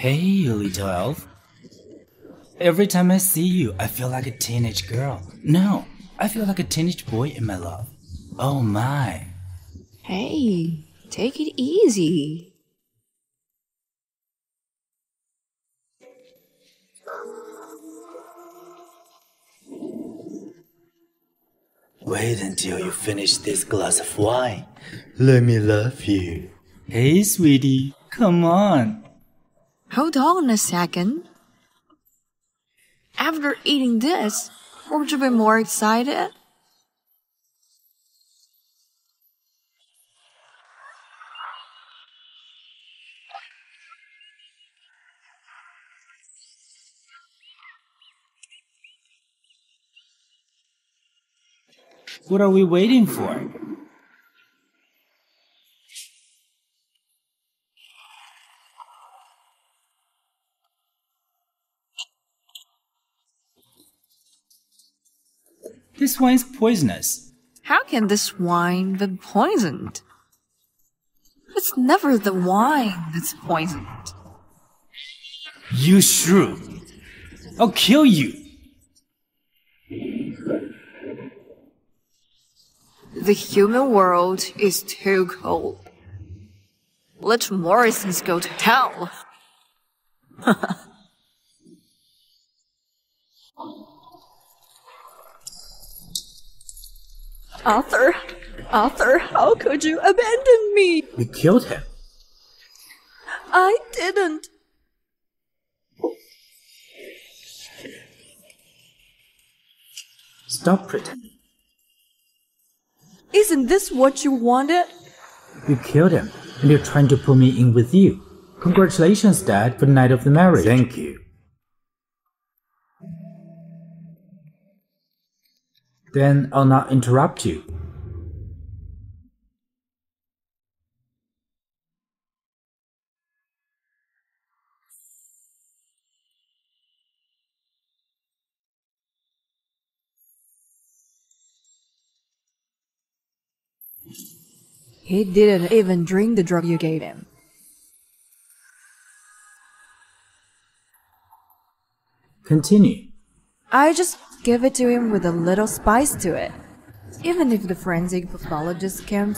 Hey, you little elf. Every time I see you, I feel like a teenage girl. No, I feel like a teenage boy in my love. Oh my. Hey, take it easy. Wait until you finish this glass of wine. Let me love you. Hey, sweetie, come on. Hold on a second. After eating this, won't you be more excited? What are we waiting for? This wine's poisonous. How can this wine be poisoned? It's never the wine that's poisoned. You shrew. I'll kill you. The human world is too cold. Let Morrisons go to hell. Arthur, how could you abandon me? You killed him. I didn't. Stop pretending. Isn't this what you wanted? You killed him, and you're trying to pull me in with you. Congratulations, Dad, for the night of the marriage. Thank you. Then I'll not interrupt you. He didn't even drink the drug you gave him. Continue. I just gave it to him with a little spice to it. Even if the forensic pathologist can't,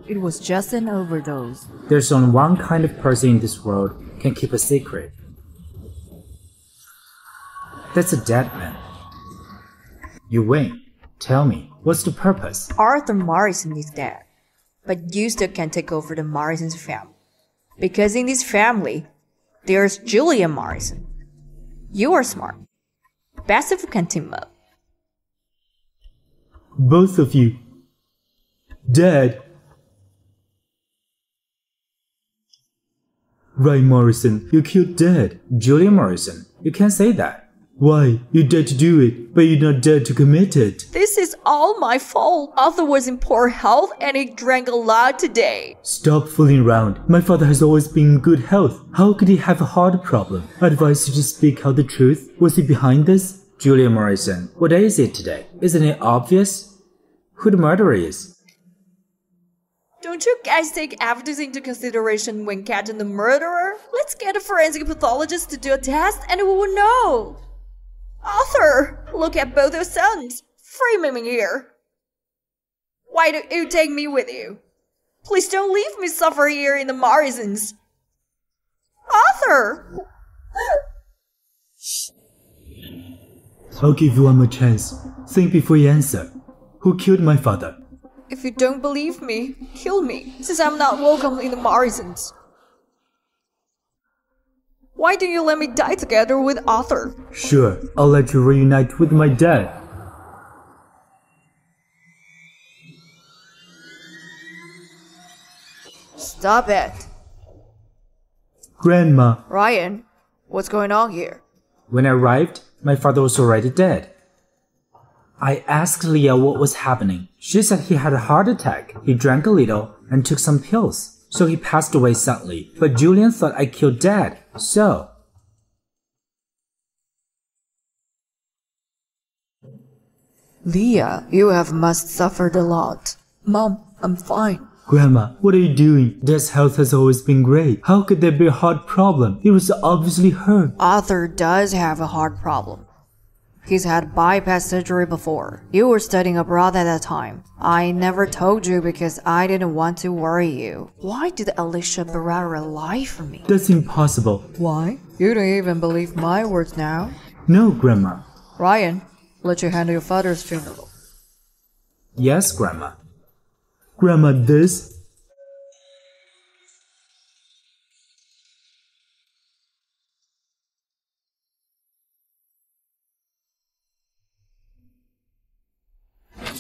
it was just an overdose. There's only one kind of person in this world can keep a secret. That's a dead man. You win. Tell me, what's the purpose? Arthur Morrison is dead, but you still can take over the Morrison's family. Because in this family, there's Julia Morrison. You are smart. Best if you can team up. Both of you. Dead. Right, Morrison, you killed Dad. Julia Morrison. You can't say that. Why? You dared to do it, but you not dared to commit it. This is all my fault. Arthur was in poor health and he drank a lot today. Stop fooling around. My father has always been in good health. How could he have a heart problem? I advise you to speak out the truth. Was he behind this? Julia Morrison. What day is it today? Isn't it obvious who the murderer is? Don't you guys take evidence into consideration when catching the murderer? Let's get a forensic pathologist to do a test and we will know. Arthur, look at both your sons. Free me here. Why don't you take me with you? Please don't leave me suffer here in the Morrisons. Arthur! I'll give you one more chance. Think before you answer. Who killed my father? If you don't believe me, kill me, since I'm not welcome in the Morrisons. Why don't you let me die together with Arthur? Sure, I'll let you reunite with my dad. Stop it. Grandma. Ryan, what's going on here? When I arrived, my father was already dead. I asked Leah what was happening. She said he had a heart attack. He drank a little and took some pills, so he passed away suddenly. But Julian thought I killed Dad, so... Leah, you have must suffered a lot. Mom, I'm fine. Grandma, what are you doing? Dad's health has always been great. How could there be a heart problem? He was obviously hurt. Arthur does have a heart problem. He's had bypass surgery before. You were studying abroad at that time. I never told you because I didn't want to worry you. Why did Alicia Barrera lie for me? That's impossible. Why? You don't even believe my words now? No, Grandma. Ryan, let you handle your father's funeral. Yes, Grandma. Grandma, this...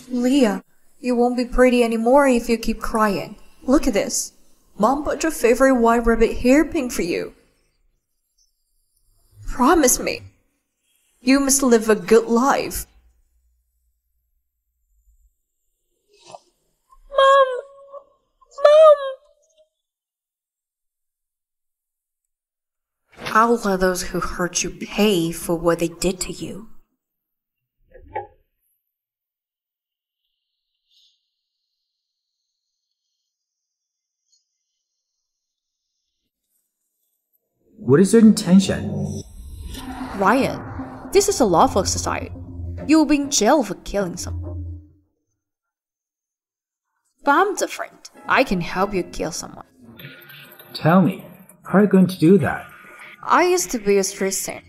Leah, you won't be pretty anymore if you keep crying. Look at this. Mom bought your favorite white rabbit hairpin for you. Promise me. You must live a good life. Mom! Mom! I'll let those who hurt you pay for what they did to you. What is your intention? Ryan, this is a lawful society. You will be in jail for killing someone. But I'm different. I can help you kill someone. Tell me, how are you going to do that? I used to be a street singer.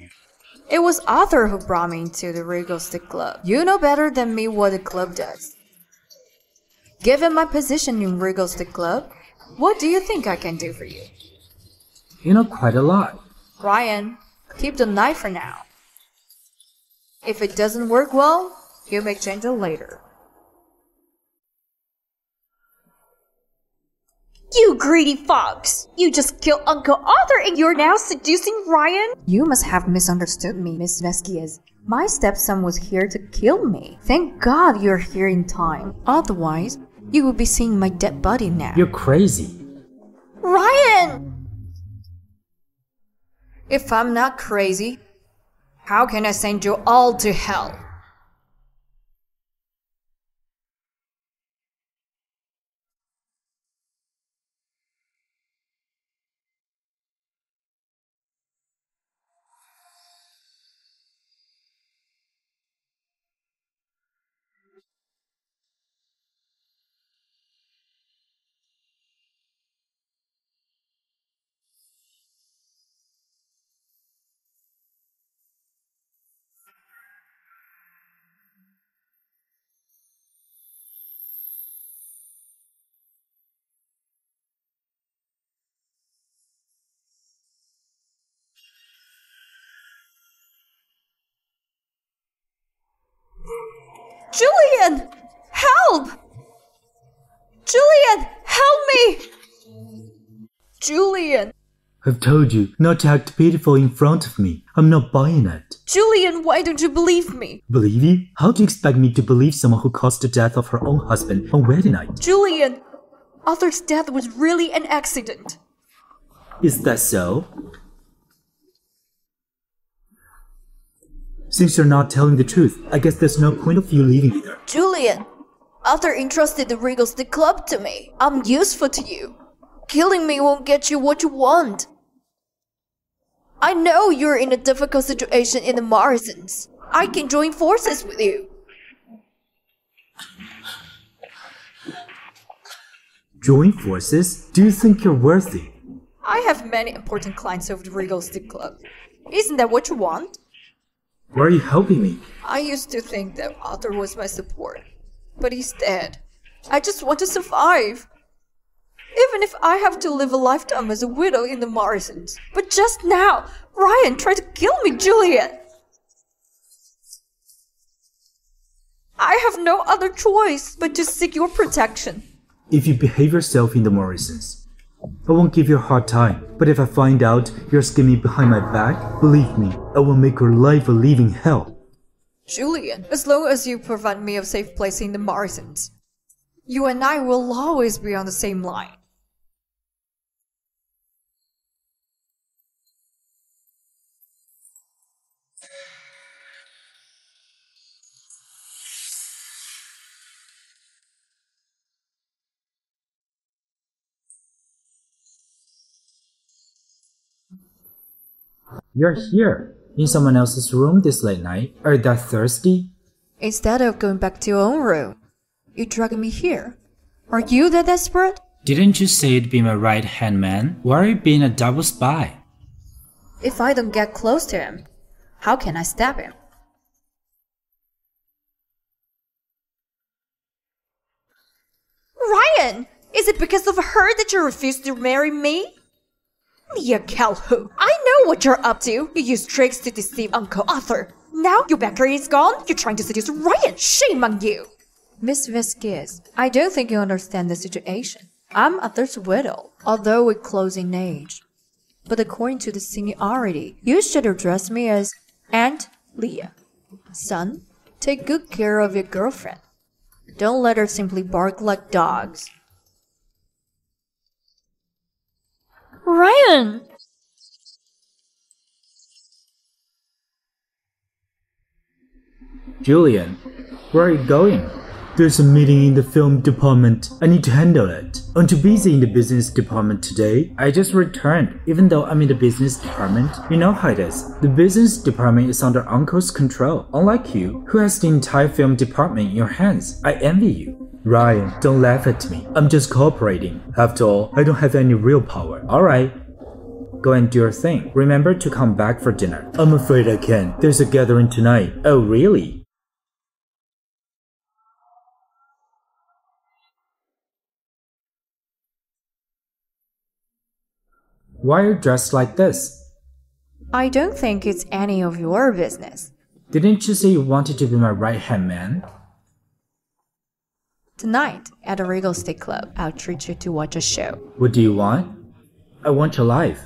It was Arthur who brought me into the Regal Stick Club. You know better than me what the club does. Given my position in Regal Stick Club, what do you think I can do for you? You know quite a lot. Ryan, keep the knife for now. If it doesn't work well, you may change it later. You greedy fox! You just killed Uncle Arthur and you're now seducing Ryan? You must have misunderstood me, Miss Vasquez. My stepson was here to kill me. Thank God you're here in time. Otherwise, you would be seeing my dead body now. You're crazy. Ryan! If I'm not crazy, how can I send you all to hell? Julian! Help! Julian! Help me! Julian! I've told you not to act pitiful in front of me. I'm not buying it. Julian, why don't you believe me? Believe you? How do you expect me to believe someone who caused the death of her own husband on wedding night? Julian! Arthur's death was really an accident. Is that so? Since you're not telling the truth, I guess there's no point of you leaving either. Julian! Arthur entrusted the Regal Stick Club to me. I'm useful to you. Killing me won't get you what you want. I know you're in a difficult situation in the Morrisons. I can join forces with you. Join forces? Do you think you're worthy? I have many important clients over the Regal Stick Club. Isn't that what you want? Why are you helping me? I used to think that Arthur was my support, but he's dead. I just want to survive. Even if I have to live a lifetime as a widow in the Morrisons. But just now, Ryan tried to kill me, Julian. I have no other choice but to seek your protection. If you behave yourself in the Morrisons, I won't give you a hard time. But if I find out you're scheming behind my back, believe me, I will make your life a living hell. Julian, as long as you provide me a safe place in the Morrisons, you and I will always be on the same line. You're here, in someone else's room this late night. Are you that thirsty? Instead of going back to your own room, you dragged me here. Are you that desperate? Didn't you say you'd be my right-hand man? Why are you being a double spy? If I don't get close to him, how can I stab him? Ryan! Is it because of her that you refused to marry me? Leah Calhoun, I know what you're up to. You used tricks to deceive Uncle Arthur. Now your bakery is gone, you're trying to seduce Ryan. Shame on you! Miss Vasquez, I don't think you understand the situation. I'm Arthur's widow, although we're close in age. But according to the seniority, you should address me as Aunt Leah. Son, take good care of your girlfriend. Don't let her simply bark like dogs. Ryan! Julian, where are you going? There's a meeting in the film department. I need to handle it. I'm too busy in the business department today. I just returned, even though I'm in the business department. You know how it is. The business department is under Uncle's control. Unlike you, who has the entire film department in your hands. I envy you. Ryan, don't laugh at me. I'm just cooperating. After all, I don't have any real power. Alright. Go and do your thing. Remember to come back for dinner. I'm afraid I can't. There's a gathering tonight. Oh, really? Why are you dressed like this? I don't think it's any of your business. Didn't you say you wanted to be my right-hand man? Tonight, at the Regal Steak Club, I'll treat you to watch a show. What do you want? I want your life.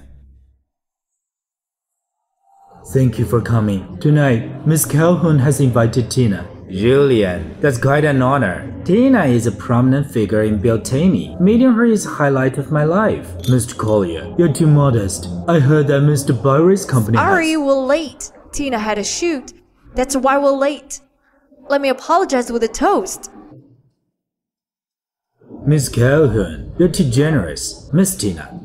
Thank you for coming. Tonight, Miss Calhoun has invited Tina. Julian, that's quite an honor. Tina is a prominent figure in Beltane. Meeting her is a highlight of my life. Mr. Collier, you're too modest. I heard that Mr. Byer's company Sorry, we're late. Tina had a shoot. That's why we're late. Let me apologize with a toast. Miss Calhoun, you're too generous. Miss Tina.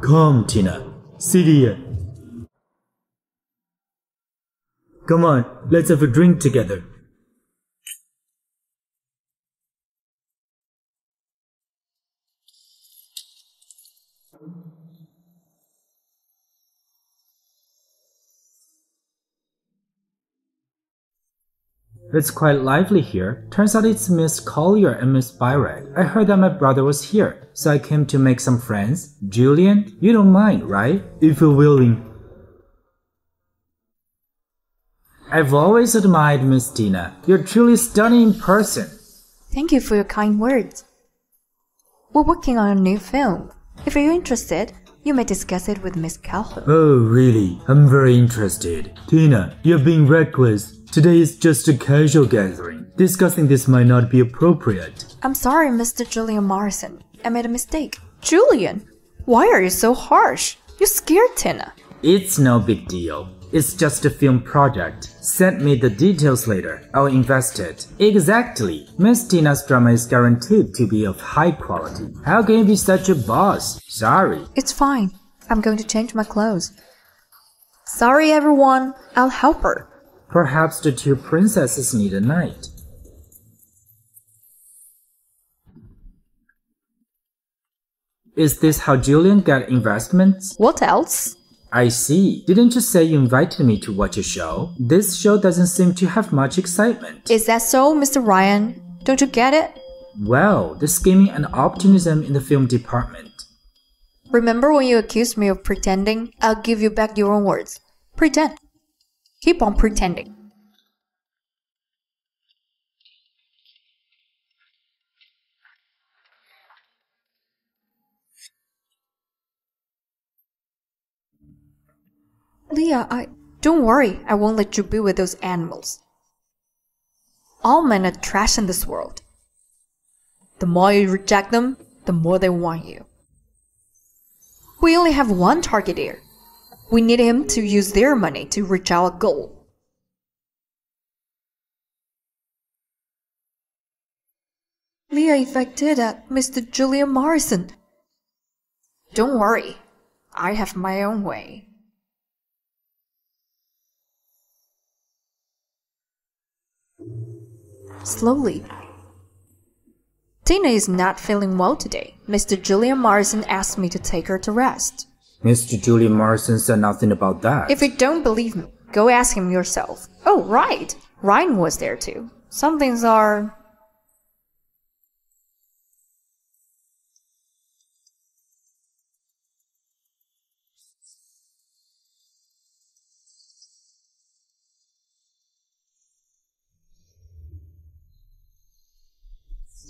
Come, Tina. Sit here. Come on, let's have a drink together. It's quite lively here. Turns out it's Miss Collier and Miss Byrak. I heard that my brother was here, so I came to make some friends. Julian, you don't mind, right? If you're willing. I've always admired Miss Tina. You're truly stunning in person. Thank you for your kind words. We're working on a new film. If you're interested, you may discuss it with Miss Calhoun. Oh, really? I'm very interested. Tina, you're being reckless. Today is just a casual gathering. Discussing this might not be appropriate. I'm sorry, Mr. Julian Morrison. I made a mistake. Julian, why are you so harsh? You scared Tina. It's no big deal. It's just a film project. Send me the details later. I'll invest it. Exactly. Miss Tina's drama is guaranteed to be of high quality. How can you be such a boss? Sorry. It's fine. I'm going to change my clothes. Sorry, everyone. I'll help her. Perhaps the two princesses need a night. Is this how Julian got investments? What else? I see. Didn't you say you invited me to watch a show? This show doesn't seem to have much excitement. Is that so, Mr. Ryan? Don't you get it? Well, the scheming and optimism in the film department. Remember when you accused me of pretending? I'll give you back your own words. Pretend. Keep on pretending. Leah, don't worry, I won't let you be with those animals. All men are trash in this world. The more you reject them, the more they want you. We only have one target here. We need him to use their money to reach our goal. Leah, if I did that, Mr. Julian Morrison, Don't worry. I have my own way. Slowly. Tina is not feeling well today. Mr. Julian Morrison asked me to take her to rest. Mr. Julian Morrison said nothing about that. If you don't believe me, go ask him yourself. Oh, right. Ryan was there too. Some things are...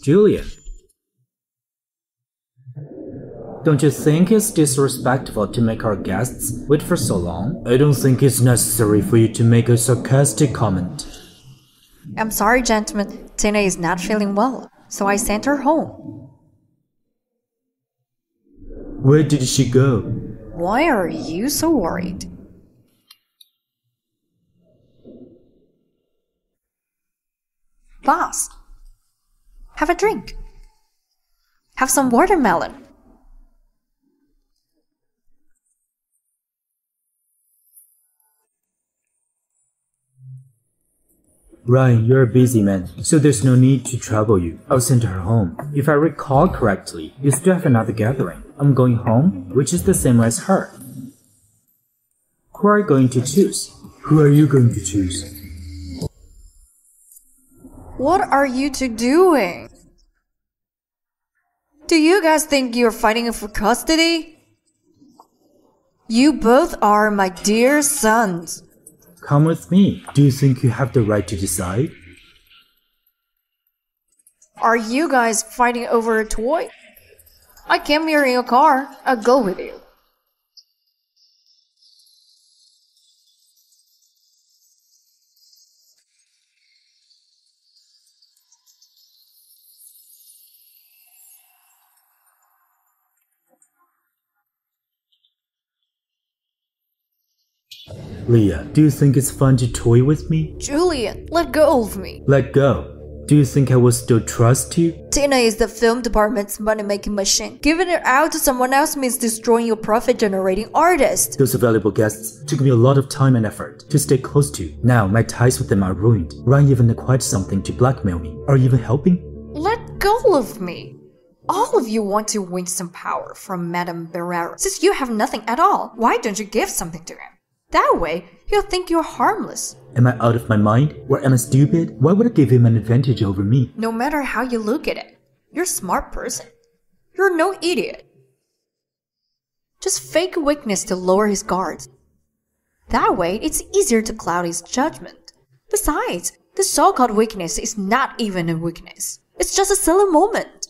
Julian. Don't you think it's disrespectful to make our guests wait for so long? I don't think it's necessary for you to make a sarcastic comment. I'm sorry, gentlemen. Tina is not feeling well, so I sent her home. Where did she go? Why are you so worried? Boss, have a drink. Have some watermelon. Ryan, you're a busy man, so there's no need to trouble you. I'll send her home. If I recall correctly, you still have another gathering. I'm going home, which is the same as her. Who are you going to choose? Who are you going to choose? What are you two doing? Do you guys think you're fighting for custody? You both are my dear sons. Come with me. Do you think you have the right to decide? Are you guys fighting over a toy? I came here in your car. I'll go with you. Leah, do you think it's fun to toy with me? Julian, let go of me. Let go. Do you think I will still trust you? Tina is the film department's money-making machine. Giving it out to someone else means destroying your profit-generating artist. Those valuable guests took me a lot of time and effort to stay close to. Now my ties with them are ruined. Ryan even acquired something to blackmail me. Are you even helping? Let go of me. All of you want to win some power from Madame Barrera. Since you have nothing at all, why don't you give something to him? That way, he'll think you're harmless. Am I out of my mind? Or am I stupid? Why would I give him an advantage over me? No matter how you look at it, you're a smart person. You're no idiot. Just fake weakness to lower his guards. That way, it's easier to cloud his judgment. Besides, the so-called weakness is not even a weakness. It's just a silly moment.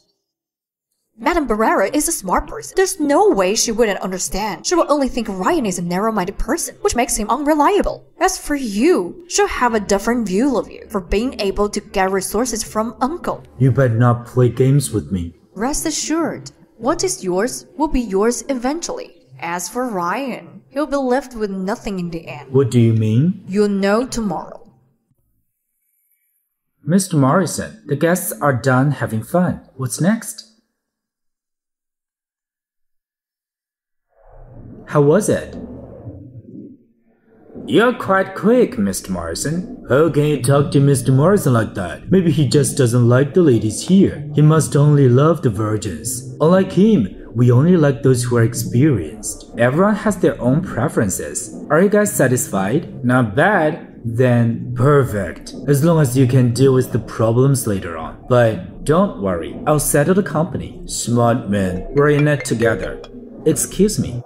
Madame Barrera is a smart person. There's no way she wouldn't understand. She will only think Ryan is a narrow-minded person, which makes him unreliable. As for you, she'll have a different view of you for being able to get resources from Uncle. You better not play games with me. Rest assured, what is yours will be yours eventually. As for Ryan, he'll be left with nothing in the end. What do you mean? You'll know tomorrow. Mr. Morrison, the guests are done having fun. What's next? How was it? You're quite quick, Mr. Morrison. How can you talk to Mr. Morrison like that? Maybe he just doesn't like the ladies here. He must only love the virgins. Unlike him, we only like those who are experienced. Everyone has their own preferences. Are you guys satisfied? Not bad. Then perfect. As long as you can deal with the problems later on. But don't worry, I'll settle the company. Smart man, we're in it together. Excuse me.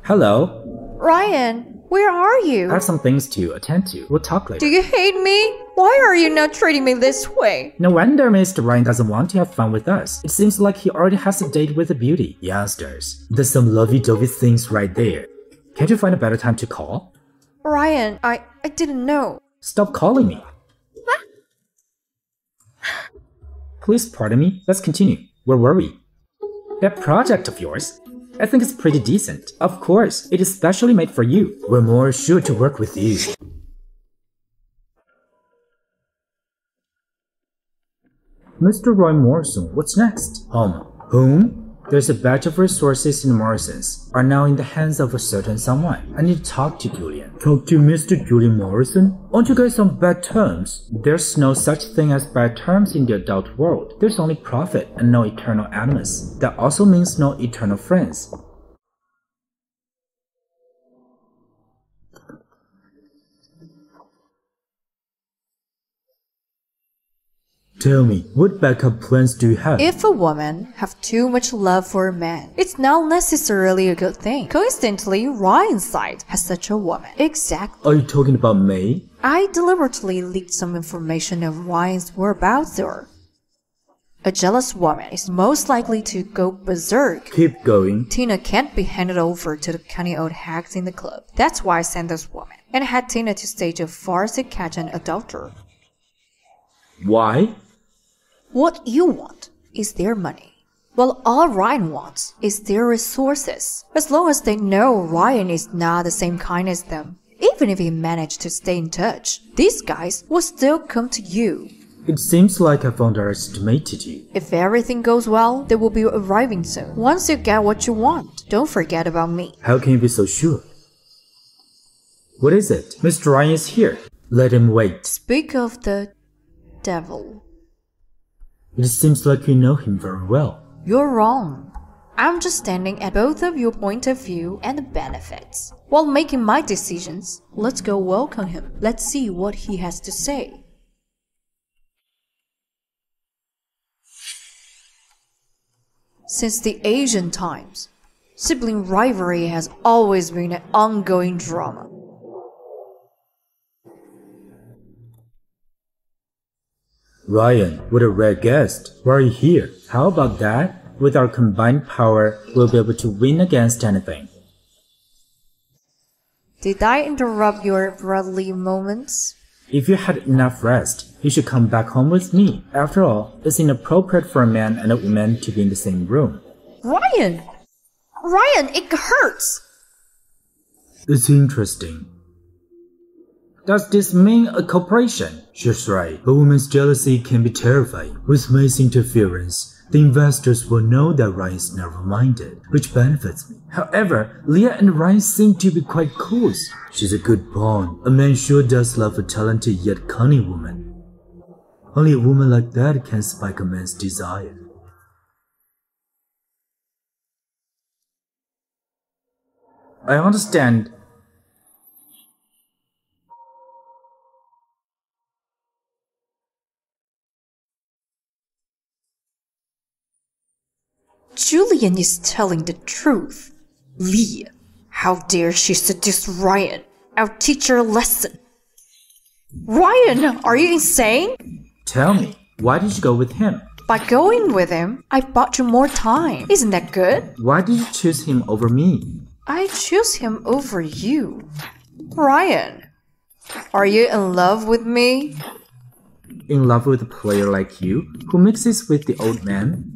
Hello? Ryan, where are you? I have some things to attend to. We'll talk later. Do you hate me? Why are you not treating me this way? No wonder Mr. Ryan doesn't want to have fun with us. It seems like he already has a date with a beauty. Youngsters, there's some lovey-dovey things right there. Can't you find a better time to call? Ryan, I didn't know. Stop calling me. Please pardon me. Let's continue. Where were we? That project of yours. I think it's pretty decent. Of course, it is specially made for you. We're more sure to work with you. Mr. Roy Morrison, what's next? Home. There's a batch of resources in Morrison's are now in the hands of a certain someone. I need to talk to Julian. Talk to Mr. Julian Morrison? Aren't you guys on bad terms? There's no such thing as bad terms in the adult world. There's only profit and no eternal animus. That also means no eternal friends. Tell me, what backup plans do you have? If a woman have too much love for a man, it's not necessarily a good thing. Coincidentally, Ryan's side has such a woman. Exactly. Are you talking about May? I deliberately leaked some information of Ryan's whereabouts to her. A jealous woman is most likely to go berserk. Keep going. Tina can't be handed over to the cunning old hags in the club. That's why I sent this woman, and had Tina to stage a farce to catch an adulterer. Why? What you want is their money, while all Ryan wants is their resources. As long as they know Ryan is not the same kind as them, even if he managed to stay in touch, these guys will still come to you. It seems like I've underestimated you. If everything goes well, they will be arriving soon. Once you get what you want, don't forget about me. How can you be so sure? What is it? Mr. Ryan is here. Let him wait. Speak of the devil. It seems like you know him very well. You're wrong. I'm just standing at both of your point of view and the benefits. While making my decisions, let's go welcome him. Let's see what he has to say. Since the ancient times, sibling rivalry has always been an ongoing drama. Ryan, what a rare guest. Why are you here? How about that? With our combined power, we'll be able to win against anything. Did I interrupt your brotherly moments? If you had enough rest, you should come back home with me. After all, it's inappropriate for a man and a woman to be in the same room. Ryan! Ryan, it hurts! It's interesting. Does this mean a cooperation? She's right. A woman's jealousy can be terrifying. With May's interference, the investors will know that Ryan is narrow-minded, which benefits me. However, Leah and Ryan seem to be quite close. She's a good pawn. A man sure does love a talented yet cunning woman. Only a woman like that can spike a man's desire. I understand. Julian is telling the truth. Leah, how dare she seduce Ryan? I'll teach her a lesson. Ryan, are you insane? Tell me, why did you go with him? By going with him, I bought you more time. Isn't that good? Why did you choose him over me? I choose him over you. Ryan, are you in love with me? In love with a player like you, who mixes with the old man?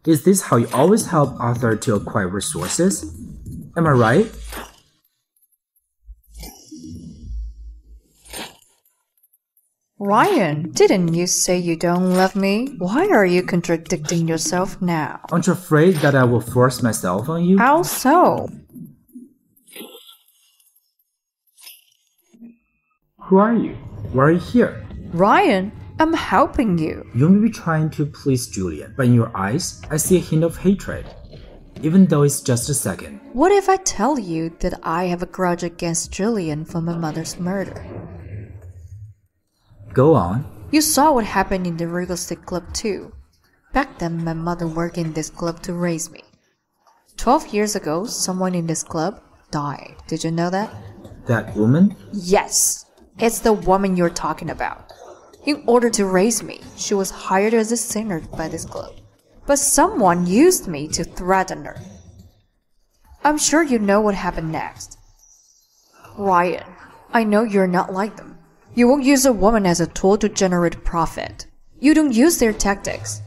Is this how you always help Arthur to acquire resources? Am I right? Ryan, didn't you say you don't love me? Why are you contradicting yourself now? Aren't you afraid that I will force myself on you? How so? Who are you? Why are you here? Ryan, I'm helping you. You may be trying to please Julian, but in your eyes, I see a hint of hatred. Even though it's just a second. What if I tell you that I have a grudge against Julian for my mother's murder? Go on. You saw what happened in the Regal Estate Club too. Back then, my mother worked in this club to raise me. 12 years ago, someone in this club died. Did you know that? That woman? Yes, it's the woman you're talking about. In order to raise me, she was hired as a singer by this club. But someone used me to threaten her. I'm sure you know what happened next. Ryan, I know you're not like them. You won't use a woman as a tool to generate profit. You don't use their tactics.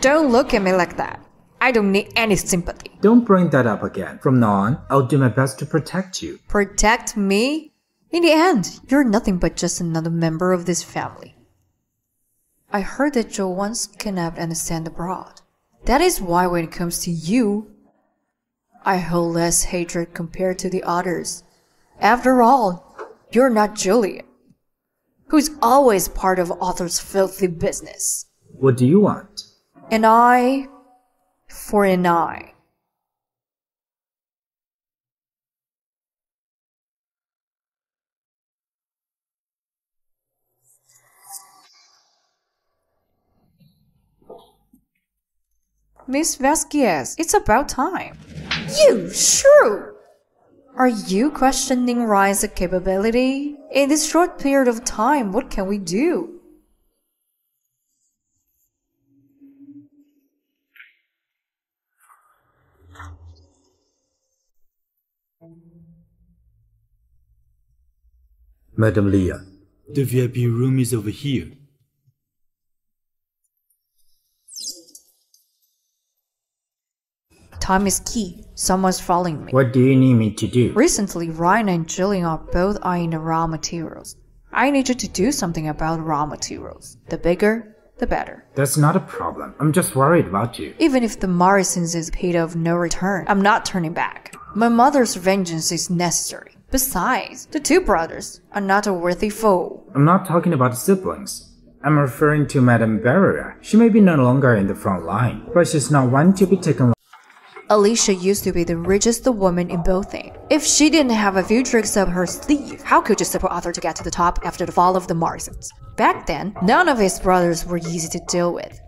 Don't look at me like that. I don't need any sympathy. Don't bring that up again. From now on, I'll do my best to protect you. Protect me? In the end, you're nothing but just another member of this family. I heard that Joe once kidnapped and sent abroad. That is why when it comes to you, I hold less hatred compared to the others. After all, you're not Julian, who's always part of Arthur's filthy business. What do you want? An eye for an eye. Miss Vasquez, it's about time. You shrew! Are you questioning Ryan's capability? In this short period of time, what can we do? Madam Leah, the VIP room is over here. Time is key. Someone's following me. What do you need me to do? Recently, Ryan and Jillian are both eyeing the raw materials. I need you to do something about raw materials. The bigger, the better. That's not a problem. I'm just worried about you. Even if the Morrisons is paid of no return, I'm not turning back. My mother's vengeance is necessary. Besides, the two brothers are not a worthy foe. I'm not talking about siblings. I'm referring to Madame Barrera. She may be no longer in the front line, but she's not one to be taken. Alicia used to be the richest woman in Bothane. If she didn't have a few tricks up her sleeve, how could you support Arthur to get to the top after the fall of the Morrisons? Back then, none of his brothers were easy to deal with.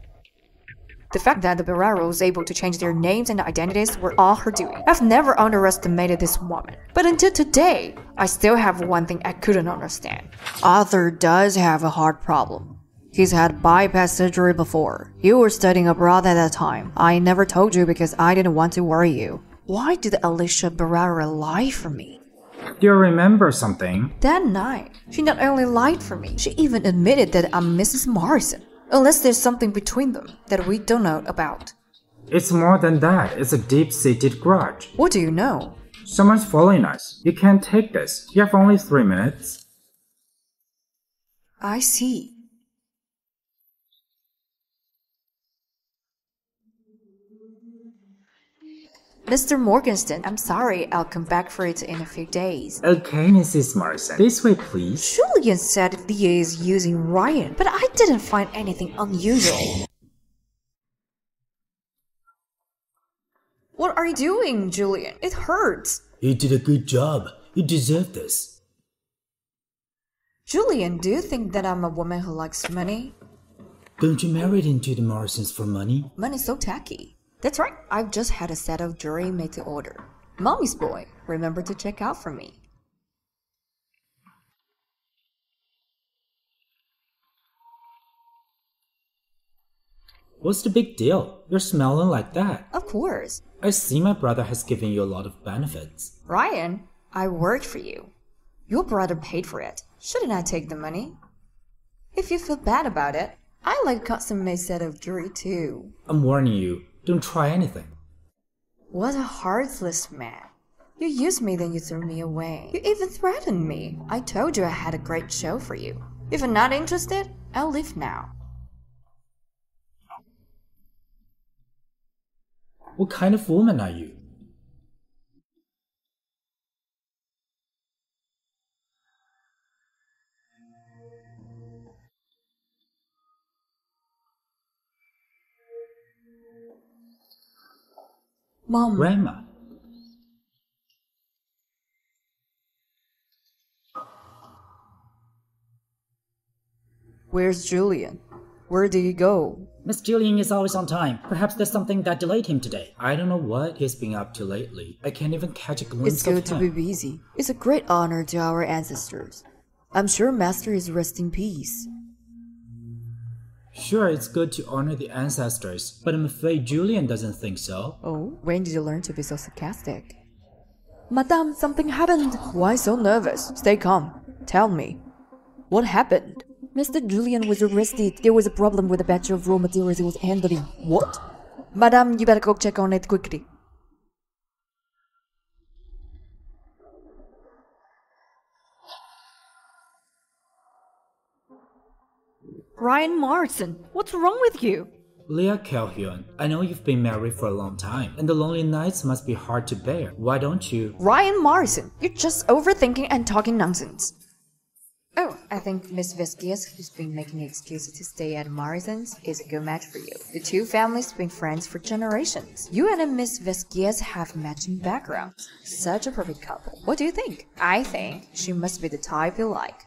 The fact that the Barreras was able to change their names and identities were all her doing. I've never underestimated this woman. But until today, I still have one thing I couldn't understand. Arthur does have a heart problem. He's had bypass surgery before. You were studying abroad at that time. I never told you because I didn't want to worry you. Why did Alicia Barrera lie for me? Do you remember something? That night, she not only lied for me, she even admitted that I'm Mrs. Morrison. Unless there's something between them that we don't know about. It's more than that. It's a deep-seated grudge. What do you know? Someone's following us. You can't take this. You have only 3 minutes. I see. Mr. Morgenstern, I'm sorry, I'll come back for it in a few days. Okay, Mrs. Morrison. This way, please. Julian said Leah is using Ryan, but I didn't find anything unusual. What are you doing, Julian? It hurts. You did a good job. You deserve this. Julian, do you think that I'm a woman who likes money? Don't you marry into the Morrisons for money? Money's so tacky. That's right, I've just had a set of jewelry made to order. Mommy's boy, remember to check out for me. What's the big deal? You're smelling like that. Of course. I see my brother has given you a lot of benefits. Ryan, I worked for you. Your brother paid for it. Shouldn't I take the money? If you feel bad about it, I like a custom-made set of jewelry too. I'm warning you. Don't try anything. What a heartless man. You used me, then you threw me away. You even threatened me. I told you I had a great show for you. If you're not interested, I'll leave now. What kind of woman are you? Mom. Grandma. Where's Julian? Where did he go? Miss Julian is always on time. Perhaps there's something that delayed him today. I don't know what he's been up to lately. I can't even catch a glimpse It's good of to him. be busy. It's a great honor to our ancestors. I'm sure Master is rest in peace. Sure, it's good to honor the ancestors, but I'm afraid Julian doesn't think so. Oh, when did you learn to be so sarcastic? Madame, something happened. Why so nervous? Stay calm. Tell me. What happened? Mr. Julian was arrested. There was a problem with a batch of raw materials he was handling. What? Madame, you better go check on it quickly. Ryan Morrison, what's wrong with you? Leah Calhoun, I know you've been married for a long time, and the lonely nights must be hard to bear. Why don't you? Ryan Morrison, you're just overthinking and talking nonsense. Oh, I think Miss Vesquias, who's been making excuses to stay at Morrison's, is a good match for you. The two families have been friends for generations. You and Miss Vesquias have matching backgrounds. Such a perfect couple. What do you think? I think she must be the type you like.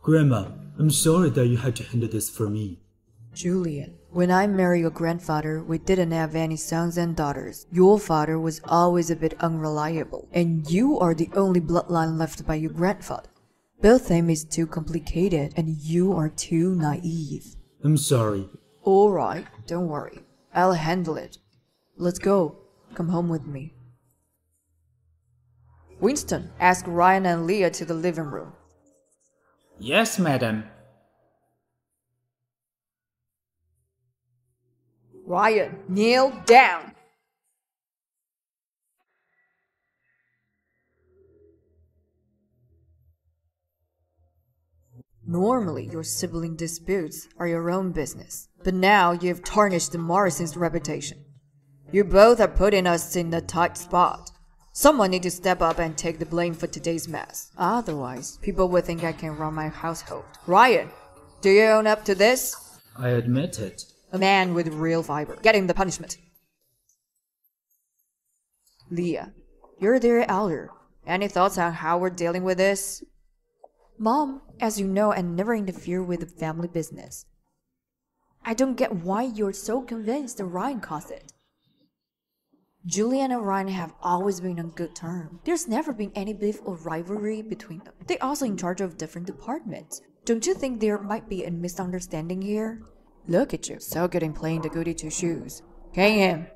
Grandma, I'm sorry that you had to handle this for me. Julian, when I married your grandfather, we didn't have any sons and daughters. Your father was always a bit unreliable, and you are the only bloodline left by your grandfather. Both them is too complicated, and you are too naive. I'm sorry. Alright, don't worry. I'll handle it. Let's go. Come home with me. Winston, ask Ryan and Leah to the living room. Yes, madam. Ryan, kneel down. Normally, your sibling disputes are your own business, but now you've tarnished the Morrisons' reputation. You both are putting us in a tight spot. Someone needs to step up and take the blame for today's mess. Otherwise, people will think I can run my household. Ryan, do you own up to this? I admit it. A man with real fiber. Get him the punishment. Leah, you're their elder. Any thoughts on how we're dealing with this? Mom, as you know, I never interfere with the family business. I don't get why you're so convinced that Ryan caused it. Julian and Ryan have always been on good terms. There's never been any beef or rivalry between them. They're also in charge of different departments. Don't you think there might be a misunderstanding here? Look at you, so good in playing the goody two-shoes. Hang him.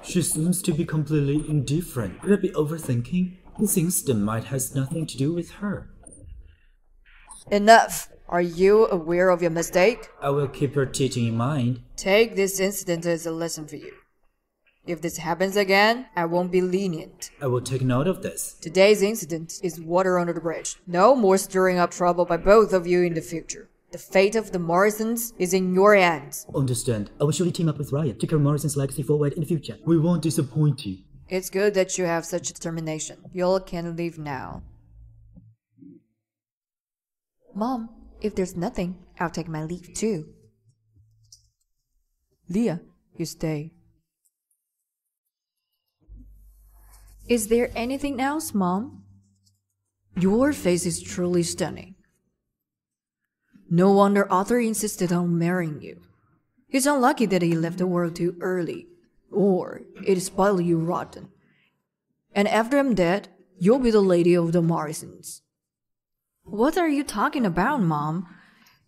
She seems to be completely indifferent. Could I be overthinking? This incident might have nothing to do with her. Enough! Are you aware of your mistake? I will keep her teaching in mind. Take this incident as a lesson for you. If this happens again, I won't be lenient. I will take note of this. Today's incident is water under the bridge. No more stirring up trouble by both of you in the future. The fate of the Morrisons is in your hands. Understand. I will surely team up with Ryan to carry Morrison's legacy forward in the future. We won't disappoint you. It's good that you have such determination. You all can leave now. Mom, if there's nothing, I'll take my leave too. Leah, you stay. Is there anything else, Mom? Your face is truly stunning. No wonder Arthur insisted on marrying you. It's unlucky that he left the world too early, or it spoiled you rotten. And after I'm dead, you'll be the lady of the Morrisons. What are you talking about, Mom?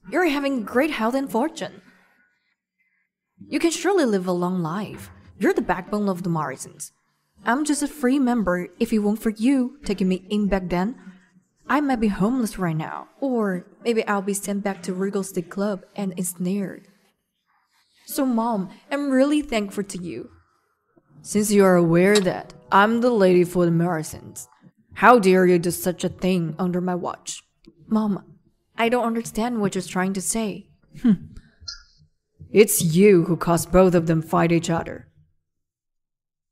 You're having great health and fortune. You can surely live a long life. You're the backbone of the Morrisons. I'm just a free member. If it weren't for you taking me in back then, I might be homeless right now. Or maybe I'll be sent back to Regal Stick Club and ensnared. So Mom, I'm really thankful to you. Since you are aware that I'm the lady for the Morrisons, how dare you do such a thing under my watch? Mom, I don't understand what you're trying to say. It's you who caused both of them fight each other.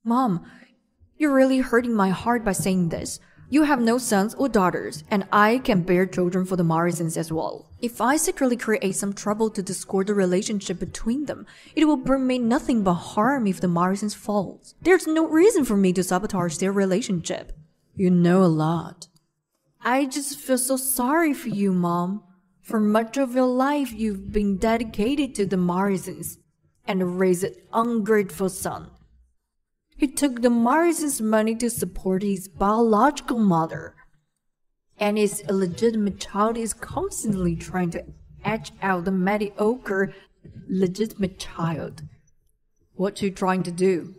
Mom, you're really hurting my heart by saying this. You have no sons or daughters, and I can bear children for the Morrisons as well. If I secretly create some trouble to discord the relationship between them, it will bring me nothing but harm if the Morrisons falls. There's no reason for me to sabotage their relationship. You know a lot. I just feel so sorry for you, Mom. For much of your life, you've been dedicated to the Morrisons and raised an ungrateful son. He took the Morrisons' money to support his biological mother, and his illegitimate child is constantly trying to etch out the mediocre legitimate child. What you trying to do?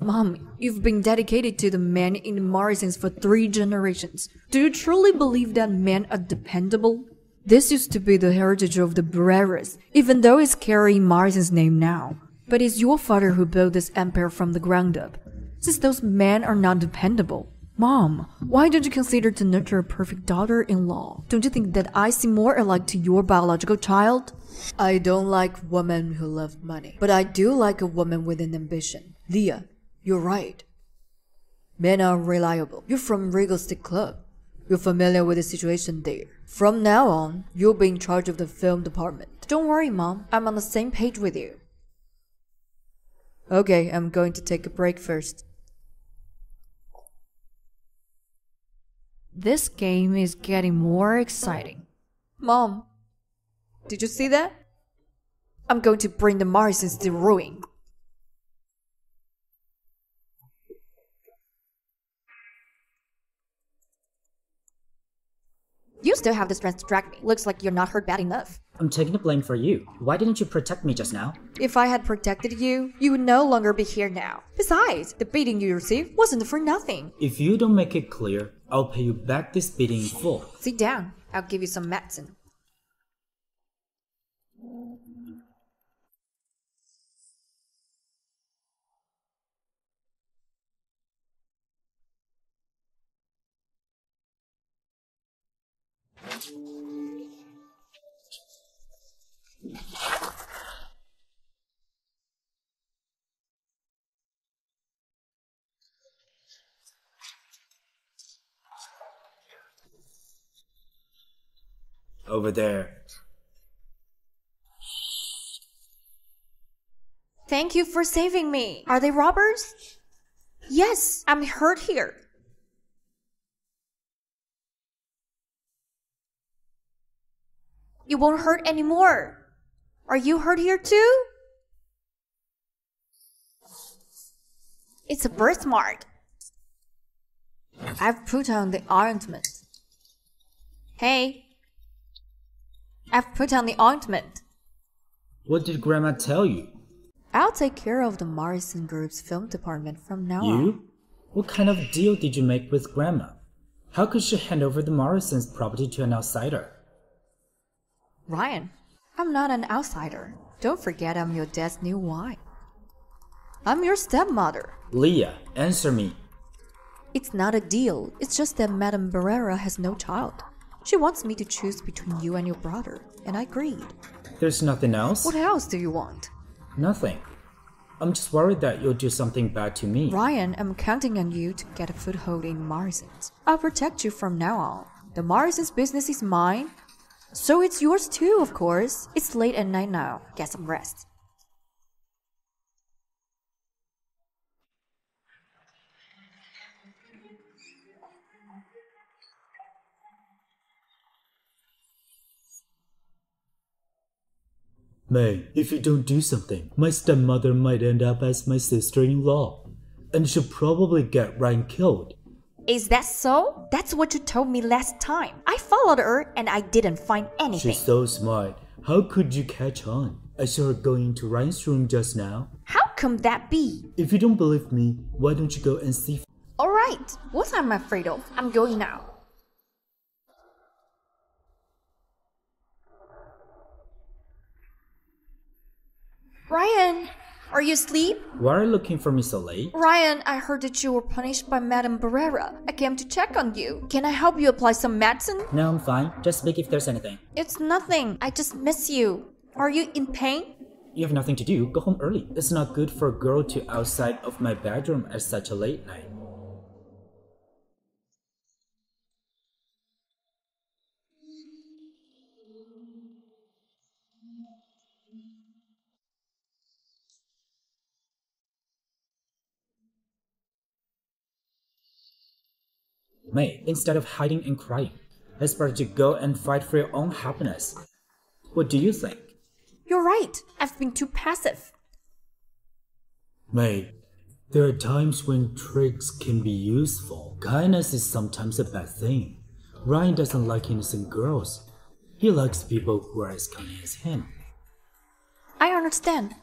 Mom, you've been dedicated to the men in the Morrisons for 3 generations. Do you truly believe that men are dependable? This used to be the heritage of the Barreras, even though it's carrying Morrison's name now. But it's your father who built this empire from the ground up. Since those men are not dependable. Mom, why don't you consider to nurture a perfect daughter-in-law? Don't you think that I seem more alike to your biological child? I don't like women who love money, but I do like a woman with an ambition. Leah, you're right. Men are reliable. You're from Regal Stick Club. You're familiar with the situation there. From now on, you'll be in charge of the film department. Don't worry, Mom. I'm on the same page with you. Okay, I'm going to take a break first. This game is getting more exciting. Mom, did you see that? I'm going to bring the Morrisons to ruin. You still have the strength to drag me. Looks like you're not hurt bad enough. I'm taking the blame for you. Why didn't you protect me just now? If I had protected you, you would no longer be here now. Besides, the beating you received wasn't for nothing. If you don't make it clear, I'll pay you back this beating in full. Sit down. I'll give you some medicine. Over there. Thank you for saving me. Are they robbers? Yes, I'm hurt here. You won't hurt anymore. Are you hurt here too? It's a birthmark. I've put on the ointment. Hey. I've put on the ointment. What did Grandma tell you? I'll take care of the Morrison Group's film department from now on. You? What kind of deal did you make with Grandma? How could she hand over the Morrisons' property to an outsider? Ryan, I'm not an outsider. Don't forget I'm your dad's new wife. I'm your stepmother. Leah, answer me. It's not a deal. It's just that Madame Barrera has no child. She wants me to choose between you and your brother, and I agreed. There's nothing else? What else do you want? Nothing. I'm just worried that you'll do something bad to me. Ryan, I'm counting on you to get a foothold in Morrison's. I'll protect you from now on. The Morrison's business is mine, so it's yours too, of course. It's late at night now. Get some rest. May, if you don't do something, my stepmother might end up as my sister-in-law. And she'll probably get Ryan killed. Is that so? That's what you told me last time. I followed her and I didn't find anything. She's so smart. How could you catch on? I saw her going into Ryan's room just now. How come that be? If you don't believe me, why don't you go and see? Alright, what am I afraid of? I'm going now. Ryan, are you asleep? Why are you looking for me so late? Ryan, I heard that you were punished by Madame Barrera. I came to check on you. Can I help you apply some medicine? No, I'm fine. Just speak if there's anything. It's nothing. I just miss you. Are you in pain? You have nothing to do. Go home early. It's not good for a girl to outside of my bedroom at such a late night. May, instead of hiding and crying, it's better to go and fight for your own happiness. What do you think? You're right. I've been too passive. May, there are times when tricks can be useful. Kindness is sometimes a bad thing. Ryan doesn't like innocent girls. He likes people who are as cunning as him. I understand.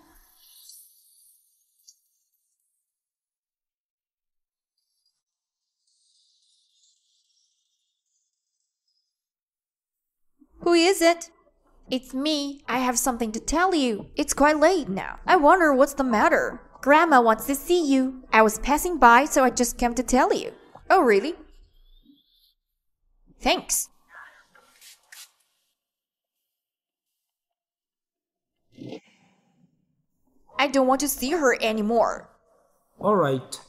Who is it? It's me. I have something to tell you. It's quite late now. I wonder what's the matter. Grandma wants to see you. I was passing by, so I just came to tell you. Oh, really? Thanks. I don't want to see her anymore. Alright.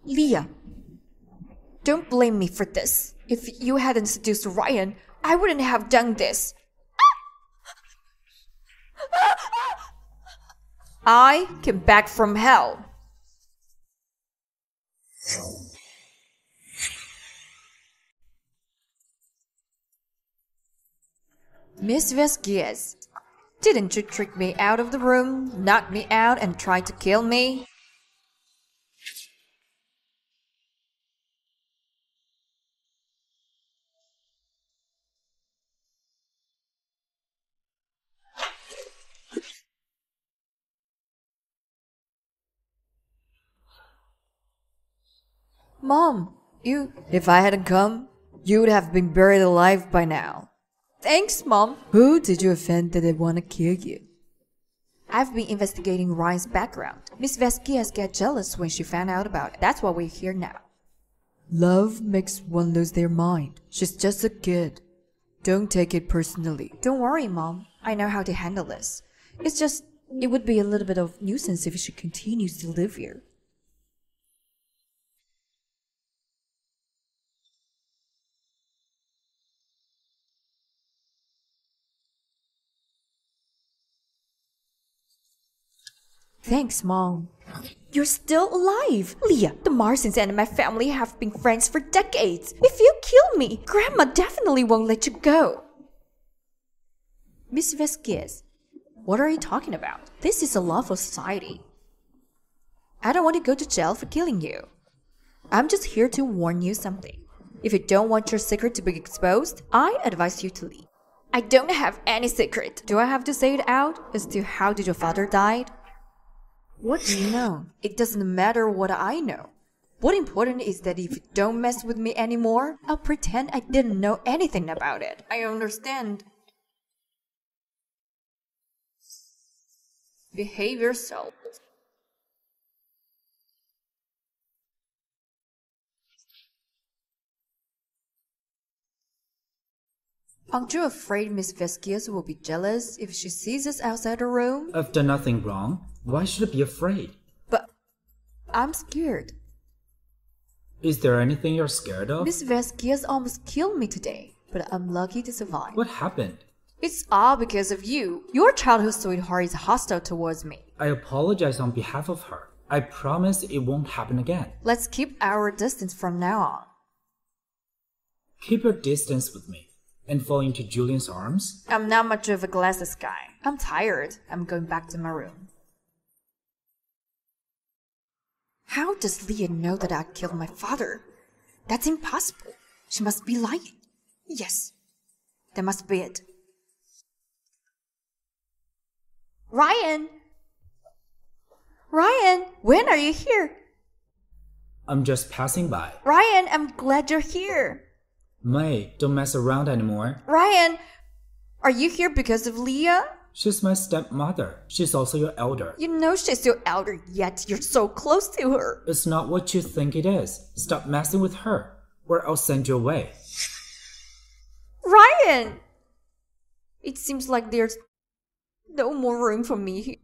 Leah, don't blame me for this. If you hadn't seduced Ryan, I wouldn't have done this. I came back from hell. Miss Vasquez, didn't you trick me out of the room, knock me out, and try to kill me? Mom, if I hadn't come, you would have been buried alive by now. Thanks, Mom. Who did you offend that they want to kill you? I've been investigating Ryan's background. Miss Vasquez got jealous when she found out about it. That's why we're here now. Love makes one lose their mind. She's just a kid. Don't take it personally. Don't worry, Mom. I know how to handle this. It's just, it would be a little bit of nuisance if she continues to live here. Thanks, Mom. You're still alive! Leah, the Marsons and my family have been friends for decades. If you kill me, Grandma definitely won't let you go. Miss Vasquez, what are you talking about? This is a lawful society. I don't want to go to jail for killing you. I'm just here to warn you something. If you don't want your secret to be exposed, I advise you to leave. I don't have any secret. Do I have to say it out as to how did your father die? What do you know? It doesn't matter what I know. What's important is that if you don't mess with me anymore, I'll pretend I didn't know anything about it. I understand. Behave yourself. Aren't you afraid Miss Vasquez will be jealous if she sees us outside her room? I've done nothing wrong. Why should I be afraid? But I'm scared. Is there anything you're scared of? Miss Vasquez almost killed me today, but I'm lucky to survive. What happened? It's all because of you. Your childhood sweetheart is hostile towards me. I apologize on behalf of her. I promise it won't happen again. Let's keep our distance from now on. Keep your distance with me and fall into Julian's arms? I'm not much of a glasses guy. I'm tired. I'm going back to my room. How does Leah know that I killed my father? That's impossible. She must be lying. Yes, that must be it. Ryan! Ryan, when are you here? I'm just passing by. Ryan, I'm glad you're here. May, don't mess around anymore. Ryan, are you here because of Leah? She's my stepmother. She's also your elder. You know she's your elder, yet you're so close to her. It's not what you think it is. Stop messing with her, or I'll send you away. Ryan! It seems like there's no more room for me here.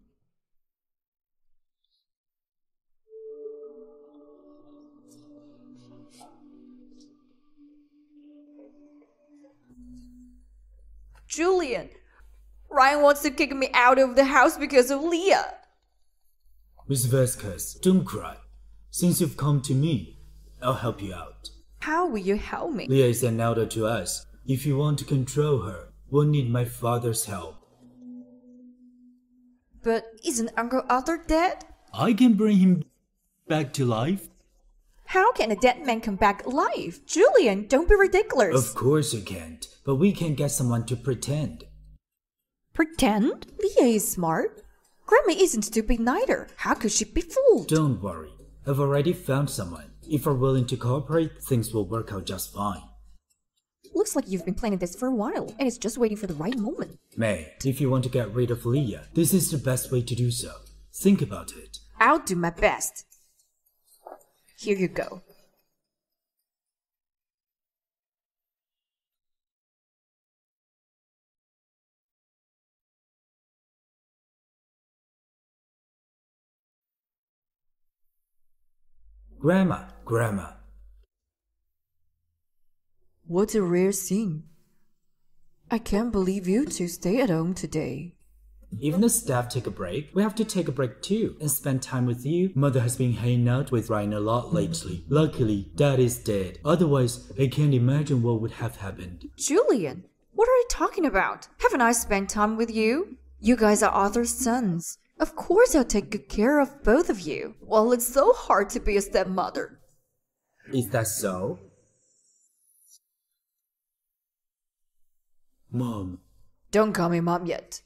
Julian, Ryan wants to kick me out of the house because of Leah. Miss Vasquez, don't cry. Since you've come to me, I'll help you out. How will you help me? Leah is an elder to us. If you want to control her, we'll need my father's help. But isn't Uncle Arthur dead? I can bring him back to life. How can a dead man come back alive? Julian, don't be ridiculous. Of course you can't, but we can get someone to pretend. Pretend? Leah is smart. Grandma isn't stupid neither. How could she be fooled? Don't worry. I've already found someone. If we're willing to cooperate, things will work out just fine. Looks like you've been planning this for a while, and it's just waiting for the right moment. May, if you want to get rid of Leah, this is the best way to do so. Think about it. I'll do my best. Here you go. Grandma. What a rare scene. I can't believe you two stay at home today. Even the staff take a break. We have to take a break too and spend time with you. Mother has been hanging out with Ryan a lot lately. Luckily, Dad is dead. Otherwise, I can't imagine what would have happened. Julian, what are you talking about? Haven't I spent time with you? You guys are Arthur's sons. Of course I'll take good care of both of you. Well, it's so hard to be a stepmother. Is that so? Mom. Don't call me Mom yet.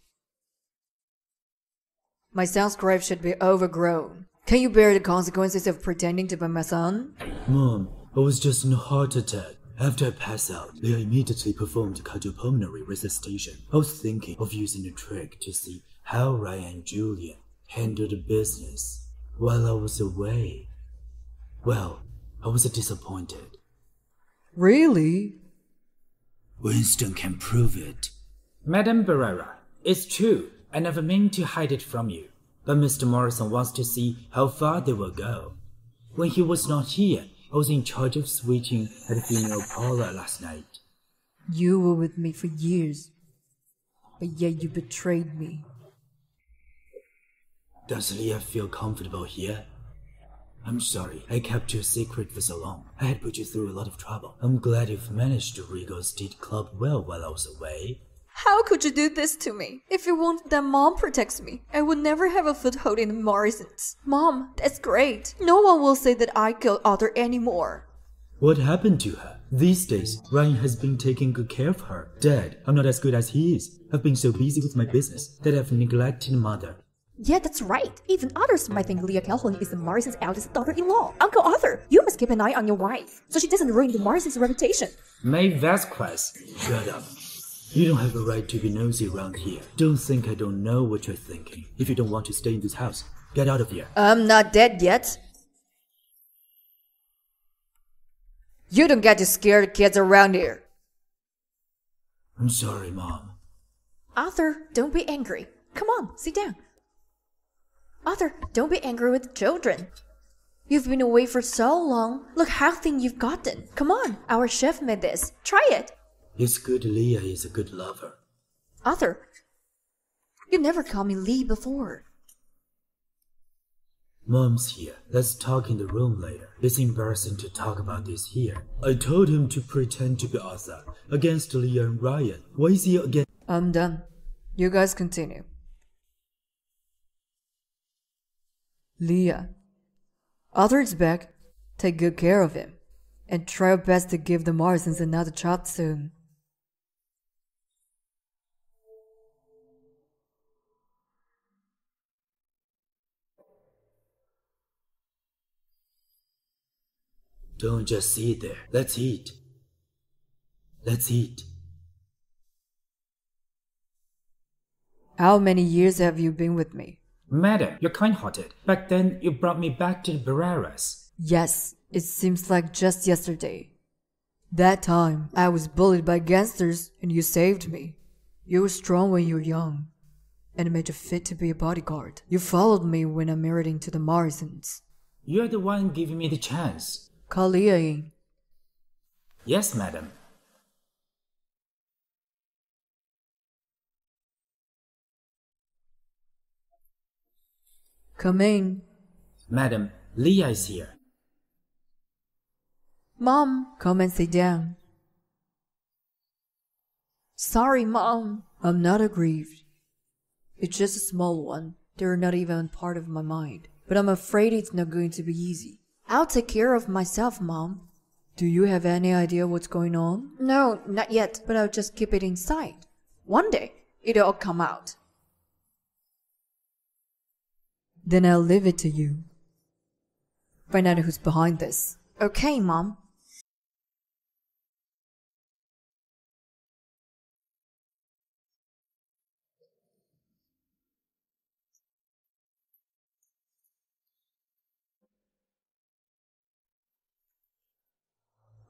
My son's grave should be overgrown. Can you bear the consequences of pretending to be my son? Mom, I was just in a heart attack. After I passed out, Leah immediately performed cardiopulmonary resuscitation. I was thinking of using a trick to see how Ryan and Julian handled the business while I was away. Well, I was disappointed. Really? Winston can prove it. Madame Barrera, it's true. I never meant to hide it from you. But Mr. Morrison wants to see how far they will go. When he was not here, I was in charge of switching at the funeral parlor last night. You were with me for years, but yet you betrayed me. Does Leah feel comfortable here? I'm sorry, I kept your secret for so long. I had put you through a lot of trouble. I'm glad you've managed to rig our Steed Club well while I was away. How could you do this to me? If it weren't that Mom protects me, I would never have a foothold in the Morrisons. Mom, that's great. No one will say that I killed Arthur anymore. What happened to her? These days, Ryan has been taking good care of her. Dad, I'm not as good as he is. I've been so busy with my business that I've neglected Mother. Yeah, that's right. Even others might think Leah Calhoun is the Morrison's eldest daughter-in-law. Uncle Arthur, you must keep an eye on your wife, so she doesn't ruin the Morrison's reputation. May Vasquez, shut up. You don't have a right to be nosy around here. Don't think I don't know what you're thinking. If you don't want to stay in this house, get out of here. I'm not dead yet. You don't get to scare the kids around here. I'm sorry, Mom. Arthur, don't be angry. Come on, sit down. Arthur, don't be angry with the children. You've been away for so long. Look how thin you've gotten. Come on, our chef made this. Try it. It's good Leah is a good lover. Arthur, you never called me Lee before. Mom's here. Let's talk in the room later. It's embarrassing to talk about this here. I told him to pretend to be Arthur against Leah and Ryan. Why is he against... I'm done. You guys continue. Leah, Arthur is back. Take good care of him. And try your best to give the Morrisons another child soon. Don't just sit there. Let's eat. Let's eat. How many years have you been with me? Madam, you're kind-hearted. Back then, you brought me back to the Barreras. Yes, it seems like just yesterday. That time, I was bullied by gangsters and you saved me. You were strong when you were young, and made you fit to be a bodyguard. You followed me when I married into the Morrisons. You're the one giving me the chance. Call Leah in. Yes, madam. Come in. Madam, Leah is here. Mom, come and sit down. Sorry, Mom. I'm not aggrieved. It's just a small one. They're not even part of my mind. But I'm afraid it's not going to be easy. I'll take care of myself, Mom. Do you have any idea what's going on? No, not yet, but I'll just keep it inside. One day, it'll all come out. Then I'll leave it to you. Find out who's behind this. Okay, Mom.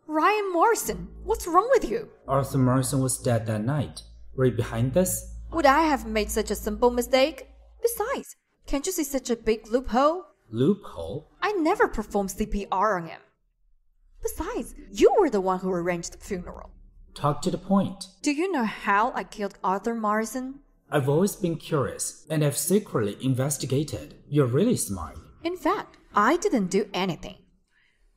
Ryan Morrison, what's wrong with you? Arthur Morrison was dead that night. Were you behind this? Would I have made such a simple mistake? Besides, can't you see such a big loophole? Loophole? I never performed CPR on him. Besides, you were the one who arranged the funeral. Talk to the point. Do you know how I killed Arthur Morrison? I've always been curious, and I've secretly investigated. You're really smart. In fact, I didn't do anything.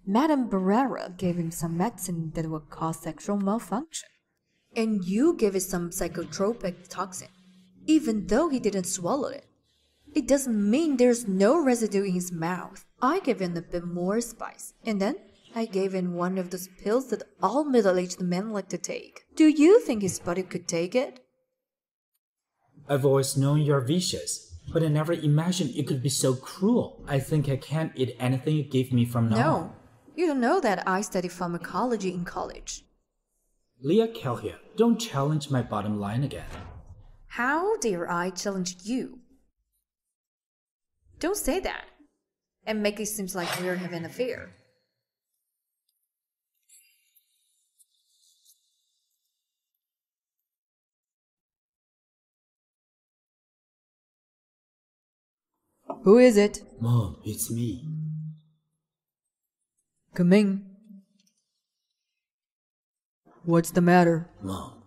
Madame Barrera gave him some medicine that would cause sexual malfunction. And you gave it some psychotropic toxin, even though he didn't swallow it. It doesn't mean there's no residue in his mouth. I gave him a bit more spice, and then I gave him one of those pills that all middle-aged men like to take. Do you think his body could take it? I've always known you're vicious, but I never imagined it could be so cruel. I think I can't eat anything you give me from now on. No, you don't know that I studied pharmacology in college. Leah Calhoun, don't challenge my bottom line again. How dare I challenge you? Don't say that, and make it seem like we're having an affair. Who is it? Mom, it's me. Come in. What's the matter? Mom,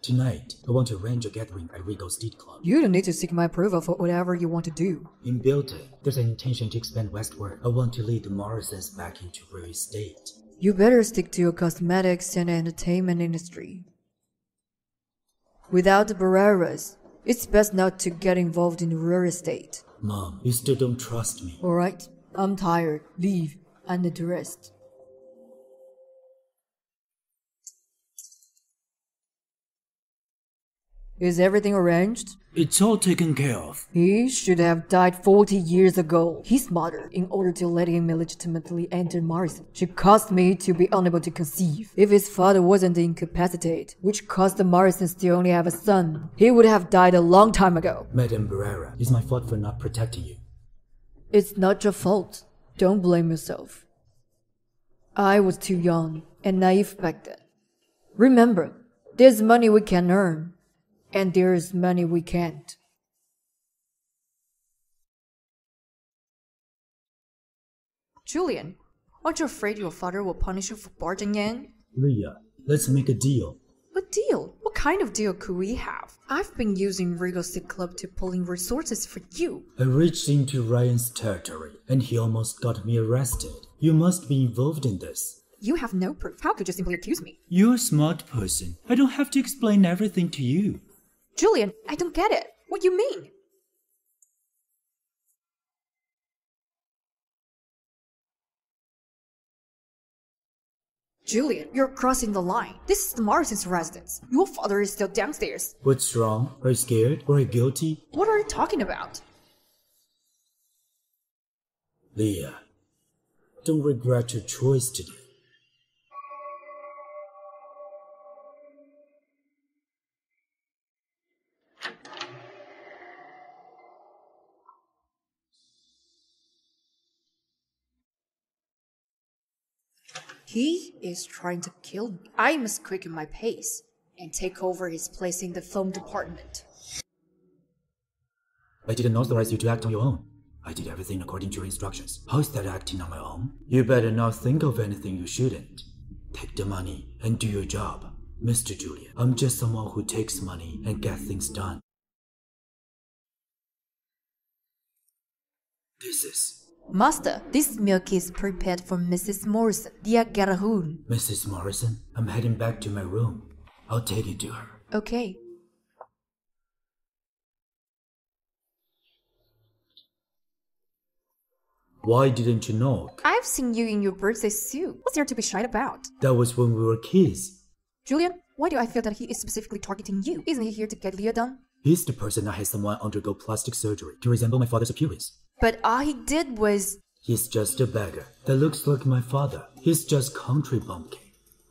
tonight I want to arrange a gathering at Regal Steed Club. You don't need to seek my approval for whatever you want to do. In building, there's an intention to expand westward. I want to lead the Morrisons back into real estate. You better stick to your cosmetics and entertainment industry. Without the Barreras, it's best not to get involved in real estate. Mom, you still don't trust me. Alright, I'm tired. Leave. I need to rest. Is everything arranged? It's all taken care of. He should have died 40 years ago. His mother, in order to let him illegitimately enter Morrison, she caused me to be unable to conceive. If his father wasn't incapacitated, which caused the Morrisons to only have a son, he would have died a long time ago. Madame Barrera, it's my fault for not protecting you. It's not your fault. Don't blame yourself. I was too young and naive back then. Remember, there's money we can earn, and there's money we can't. Julian, aren't you afraid your father will punish you for barging in? Leah, let's make a deal. A deal? What kind of deal could we have? I've been using Regal Steed Club to pull in resources for you. I reached into Ryan's territory, and he almost got me arrested. You must be involved in this. You have no proof. How could you simply accuse me? You're a smart person. I don't have to explain everything to you. Julian, I don't get it. What do you mean? Julian, you're crossing the line. This is the Morrison's residence. Your father is still downstairs. What's wrong? Are you scared? Or are you guilty? What are you talking about? Leah, don't regret your choice today. He is trying to kill me. I must quicken my pace and take over his place in the film department. I didn't authorize you to act on your own. I did everything according to your instructions. How is that acting on my own? You better not think of anything you shouldn't. Take the money and do your job. Mr. Julian, I'm just someone who takes money and gets things done. This is... Master, this milk is prepared for Mrs. Morrison, Leah Calhoun. Mrs. Morrison, I'm heading back to my room. I'll take it to her. Okay. Why didn't you knock? I've seen you in your birthday suit. What's there to be shy about? That was when we were kids. Julian, why do I feel that he is specifically targeting you? Isn't he here to get Leah done? He's the person that had someone undergo plastic surgery to resemble my father's appearance. But all he did was... He's just a beggar that looks like my father. He's just country bumpkin.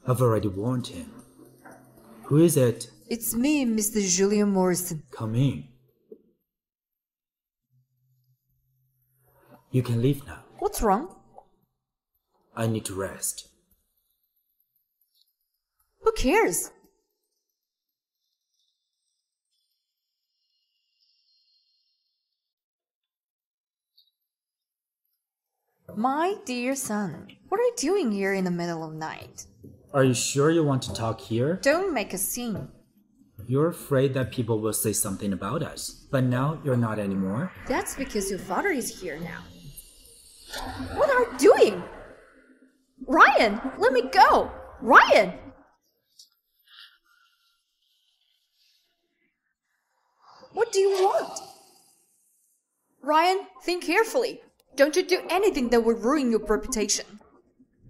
I've already warned him. Who is it? It's me, Mr. Julian Morrison. Come in. You can leave now. What's wrong? I need to rest. Who cares? My dear son, what are you doing here in the middle of the night? Are you sure you want to talk here? Don't make a scene. You're afraid that people will say something about us, but now you're not anymore? That's because your father is here now. What are you doing? Ryan, let me go! Ryan! What do you want? Ryan, think carefully. Don't you do anything that would ruin your reputation.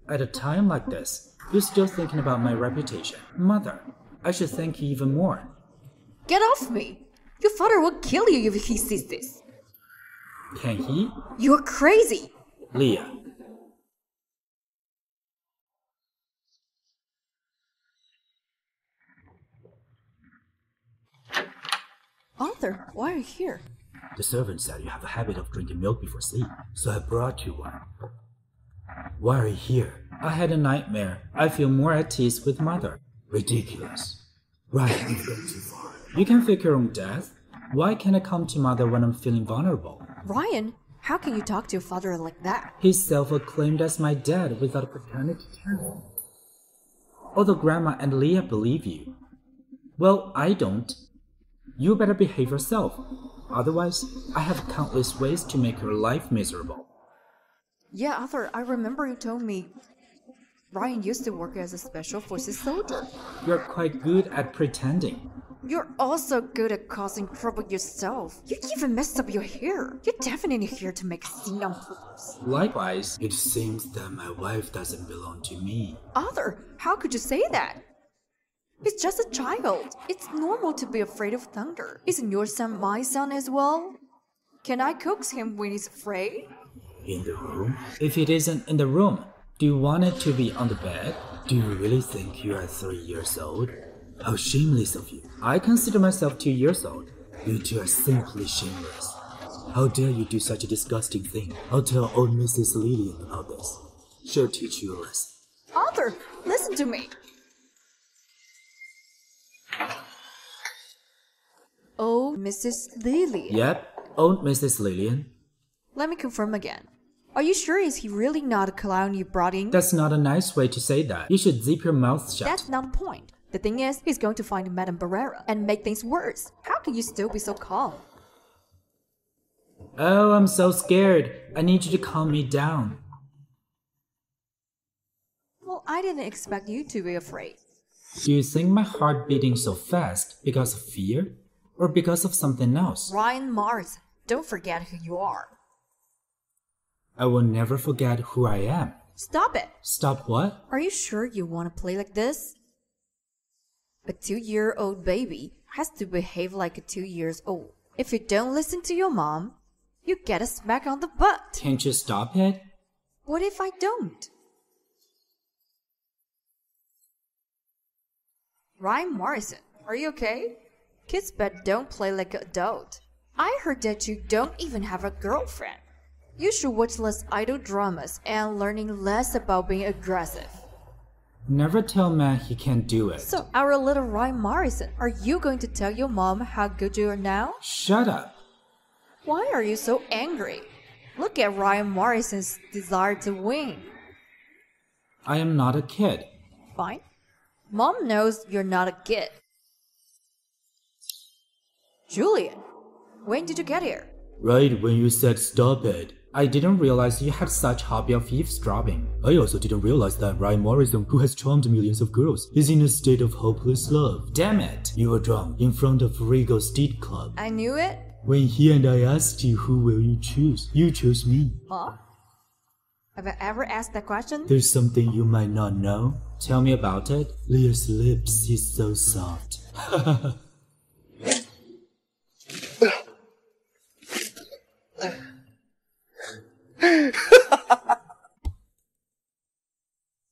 At a time like this, you're still thinking about my reputation. Mother, I should thank you even more. Get off me! Your father will kill you if he sees this. Can he? You're crazy! Leah. Arthur, why are you here? The servant said you have a habit of drinking milk before sleep, so I brought you one. Why are you here? I had a nightmare. I feel more at ease with Mother. Ridiculous. Right, you've gone too far. You can fake your own death. Why can't I come to Mother when I'm feeling vulnerable? Ryan, how can you talk to your father like that? He's self-acclaimed as my dad without a paternity test. Although Grandma and Leah believe you. Well, I don't. You better behave yourself. Otherwise, I have countless ways to make your life miserable. Yeah, Arthur, I remember you told me Ryan used to work as a special forces soldier. You're quite good at pretending. You're also good at causing trouble yourself. You even messed up your hair. You're definitely here to make a scene on purpose. Likewise, it seems that my wife doesn't belong to me. Arthur, how could you say that? He's just a child. It's normal to be afraid of thunder. Isn't your son my son as well? Can I coax him when he's afraid? In the room? If it isn't in the room, do you want it to be on the bed? Do you really think you are 3 years old? How shameless of you. I consider myself 2 years old. You two are simply shameless. How dare you do such a disgusting thing? I'll tell old Mrs. Lillian about this. She'll teach you a lesson. Arthur, listen to me. Oh, Mrs. Lillian. Yep, old Mrs. Lillian. Let me confirm again. Are you sure is he really not a clown you brought in? That's not a nice way to say that. You should zip your mouth shut. That's not the point. The thing is, he's going to find Madame Barrera and make things worse. How can you still be so calm? Oh, I'm so scared. I need you to calm me down. Well, I didn't expect you to be afraid. Do you think my heart beating so fast because of fear? Or because of something else? Ryan Mars, don't forget who you are. I will never forget who I am. Stop it! Stop what? Are you sure you want to play like this? A 2-year-old baby has to behave like a 2 years old. If you don't listen to your mom, you get a smack on the butt. Can't you stop it? What if I don't? Ryan Morrison, are you okay? Kids but don't play like an adult. I heard that you don't even have a girlfriend. You should watch less idol dramas and learning less about being aggressive. Never tell man he can't do it. So, our little Ryan Morrison, are you going to tell your mom how good you are now? Shut up. Why are you so angry? Look at Ryan Morrison's desire to win. I am not a kid. Fine. Mom knows you're not a kid. Julian, when did you get here? Right when you said stop it. I didn't realize you had such hobby of eavesdropping. I also didn't realize that Ryan Morrison, who has charmed millions of girls, is in a state of hopeless love. Damn it! You were drunk in front of Regal Steed Club. I knew it. When he and I asked you who will you choose, you chose me. Huh? Have I ever asked that question? There's something you might not know. Tell me about it. Leah's lips is so soft.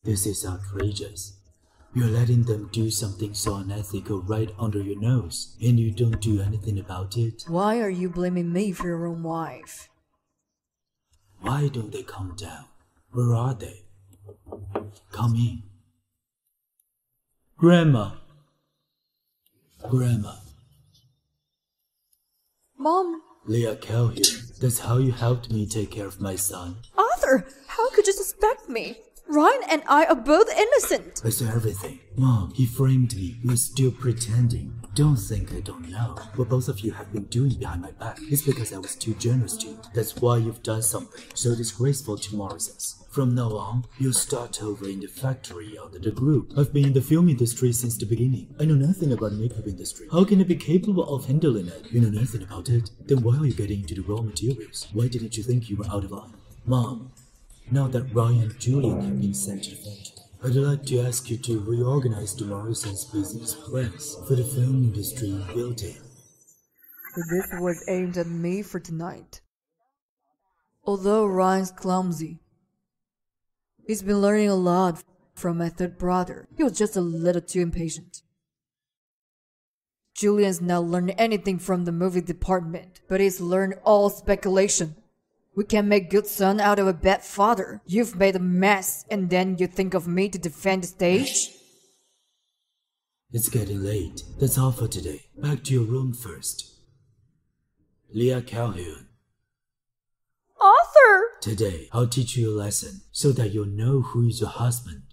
This is outrageous. You're letting them do something so unethical right under your nose, and you don't do anything about it. Why are you blaming me for your own wife? Why don't they calm down? Where are they? Come in. Grandma. Grandma. Mom. Leah Calhoun, that's how you helped me take care of my son. Arthur, how could you suspect me? Ryan and I are both innocent. I saw everything. Mom, he framed me. You're still pretending. Don't think I don't know. What both of you have been doing behind my back is because I was too generous to you. That's why you've done something so disgraceful to Morrison's. From now on, you'll start over in the factory under the group. I've been in the film industry since the beginning. I know nothing about the makeup industry. How can I be capable of handling it? You know nothing about it? Then why are you getting into the raw materials? Why didn't you think you were out of line? Mom, now that Ryan and Julian have been sent to the factory, I'd like to ask you to reorganize the Morrison's business plans for the film industry in building. This was aimed at me for tonight. Although Ryan's clumsy, he's been learning a lot from my third brother. He was just a little too impatient. Julian's not learned anything from the movie department, but he's learned all speculation. We can make good son out of a bad father. You've made a mess, and then you think of me to defend the stage? It's getting late. That's all for today. Back to your room first. Leah Calhoun. Arthur! Today, I'll teach you a lesson so that you'll know who is your husband.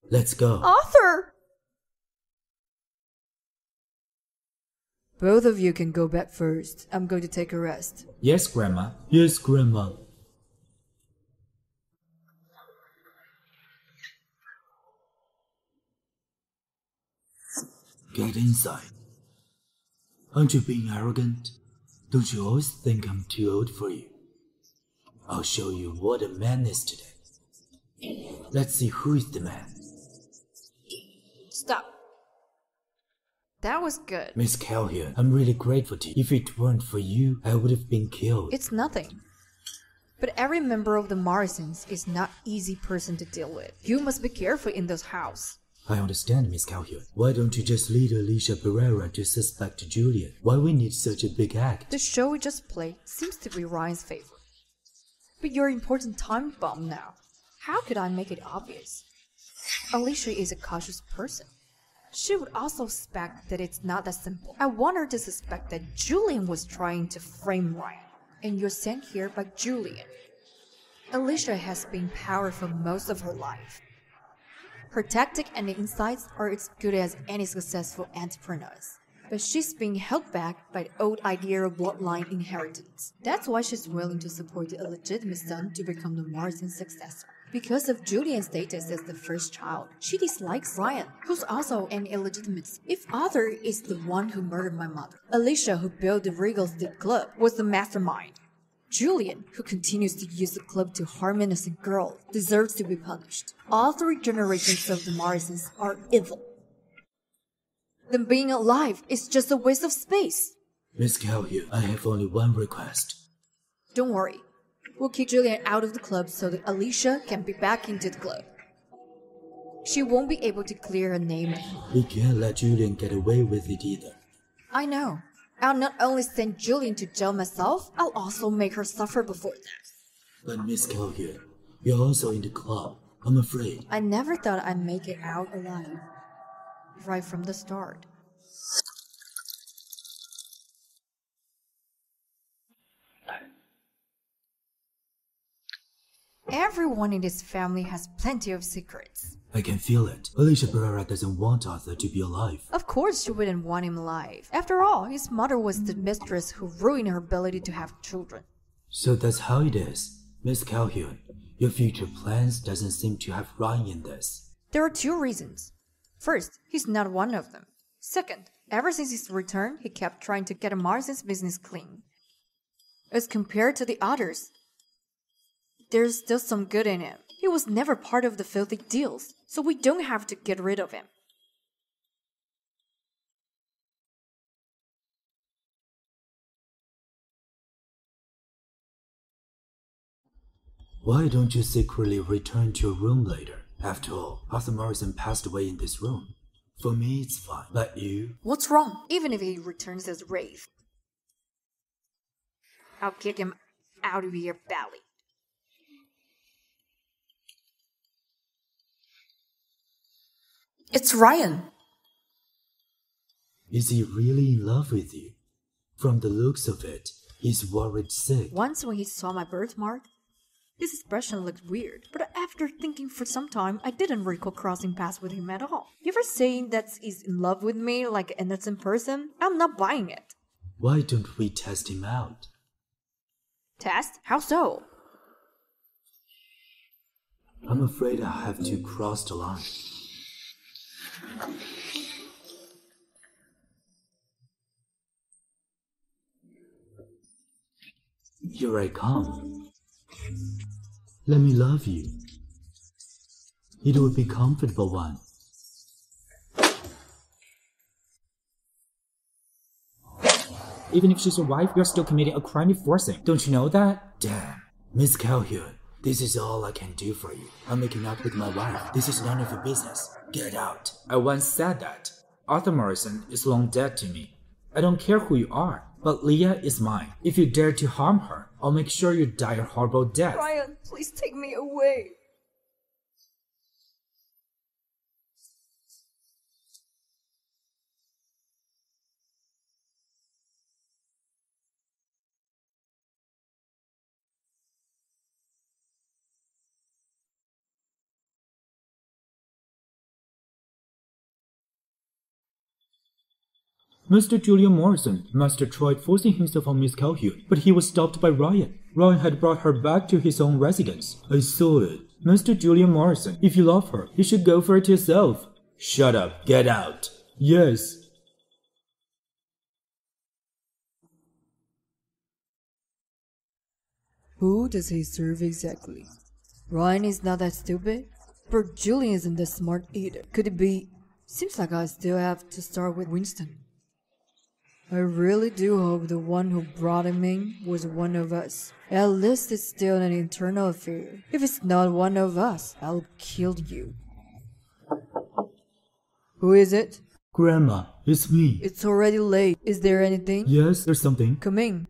Let's go. Arthur! Both of you can go back first. I'm going to take a rest. Yes, Grandma. Yes, Grandma. Get inside. Aren't you being arrogant? Don't you always think I'm too old for you? I'll show you what a man is today. Let's see who is the man. Stop. That was good. Miss Calhoun, I'm really grateful to you. If it weren't for you, I would have been killed. It's nothing. But every member of the Morrisons is not an easy person to deal with. You must be careful in this house. I understand, Miss Calhoun. Why don't you just lead Alicia Pereira to suspect Julian? Why we need such a big act? The show we just played seems to be Ryan's favorite. But you're an important time bomb now. How could I make it obvious? Alicia is a cautious person. She would also suspect that it's not that simple. I want her to suspect that Julian was trying to frame Ryan. And you're sent here by Julian. Alicia has been powerful most of her life. Her tactic and insights are as good as any successful entrepreneur's. But she's being held back by the old idea of bloodline inheritance. That's why she's willing to support the illegitimate son to become the Morrison's successor. Because of Julian's status as the first child, she dislikes Ryan, who's also an illegitimate. If Arthur is the one who murdered my mother, Alicia, who built the Regal Stick Club, was the mastermind. Julian, who continues to use the club to harm innocent girls, deserves to be punished. All three generations of the Morrisons are evil. Then being alive is just a waste of space. Miss Calhoun, I have only one request. Don't worry. We'll keep Julian out of the club so that Alicia can be back into the club. She won't be able to clear her name. We can't let Julian get away with it either. I know. I'll not only send Julian to jail myself, I'll also make her suffer before that. But Miss Calhoun, you're also in the club. I'm afraid. I never thought I'd make it out alive. Right from the start. Everyone in this family has plenty of secrets. I can feel it. Alicia Pereira doesn't want Arthur to be alive. Of course she wouldn't want him alive. After all, his mother was the mistress who ruined her ability to have children. So that's how it is. Miss Calhoun, your future plans doesn't seem to have Ryan in this. There are two reasons. First, he's not one of them. Second, ever since his return, he kept trying to get Morrison's business clean. As compared to the others, there's still some good in him. He was never part of the filthy deals, so we don't have to get rid of him. Why don't you secretly return to your room later? After all, Arthur Morrison passed away in this room. For me, it's fine. But you? What's wrong? Even if he returns as Wraith, I'll kick him out of your belly. It's Ryan. Is he really in love with you? From the looks of it, he's worried sick. Once when he saw my birthmark, his expression looked weird, but after thinking for some time, I didn't recall crossing paths with him at all. You ever saying that he's in love with me like an innocent person? I'm not buying it. Why don't we test him out? Test? How so? I'm afraid I have to cross the line. Here I come. Let me love you. It would be a comfortable one. Even if she's your wife, you're still committing a crime of forcing. Don't you know that? Damn. Miss Calhoun, this is all I can do for you. I'm making out with my wife. This is none of your business. Get out. I once said that. Arthur Morrison is long dead to me. I don't care who you are, but Leah is mine. If you dare to harm her, I'll make sure you die a horrible death. Ryan, please take me away. Mr. Julian Morrison must have tried forcing himself on Miss Calhoun, but he was stopped by Ryan. Ryan had brought her back to his own residence. I saw it. Mr. Julian Morrison, if you love her, you should go for it yourself. Shut up. Get out. Yes. Who does he serve exactly? Ryan is not that stupid, but Julian isn't that smart either. Could it be? Seems like I still have to start with Winston. I really do hope the one who brought him in was one of us. At least it's still an internal affair. If it's not one of us, I'll kill you. Who is it? Grandma, it's me. It's already late. Is there anything? Yes, there's something. Come in.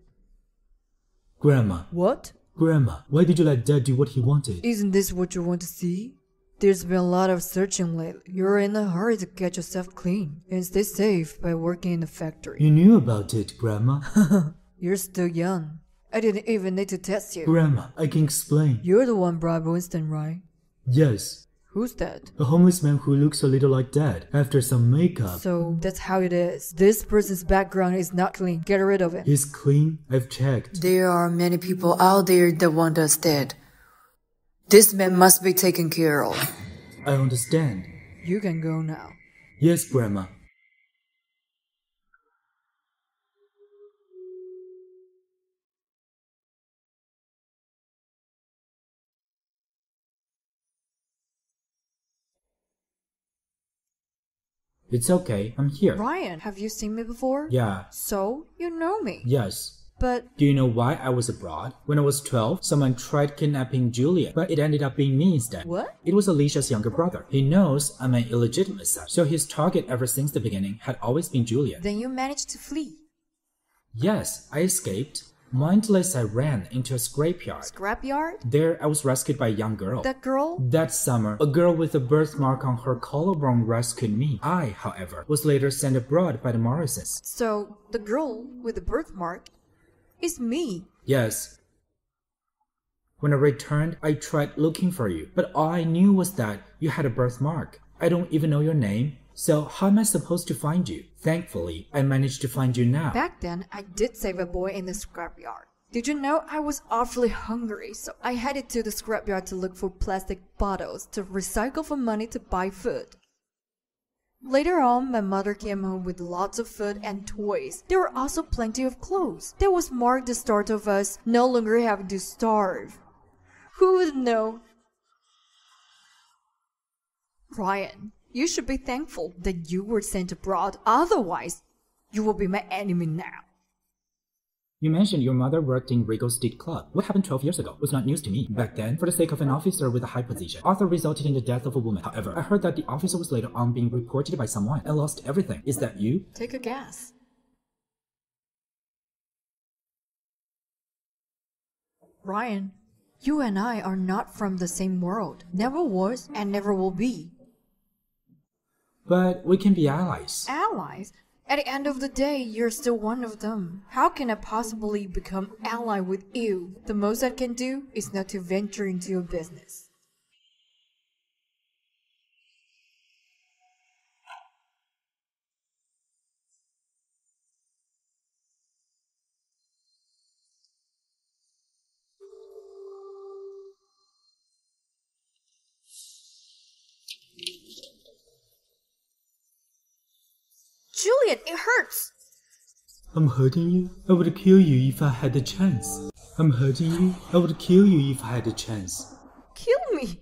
Grandma. What? Grandma, why did you let Dad do what he wanted? Isn't this what you want to see? There's been a lot of searching lately. You're in a hurry to get yourself clean and stay safe by working in the factory. You knew about it, Grandma. You're still young. I didn't even need to test you. Grandma, I can explain. You're the one brought Winston, right? Yes. Who's that? A homeless man who looks a little like Dad after some makeup. So that's how it is. This person's background is not clean. Get rid of it. He's clean. I've checked. There are many people out there that want us dead. This man must be taken care of. I understand. You can go now. Yes, Grandma. It's okay. I'm here. Ryan, have you seen me before? Yeah. So, you know me. Yes. But Do you know why I was abroad? When I was 12, someone tried kidnapping Julian, but it ended up being me instead. What? It was Alicia's younger brother. He knows I'm an illegitimate son, so his target ever since the beginning had always been Julian. then you managed to flee. Yes, I escaped. Mindless, I ran into a scrapyard. Scrapyard? There, I was rescued by a young girl. That girl? That summer, a girl with a birthmark on her collarbone rescued me. I, however, was later sent abroad by the Morrisons. So, the girl with the birthmark is me. Yes. When I returned, I tried looking for you, but all I knew was that you had a birthmark. I don't even know your name, so how am I supposed to find you? Thankfully, I managed to find you now. Back then, I did save a boy in the scrapyard. Did you know I was awfully hungry, so I headed to the scrapyard to look for plastic bottles to recycle for money to buy food. Later on, my mother came home with lots of food and toys. There were also plenty of clothes. That was marked the start of us no longer having to starve. Who would know? Ryan, you should be thankful that you were sent abroad. Otherwise, you will be my enemy now. You mentioned your mother worked in Regal Street Club. What happened 12 years ago was not news to me. Back then, for the sake of an officer with a high position, Arthur resulted in the death of a woman. However, I heard that the officer was later on being reported by someone and lost everything. Is that you? Take a guess. Ryan, you and I are not from the same world. Never was and never will be. But we can be allies. Allies? At the end of the day, you're still one of them. How can I possibly become ally with you? The most I can do is not to venture into your business. Juliet, it hurts! I'm hurting you? I would kill you if I had the chance. I'm hurting you? I would kill you if I had the chance. Kill me?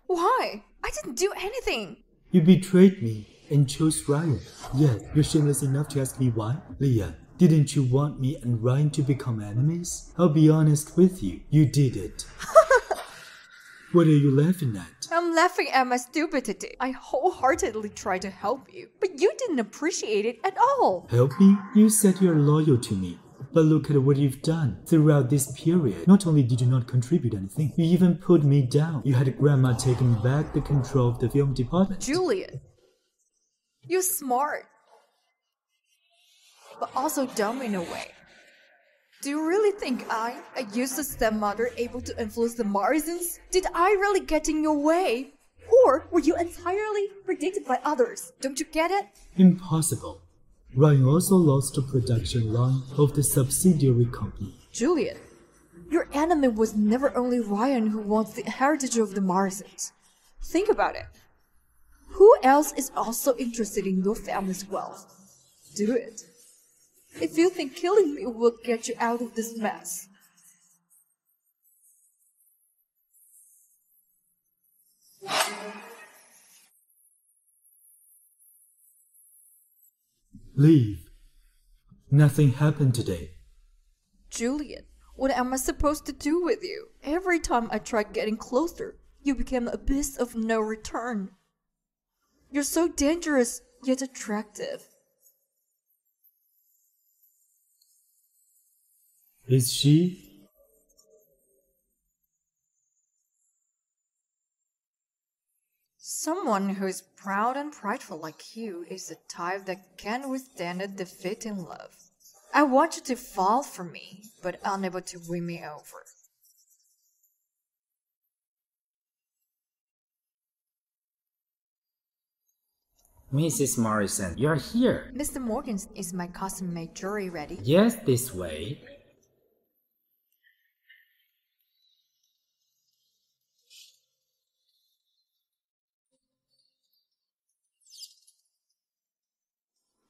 Why? I didn't do anything. You betrayed me and chose Ryan. Yet, you're shameless enough to ask me why? Leah, didn't you want me and Ryan to become enemies? I'll be honest with you, you did it. What are you laughing at? I'm laughing at my stupidity. I wholeheartedly tried to help you, but you didn't appreciate it at all. Help me? You said you're loyal to me. But look at what you've done. Throughout this period, not only did you not contribute anything, you even put me down. You had Grandma taking back the control of the film department. Juliet, you're smart, but also dumb in a way. Do you really think I, a useless stepmother able to influence the Morrisons, did I really get in your way? Or were you entirely predicted by others? Don't you get it? Impossible. Ryan also lost the production line of the subsidiary company. Juliet, your enemy was never only Ryan who wants the heritage of the Morrisons. Think about it. Who else is also interested in your family's wealth? Do it. If you think killing me will get you out of this mess. Leave. Nothing happened today. Juliet, what am I supposed to do with you? Every time I try getting closer, you become an abyss of no return. You're so dangerous, yet attractive. Is she? Someone who is proud and prideful like you is the type that can't withstand a defeat in love. I want you to fall for me, but unable to win me over. Mrs. Morrison, you're here. Mr. Morgan, is my custom-made jewelry ready? Yes, this way.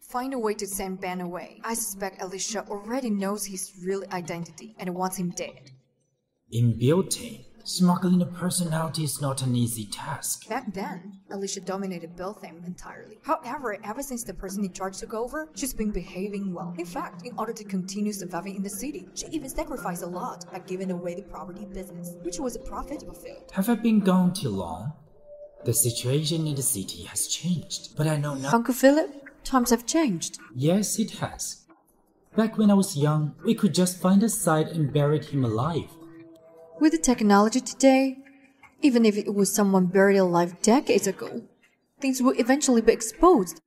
Find a way to send Ben away. I suspect Alicia already knows his real identity and wants him dead. In Beltane, smuggling a personality is not an easy task. Back then, Alicia dominated Beltham entirely. However, ever since the person in charge took over, she's been behaving well. In fact, in order to continue surviving in the city, she even sacrificed a lot by giving away the property business, which was a profitable field. Have I been gone too long? The situation in the city has changed, but I know now. Uncle Philip, times have changed. Yes, it has. Back when I was young, we could just find a site and bury him alive. With the technology today, even if it was someone buried alive decades ago, things will eventually be exposed,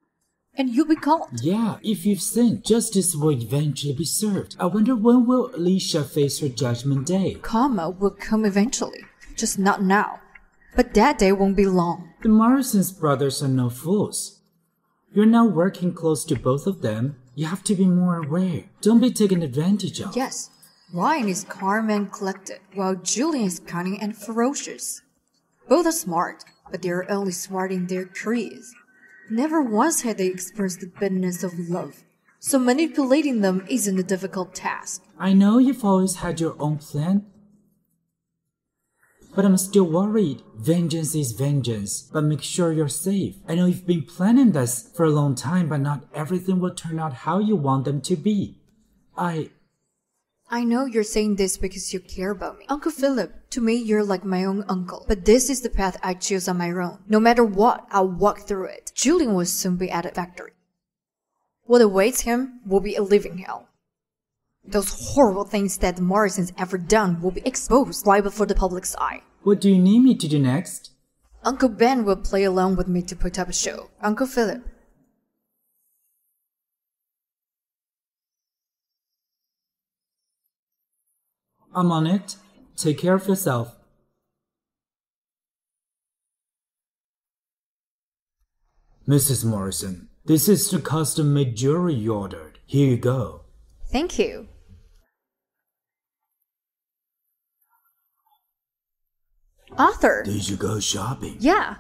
and you'll be caught. Yeah, if you've sinned, justice will eventually be served. I wonder when will Alicia face her judgment day? Karma will come eventually, just not now. But that day won't be long. The Morrison's brothers are no fools. You're now working close to both of them. You have to be more aware. Don't be taken advantage of. Yes, Ryan is calm and collected, while Julian is cunning and ferocious. Both are smart, but they are only smart in their careers. Never once had they experienced the bitterness of love, so manipulating them isn't a difficult task. I know you've always had your own plan, but I'm still worried. Vengeance is vengeance, but make sure you're safe. I know you've been planning this for a long time, but not everything will turn out how you want them to be. I know you're saying this because you care about me. Uncle Philip, to me you're like my own uncle. But this is the path I choose on my own. No matter what, I'll walk through it. Julian will soon be at a factory. What awaits him will be a living hell. Those horrible things that the Morrisons ever done will be exposed right before the public's eye. What do you need me to do next? Uncle Ben will play along with me to put up a show. Uncle Philip. I'm on it. Take care of yourself. Mrs. Morrison, this is the custom-made jewelry you ordered. Here you go. Thank you. Arthur. Did you go shopping? Yeah.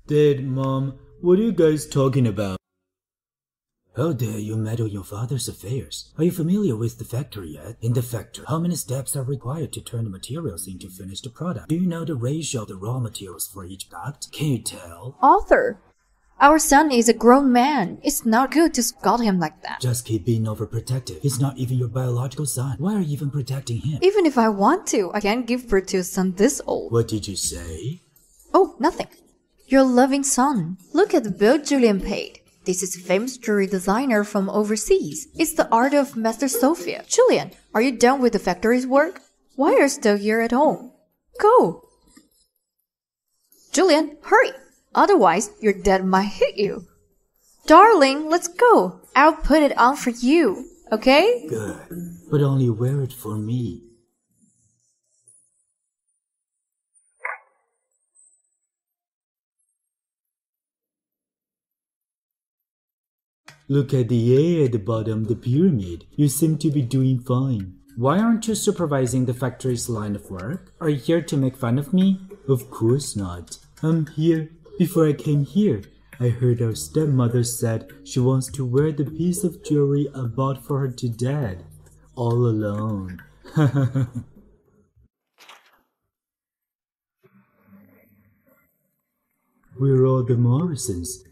Dad, Mom, what are you guys talking about? How dare you meddle in your father's affairs? Are you familiar with the factory yet? In the factory, how many steps are required to turn the materials into finished product? Do you know the ratio of the raw materials for each product? Can you tell? Arthur, our son is a grown man. It's not good to scold him like that. Just keep being overprotective. He's not even your biological son. Why are you even protecting him? Even if I want to, I can't give birth to a son this old. What did you say? Oh, nothing. Your loving son. Look at the bill Julian paid. This is a famous jewelry designer from overseas. It's the art of Master Sophia. Julian, are you done with the factory's work? Why are you still here at home? Go! Julian, hurry! Otherwise, your dad might hit you. Darling, let's go. I'll put it on for you, okay? Good, but only wear it for me. Look at the A at the bottom of the pyramid. You seem to be doing fine. Why aren't you supervising the factory's line of work? Are you here to make fun of me? Of course not. I'm here. Before I came here, I heard our stepmother said she wants to wear the piece of jewelry I bought for her to Dad. All alone. We're all the Morrisons.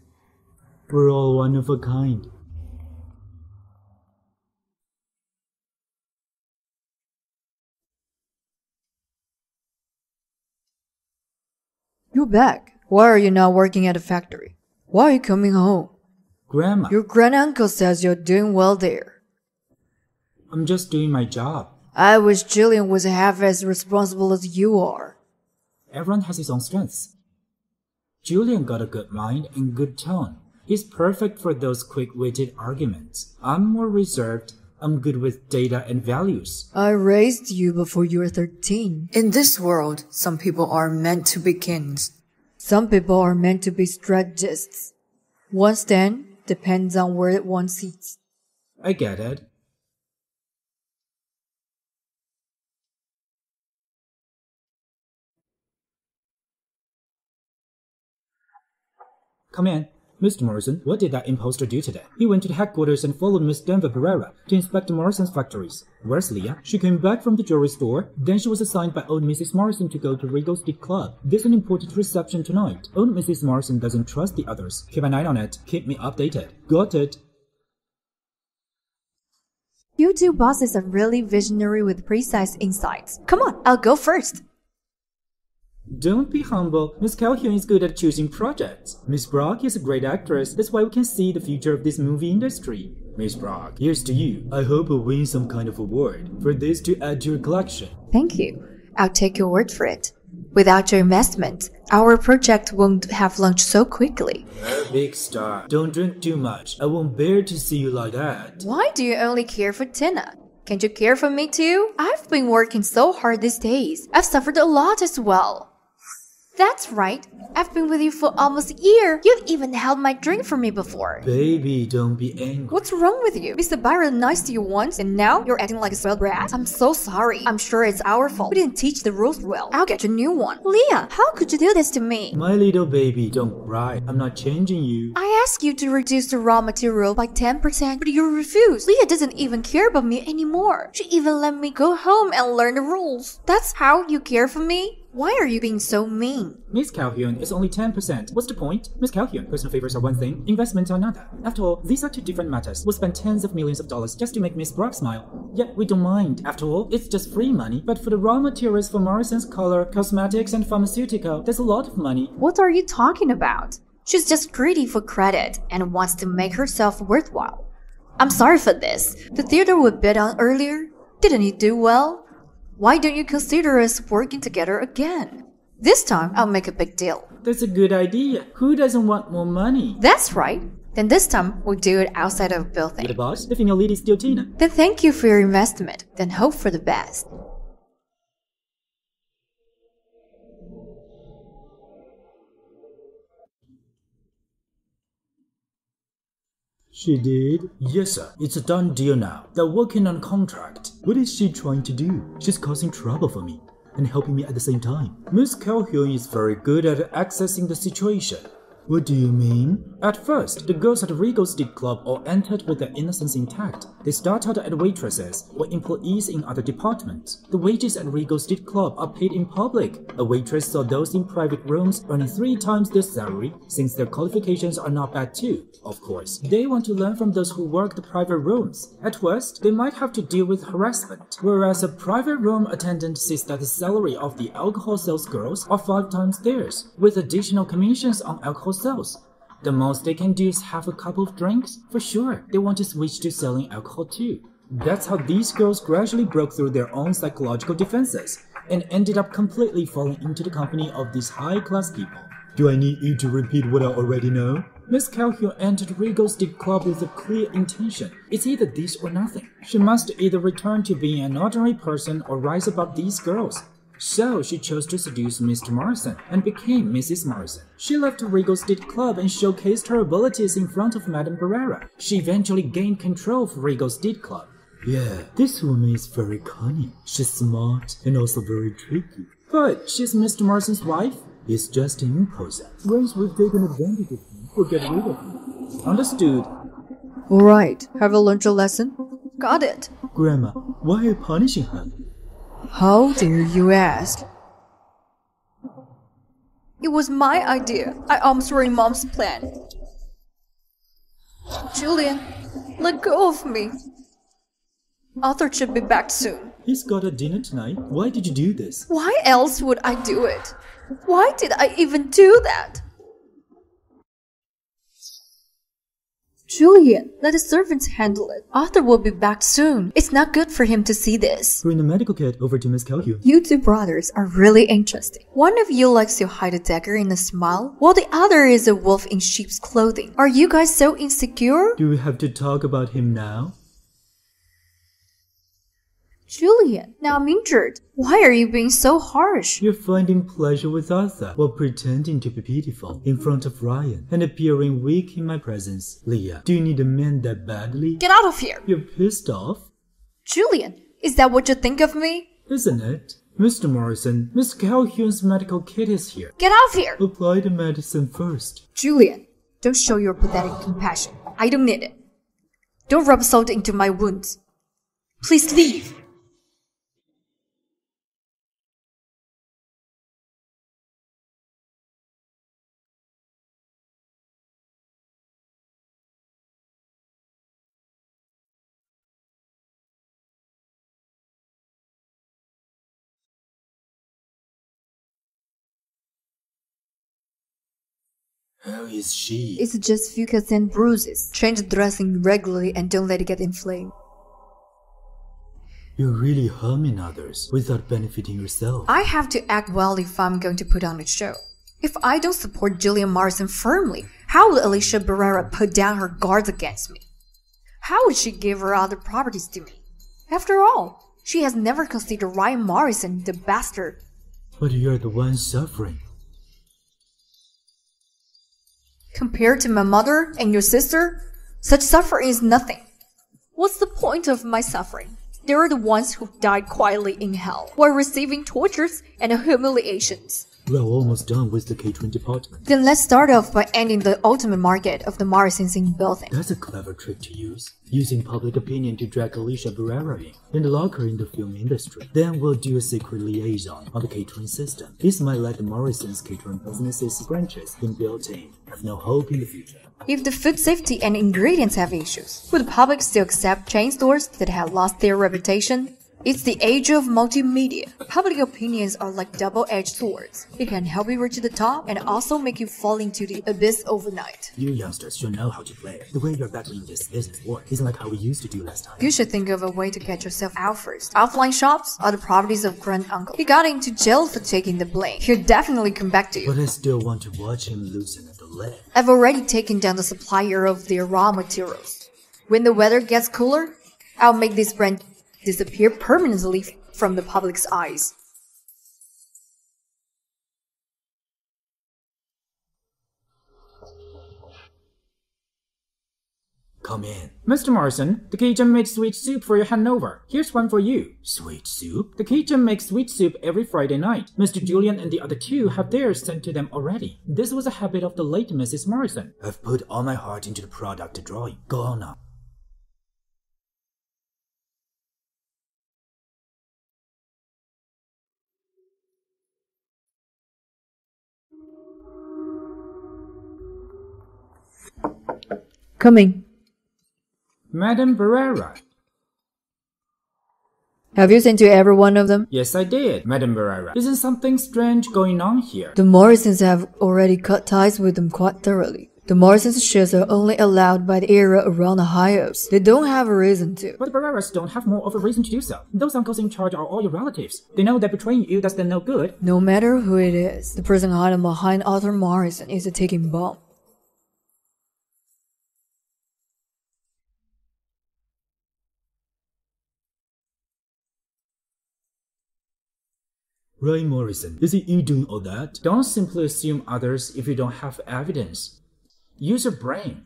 We're all one of a kind. You're back. Why are you not working at the factory? Why are you coming home? Grandma, Your granduncle says you're doing well there. I'm just doing my job. I wish Julian was half as responsible as you are. Everyone has his own strengths. Julian got a good mind and good tone. He's perfect for those quick-witted arguments. I'm more reserved. I'm good with data and values. I raised you before you were 13. In this world, some people are meant to be kings. Some people are meant to be strategists. One stand depends on where one sits. I get it. Come in. Mr. Morrison, what did that imposter do today? He went to the headquarters and followed Miss Denver Pereira to inspect the Morrison's factories. Where's Leah? She came back from the jewelry store. Then she was assigned by old Mrs. Morrison to go to Regal Street Club. There's an important reception tonight. Old Mrs. Morrison doesn't trust the others. Keep an eye on it. Keep me updated. Got it. You two bosses are really visionary with precise insights. Come on, I'll go first. Don't be humble. Miss Calhoun is good at choosing projects. Miss Brock is a great actress. That's why we can see the future of this movie industry. Miss Brock, here's to you. I hope you'll win some kind of award for this to add to your collection. Thank you. I'll take your word for it. Without your investment, our project won't have launched so quickly. Big star. Don't drink too much. I won't bear to see you like that. Why do you only care for Tina? Can't you care for me too? I've been working so hard these days. I've suffered a lot as well. That's right. I've been with you for almost a year. You've even held my drink for me before. Baby, don't be angry. What's wrong with you? Mr. Byron nice to you once, and now you're acting like a spoiled brat? I'm so sorry. I'm sure it's our fault. We didn't teach the rules well. I'll get you a new one. Leah, how could you do this to me? My little baby, don't cry. I'm not changing you. I asked you to reduce the raw material by 10%, but you refused. Leah doesn't even care about me anymore. She even let me go home and learn the rules. That's how you care for me? Why are you being so mean? Miss Calhoun is only 10%. What's the point? Miss Calhoun, personal favors are one thing, investments are another. After all, these are two different matters. We'll spend tens of millions of dollars just to make Miss Brock smile. Yet we don't mind. After all, it's just free money. But for the raw materials for Morrison's color, cosmetics, and pharmaceutical, there's a lot of money. What are you talking about? She's just greedy for credit and wants to make herself worthwhile. I'm sorry for this. The theater we bid on earlier, didn't you do well? Why don't you consider us working together again? This time, I'll make a big deal. That's a good idea. Who doesn't want more money? That's right. Then this time, we'll do it outside of the building. You're the boss? The female lead is still Tina. Then thank you for your investment. Then hope for the best. She did? Yes, sir. It's a done deal now. They're working on contract. What is she trying to do? She's causing trouble for me and helping me at the same time. Miss Calhoun is very good at accessing the situation. What do you mean? At first, the girls at Regal Steak Club all entered with their innocence intact. They started as waitresses or employees in other departments. The wages at Regal Steak Club are paid in public. A waitress saw those in private rooms earning 3 times their salary, since their qualifications are not bad too. Of course, they want to learn from those who work the private rooms. At worst, they might have to deal with harassment, whereas a private room attendant sees that the salary of the alcohol sales girls are 5 times theirs, with additional commissions on alcohol sales. The most they can do is have a couple of drinks. For sure, they want to switch to selling alcohol too. That's how these girls gradually broke through their own psychological defenses and ended up completely falling into the company of these high-class people. Do I need you to repeat what I already know? Miss Calhoun entered Regal Steak Club with a clear intention. It's either this or nothing. She must either return to being an ordinary person or rise above these girls. So she chose to seduce Mr. Morrison and became Mrs. Morrison. She left Regal Steak Club and showcased her abilities in front of Madame Barrera. She eventually gained control of Regal Steak Club. Yeah, this woman is very cunning. She's smart and also very tricky. But she's Mr. Morrison's wife. He's just an imposer. Once we've taken advantage of him, we'll get rid of him. Understood. Alright, have you learned your lesson? Got it. Grandma, why are you punishing her? How dare you ask? It was my idea. I almost ruined Mom's plan. Julian, let go of me. Arthur should be back soon. He's got a dinner tonight. Why did you do this? Why else would I do it? Why did I even do that? Julian, let the servants handle it. Arthur will be back soon. It's not good for him to see this. Bring the medical kit over to Miss Calhoun. You two brothers are really interesting. One of you likes to hide a dagger in a smile, while the other is a wolf in sheep's clothing. Are you guys so insecure? Do we have to talk about him now? Julian, now I'm injured. Why are you being so harsh? You're finding pleasure with Arthur while pretending to be pitiful in front of Ryan and appearing weak in my presence. Leah, do you need a man that badly? Get out of here! You're pissed off? Julian, is that what you think of me? Isn't it? Mr. Morrison, Miss Calhoun's medical kit is here. Get out of here! Apply the medicine first. Julian, don't show your pathetic compassion. I don't need it. Don't rub salt into my wounds. Please leave! How is she? It's just few cuts and bruises. Change the dressing regularly and don't let it get inflamed. You're really harming others without benefiting yourself. I have to act well if I'm going to put on a show. If I don't support Julian Morrison firmly, how will Alicia Barrera put down her guards against me? How would she give her other properties to me? After all, she has never considered Ryan Morrison the bastard. But you're the one suffering. Compared to my mother and your sister, such suffering is nothing. What's the point of my suffering? They are the ones who died quietly in hell while receiving tortures and humiliations. We're almost done with the catering department. Then let's start off by ending the ultimate market of the Morrisons in building. That's a clever trick to use. Using public opinion to drag Alicia Barrera in and lock her in the film industry. Then we'll do a secret liaison on the catering system. This might let the Morrisons' catering businesses branches in built-in have no hope in the future. If the food safety and ingredients have issues, would the public still accept chain stores that have lost their reputation? It's the age of multimedia. Public opinions are like double-edged swords. It can help you reach the top and also make you fall into the abyss overnight. You youngsters should know how to play. The way you're battling this business war isn't like how we used to do last time. You should think of a way to get yourself out first. Offline shops are the properties of Grand Uncle. He got into jail for taking the blame. He'll definitely come back to you. But I still want to watch him loosen at the leg. I've already taken down the supplier of their raw materials. When the weather gets cooler, I'll make this brand disappear permanently from the public's eyes. Come in. Mr. Morrison, the kitchen made sweet soup for your handover. Here's one for you. Sweet soup? The kitchen makes sweet soup every Friday night. Mr. Julian and the other two have theirs sent to them already. This was a habit of the late Mrs. Morrison. I've put all my heart into the product drawing. Go on now. Coming. Madame Barrera. Have you sent to every one of them? Yes, I did, Madame Barrera. Isn't something strange going on here? The Morrisons have already cut ties with them quite thoroughly. The Morrisons' shares are only allowed by the area around the Highos. They don't have a reason to. But the Barreras don't have more of a reason to do so. Those uncles in charge are all your relatives. They know that betraying you does them no good. No matter who it is, the person hiding behind Arthur Morrison is a ticking bomb. Ray Morrison, is it you doing all that? Don't simply assume others if you don't have evidence. Use your brain.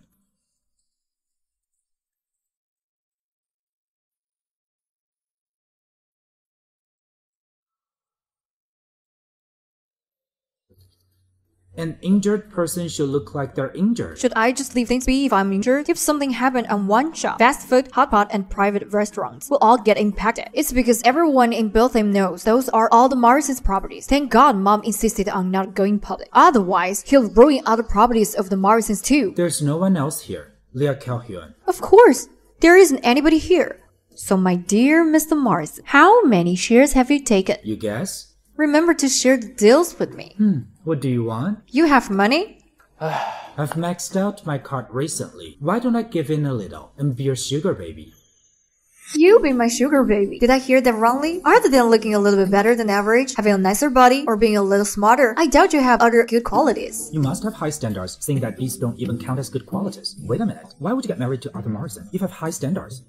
An injured person should look like they're injured. Should I just leave things be if I'm injured? If something happened on one shop, fast food, hot pot, and private restaurants will all get impacted. It's because everyone in Biltham knows those are all the Morrisons' properties. Thank God Mom insisted on not going public. Otherwise, he'll ruin other properties of the Morrisons too. There's no one else here. Leah Calhoun. Of course, there isn't anybody here. So my dear Mr. Morrison, how many shares have you taken? You guess? Remember to share the deals with me. What do you want? You have money? I've maxed out my card recently. Why don't I give in a little and be your sugar baby? You be my sugar baby. Did I hear that wrongly? Other than looking a little bit better than average, having a nicer body, or being a little smarter, I doubt you have other good qualities. You must have high standards, seeing that these don't even count as good qualities. Wait a minute. Why would you get married to Arthur Morrison if you have high standards?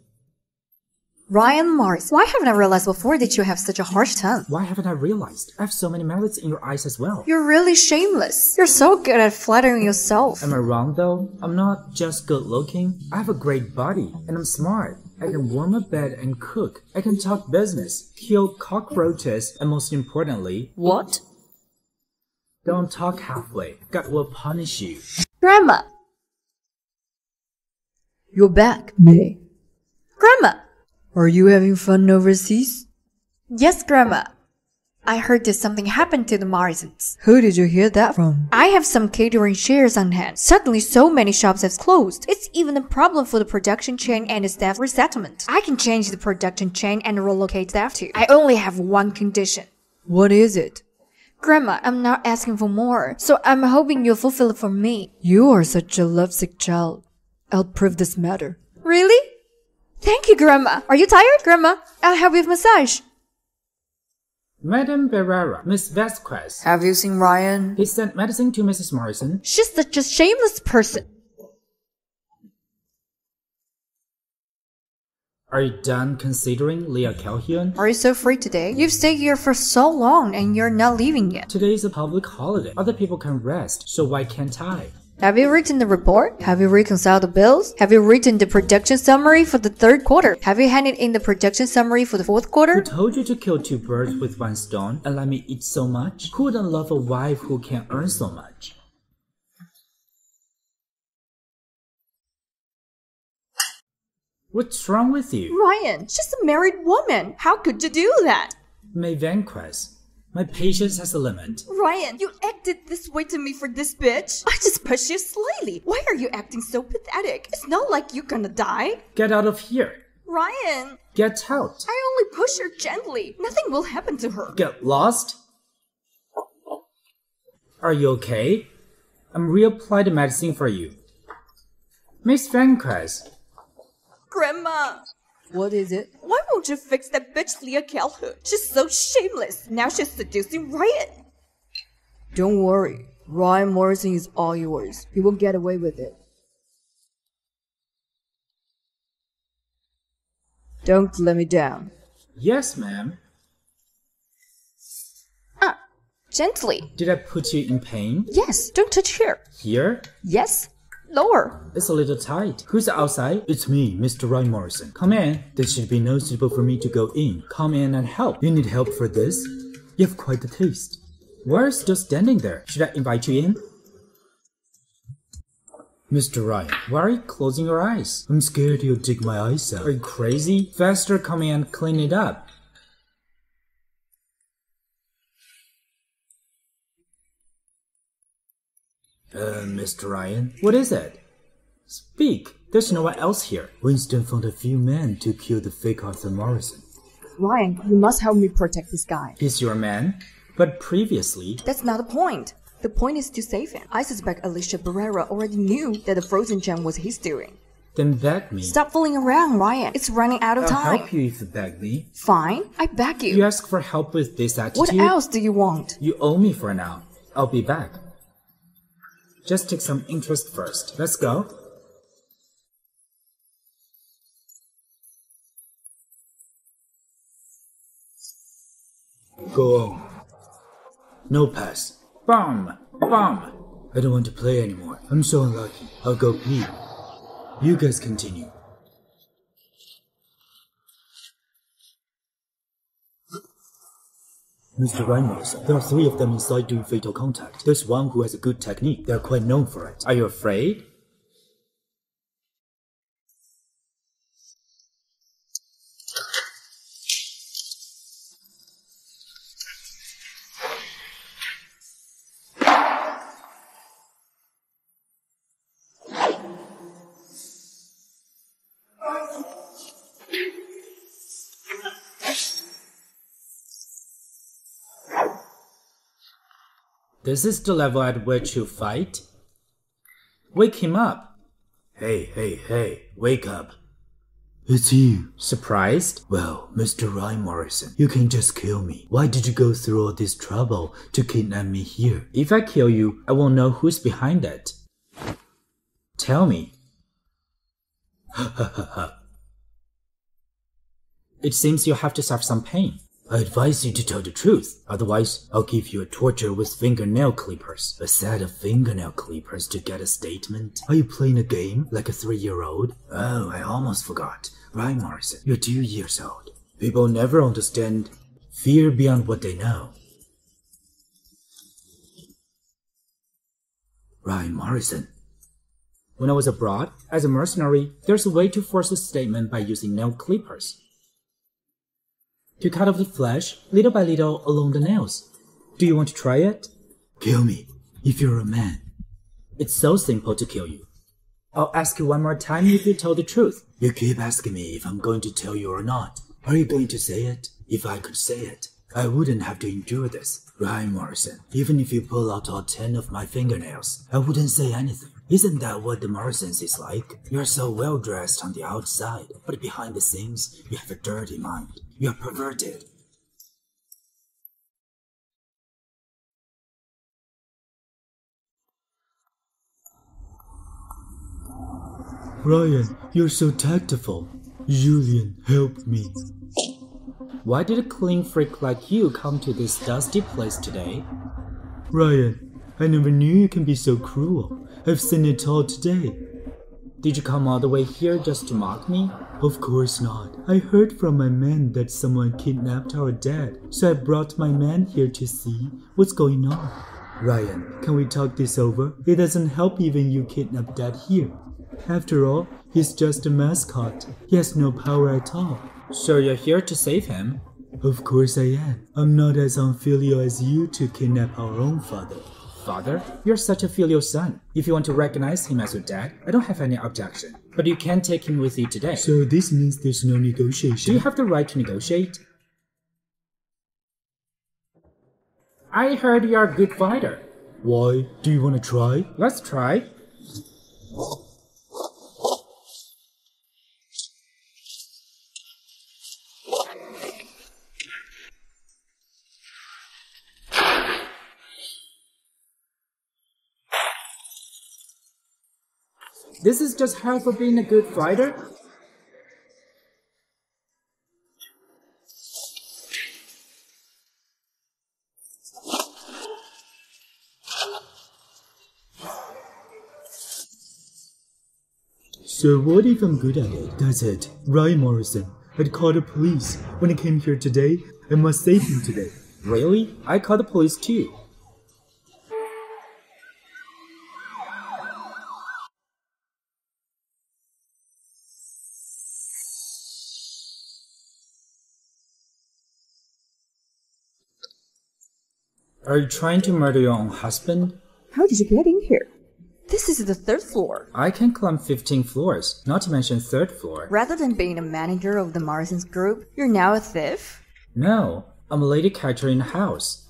Ryan Morris, why haven't I realized before that you have such a harsh tongue? Why haven't I realized? I have so many merits in your eyes as well. You're really shameless. You're so good at flattering yourself. Am I wrong though? I'm not just good looking. I have a great body, and I'm smart. I can warm a bed and cook. I can talk business, kill cockroaches, and most importantly... What? Don't talk halfway. God will punish you. Grandma! You're back, May. Grandma! Are you having fun overseas? Yes, Grandma. I heard that something happened to the Morrisons. Who did you hear that from? I have some catering shares on hand. Suddenly so many shops have closed. It's even a problem for the production chain and the staff resettlement. I can change the production chain and relocate staff too. I only have one condition. What is it? Grandma, I'm not asking for more, so I'm hoping you'll fulfill it for me. You are such a lovesick child. I'll prove this matter. Really? Thank you, Grandma. Are you tired, Grandma? I'll help you with massage. Madame Barrera, Miss Vasquez. Have you seen Ryan? He sent medicine to Mrs. Morrison. She's such a shameless person. Are you done considering Leah Calhoun? Are you so free today? You've stayed here for so long and you're not leaving yet. Today is a public holiday. Other people can rest, so why can't I? Have you written the report? Have you reconciled the bills? Have you written the production summary for the third quarter? Have you handed in the production summary for the fourth quarter? Who told you to kill two birds with one stone and let me eat so much? Who wouldn't love a wife who can earn so much? What's wrong with you? Ryan, she's a married woman. How could you do that? May Vanquez, my patience has a limit. Ryan, you acted this way to me for this bitch. I just pushed you slightly. Why are you acting so pathetic? It's not like you're gonna die. Get out of here. Ryan, Get out. I only push her gently. Nothing will happen to her. Get lost? Are you okay? I'm reapply the medicine for you. Miss Vancrest. Grandma! What is it? Why won't you fix that bitch Leah Calhoun? She's so shameless. Now she's seducing Ryan. Don't worry. Ryan Morrison is all yours. He won't get away with it. Don't let me down. Yes, ma'am. Gently. Did I put you in pain? Yes, don't touch here. Here? Yes, lower. It's a little tight. Who's outside? It's me, Mr. Ryan Morrison. Come in. There should be no suitable for me to go in. Come in and help. You need help for this? You have quite the taste. Why are you still standing there? Should I invite you in? Mr. Ryan, why are you closing your eyes? I'm scared you'll dig my eyes out. Are you crazy? Faster, come in and clean it up. Mr. Ryan, what is it? Speak. There's no one else here. Winston found a few men to kill the fake Arthur Morrison. Ryan, you must help me protect this guy. He's your man? But previously... That's not the point. The point is to save him. I suspect Alicia Barrera already knew that the frozen gem was his doing. Then beg me. Stop fooling around, Ryan. It's running out of time. I'll help you if you beg me. Fine, I beg you. You ask for help with this attitude? What else do you want? You owe me for now. I'll be back. Just take some interest first. Let's go. Go on. No pass. Bomb! Bomb! I don't want to play anymore. I'm so unlucky. I'll go pee. You guys continue. Mr. Reynolds, there are 3 of them inside doing fatal contact. There's one who has a good technique. They're quite known for it. Are you afraid? This is the level at which you fight? Wake him up. Hey, wake up. It's you. Surprised? Well, Mr. Ryan Morrison, you can just kill me. Why did you go through all this trouble to kidnap me here? If I kill you, I won't know who's behind it. Tell me. It seems you have to suffer some pain. I advise you to tell the truth, otherwise I'll give you a torture with fingernail clippers. A set of fingernail clippers to get a statement? Are you playing a game like a 3-year-old? Oh, I almost forgot. Ryan Morrison, you're 2 years old. People never understand fear beyond what they know. Ryan Morrison. When I was abroad, as a mercenary, there's a way to force a statement by using nail clippers. To cut off the flesh, little by little, along the nails. Do you want to try it? Kill me, if you're a man. It's so simple to kill you. I'll ask you one more time if you tell the truth. You keep asking me if I'm going to tell you or not. Are you going to say it? If I could say it, I wouldn't have to endure this. Ryan Morrison, even if you pull out all 10 of my fingernails, I wouldn't say anything. Isn't that what the Morrisons is like? You're so well dressed on the outside, but behind the scenes, you have a dirty mind. You're perverted. Ryan, you're so tactful. Julian, help me. Why did a clean freak like you come to this dusty place today? Ryan, I never knew you can be so cruel. I've seen it all today. Did you come all the way here just to mock me? Of course not. I heard from my men that someone kidnapped our dad, so I brought my man here to see what's going on. Ryan, can we talk this over? It doesn't help even you kidnap Dad here. After all, he's just a mascot. He has no power at all. So you're here to save him? Of course I am. I'm not as unfilial as you to kidnap our own father. Father? You're such a filial son. If you want to recognize him as your dad, I don't have any objection. But you can't take him with you today. So this means there's no Do negotiation. you have the right to negotiate? I heard you're a good fighter. Why? Do you want to try? Let's try. This is just half of being a good fighter? So what if I'm good at it? That's it. Ryan Morrison. I'd call the police. When I came here today, I must save him today. Really? I called the police too. Are you trying to murder your own husband? How did you get in here? This is the 3rd floor. I can climb 15 floors, not to mention 3rd floor. Rather than being a manager of the Morrison's group, you're now a thief? No, I'm a lady catcher in the house.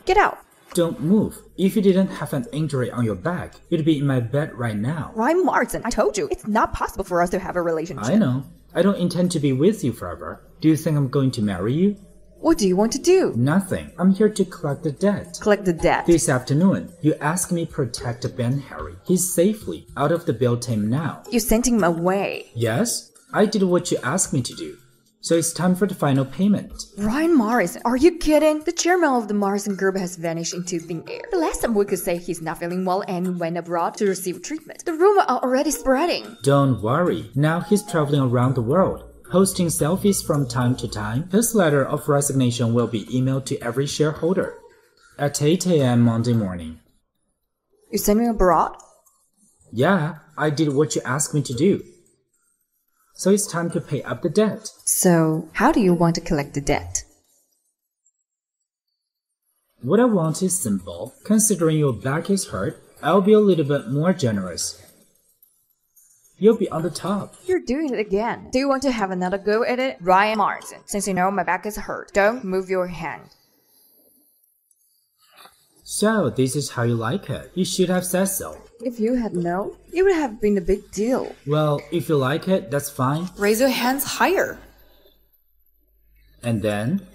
Get out. Don't move. If you didn't have an injury on your back, you'd be in my bed right now. Ryan Morrison, I told you, it's not possible for us to have a relationship. I know. I don't intend to be with you forever. Do you think I'm going to marry you? What do you want to do? Nothing. I'm here to collect the debt. Collect the debt. This afternoon, you asked me to protect Ben Harry. He's safely out of the bail team now. You sent him away. Yes, I did what you asked me to do. So it's time for the final payment. Ryan Morrison, are you kidding? The chairman of the Morrison Group has vanished into thin air. The last time we could say he's not feeling well and went abroad to receive treatment. The rumors are already spreading. Don't worry. Now he's traveling around the world, posting selfies from time to time. His letter of resignation will be emailed to every shareholder at 8 a.m. Monday morning. You sent him abroad? Yeah, I did what you asked me to do. So it's time to pay up the debt. So, how do you want to collect the debt? What I want is simple. Considering your back is hurt, I'll be a little bit more generous. You'll be on the top. You're doing it again. Do you want to have another go at it? Ryan Morrison, since you know my back is hurt, don't move your hand. So, this is how you like it. You should have said so. If you had known, it would have been a big deal. Well, if you like it, that's fine. Raise your hands higher. And then?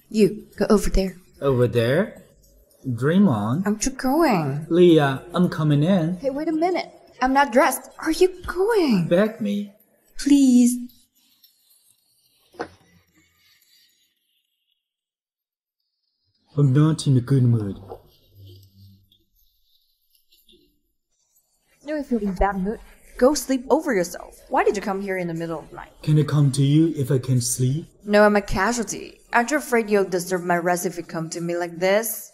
You, go over there. Over there? Dream on. Aren't you going? Leah, I'm coming in. Hey, wait a minute. I'm not dressed. Are you going? Beg me. Please. I'm not in a good mood. No, if you're in bad mood, go sleep over yourself. Why did you come here in the middle of the night? Can I come to you if I can't sleep? No, I'm a casualty. Aren't you afraid you'll disturb my rest if you come to me like this?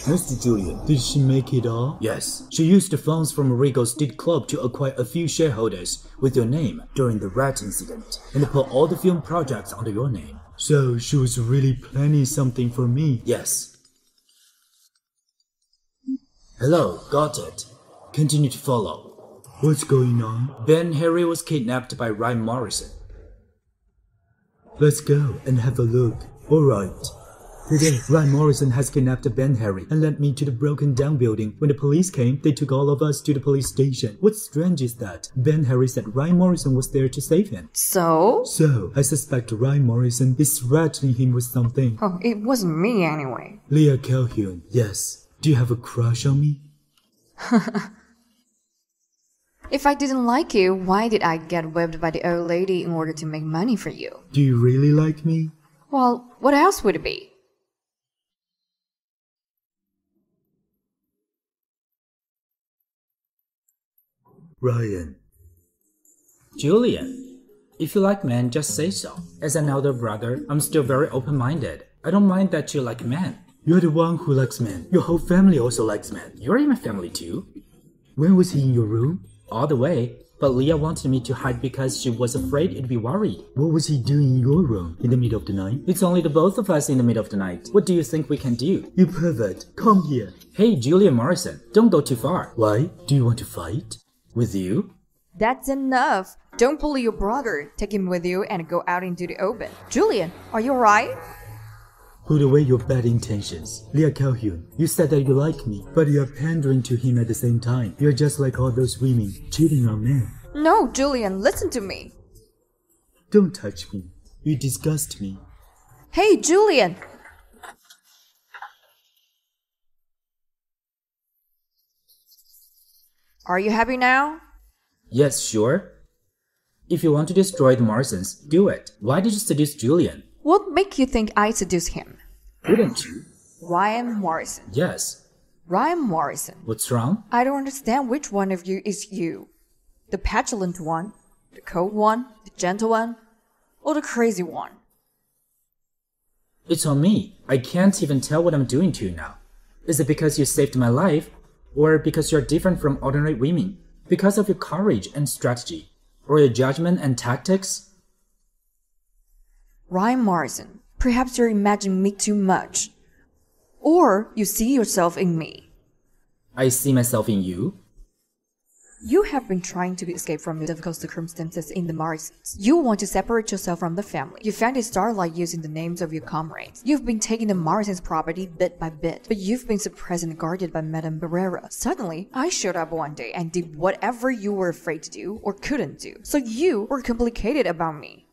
Mr. Julian, did she make it all? Yes, she used the funds from Regal's Deed Club to acquire a few shareholders with your name during the rat incident, and put all the film projects under your name. So she was really planning something for me. Yes. Hello, got it. Continue to follow. What's going on? Ben Harry was kidnapped by Ryan Morrison. Let's go and have a look. Alright. Today, Ryan Morrison has kidnapped Ben Harry and led me to the broken down building. When the police came, they took all of us to the police station. What's strange is that Ben Harry said Ryan Morrison was there to save him. So? So, I suspect Ryan Morrison is threatening him with something. Oh, it wasn't me anyway. Leah Calhoun, yes. Do you have a crush on me? If I didn't like you, why did I get whipped by the old lady in order to make money for you? Do you really like me? Well, what else would it be? Ryan. Julian, if you like men, just say so. As an elder brother, I'm still very open-minded. I don't mind that you like men. You're the one who likes men. Your whole family also likes men. You're in my family too. When was he in your room? All the way. But Leah wanted me to hide because she was afraid it'd be worried. What was he doing in your room in the middle of the night? It's only the both of us in the middle of the night. What do you think we can do? You pervert, come here. Hey, Julian Morrison, don't go too far. Why? Do you want to fight? With you? That's enough. Don't bully your brother. Take him with you and go out into the open. Julian, are you alright? Put away your bad intentions. Leah Calhoun, you said that you like me, but you are pandering to him at the same time. You're just like all those women, cheating on men. No, Julian, listen to me. Don't touch me. You disgust me. Hey, Julian! Are you happy now? Yes, sure. If you want to destroy the Morrisons, do it. Why did you seduce Julian? What make you think I seduced him? Wouldn't you? Ryan Morrison. Yes. Ryan Morrison. What's wrong? I don't understand which one of you is you. The petulant one, the cold one, the gentle one, or the crazy one. It's on me. I can't even tell what I'm doing to you now. Is it because you saved my life? Or because you're different from ordinary women? Because of your courage and strategy? Or your judgment and tactics? Ryan Morrison, perhaps you're imagining me too much. Or you see yourself in me. I see myself in you. You have been trying to escape from the difficult circumstances in the Morrisons. You want to separate yourself from the family. You found it starlight using the names of your comrades. You've been taking the Morrisons' property bit by bit, but you've been suppressed and guarded by Madame Barrera. Suddenly, I showed up one day and did whatever you were afraid to do or couldn't do. So you were complicated about me.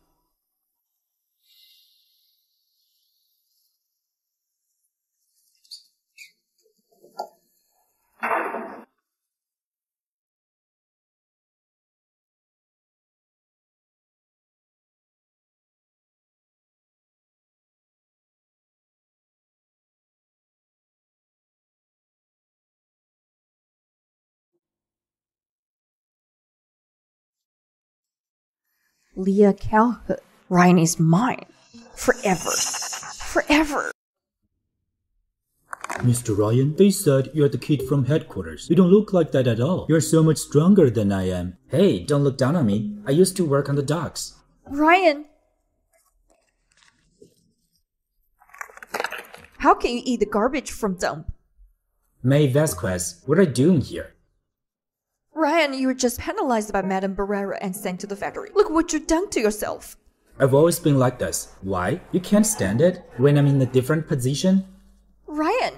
Leah Calhoun. Ryan is mine. Forever. Forever. Mr. Ryan, they said you're the kid from headquarters. You don't look like that at all. You're so much stronger than I am. Hey, don't look down on me. I used to work on the docks. Ryan! How can you eat the garbage from dump? May Vasquez, what are you doing here? Ryan, you were just penalized by Madame Barrera and sent to the factory. Look what you've done to yourself. I've always been like this. Why? You can't stand it when I'm in a different position? Ryan,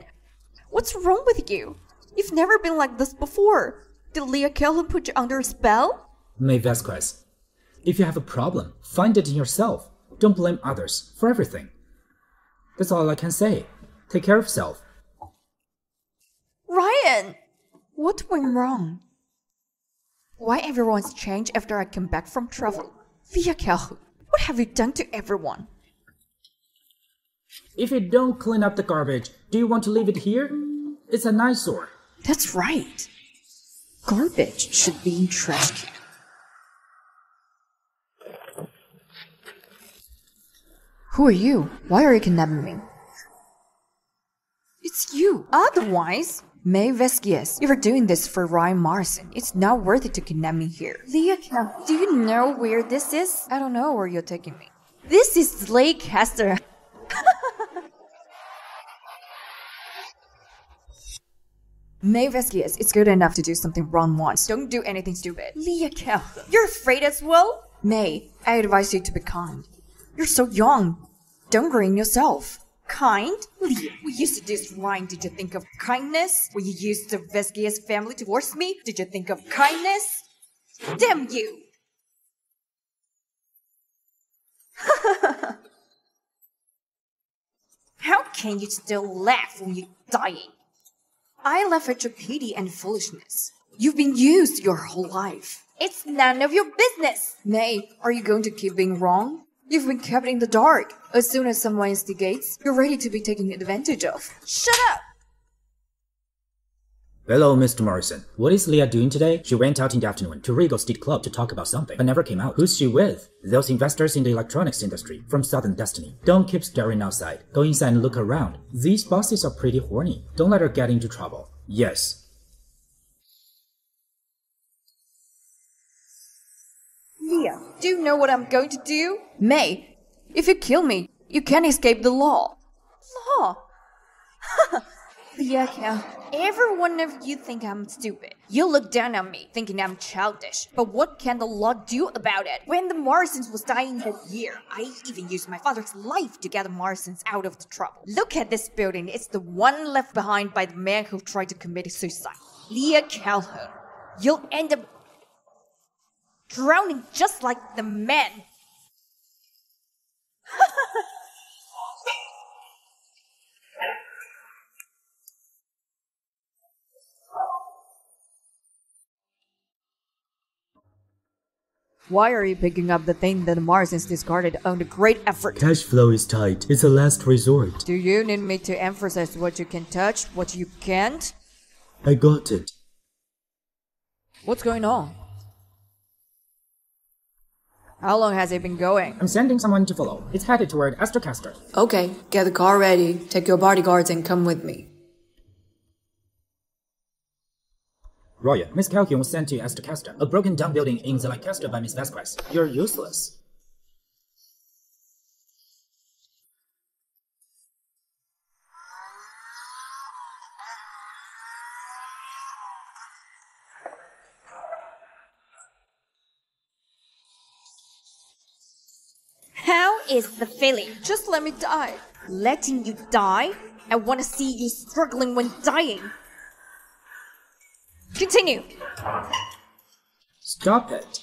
what's wrong with you? You've never been like this before. Did Leah Calhoun put you under a spell? May Vasquez, if you have a problem, find it in yourself. Don't blame others for everything. That's all I can say. Take care of yourself. Ryan! What went wrong? Why everyone's changed after I came back from travel? Leah Calhoun, what have you done to everyone? If you don't clean up the garbage, do you want to leave it here? It's an eyesore. That's right. Garbage should be in trash can. Who are you? Why are you kidnapping me? It's you. Otherwise, May Vasquez, you were doing this for Ryan Morrison. It's not worth it to kidnap me here. Leah, do you know where this is? I don't know where you're taking me. This is Lake Castor. May Vasquez, it's good enough to do something wrong once. Don't do anything stupid. Leah Calhoun, you're afraid as well? May, I advise you to be kind. You're so young. Don't ruin yourself. Kind? Leah, we used to this Ryan. Did you think of kindness? When you used the Vasquez family towards me, did you think of kindness? Damn you! How can you still laugh when you're dying? I laugh at your pity and foolishness. You've been used your whole life. It's none of your business. May, are you going to keep being wrong? You've been kept in the dark. As soon as someone instigates, you're ready to be taken advantage of. Shut up! Hello, Mr. Morrison. What is Leah doing today? She went out in the afternoon to Regal Street Club to talk about something, but never came out. Who's she with? Those investors in the electronics industry from Southern Destiny. Don't keep staring outside. Go inside and look around. These bosses are pretty horny. Don't let her get into trouble. Yes. Leah, do you know what I'm going to do? May, if you kill me, you can't escape the law. Law? Leah, every one of you think I'm stupid. You look down on me, thinking I'm childish. But what can the law do about it? When the Morrisons was dying that year, I even used my father's life to get the Morrisons out of the trouble. Look at this building. It's the one left behind by the man who tried to commit suicide. Leah Calhoun. You'll end up drowning just like the man. Why are you picking up the thing that the Morrisons discarded under great effort? Cash flow is tight. It's a last resort. Do you need me to emphasize what you can touch, what you can't? I got it. What's going on? How long has it been going? I'm sending someone to follow. It's headed toward Astrocaster. Okay, get the car ready. Take your bodyguards and come with me. Roya, Miss Calhoun was sent to Astrocaster, a broken down building in Lancaster by Miss Vasquez. You're useless. How is the feeling? Just let me die. Letting you die? I want to see you struggling when dying. Continue. Stop it.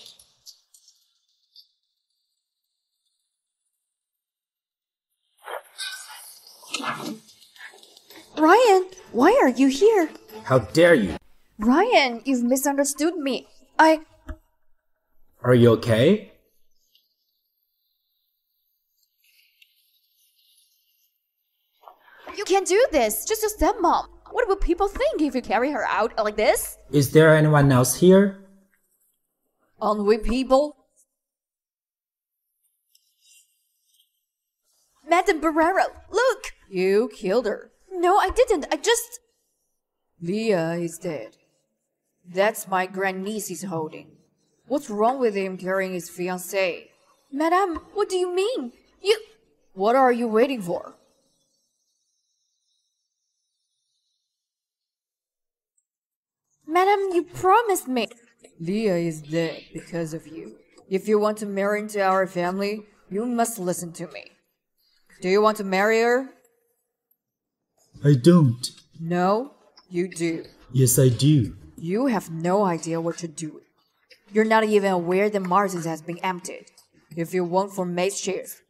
Ryan, why are you here? How dare you? Ryan, you've misunderstood me. Are you okay? You can't do this. Just your stepmom. What will people think if you carry her out like this? Is there anyone else here? Aren't we people? Madame Barrero, look! You killed her. No, I didn't. I just... Leah is dead. That's my grandniece he's holding. What's wrong with him carrying his fiancée? Madame, what do you mean? You... What are you waiting for? Madam, you promised me. Leah is dead because of you. If you want to marry into our family, you must listen to me. Do you want to marry her? I don't. No, you do. Yes, I do. You have no idea what you're doing. You're not even aware that Morrisons has been emptied. If you weren't for May's shares,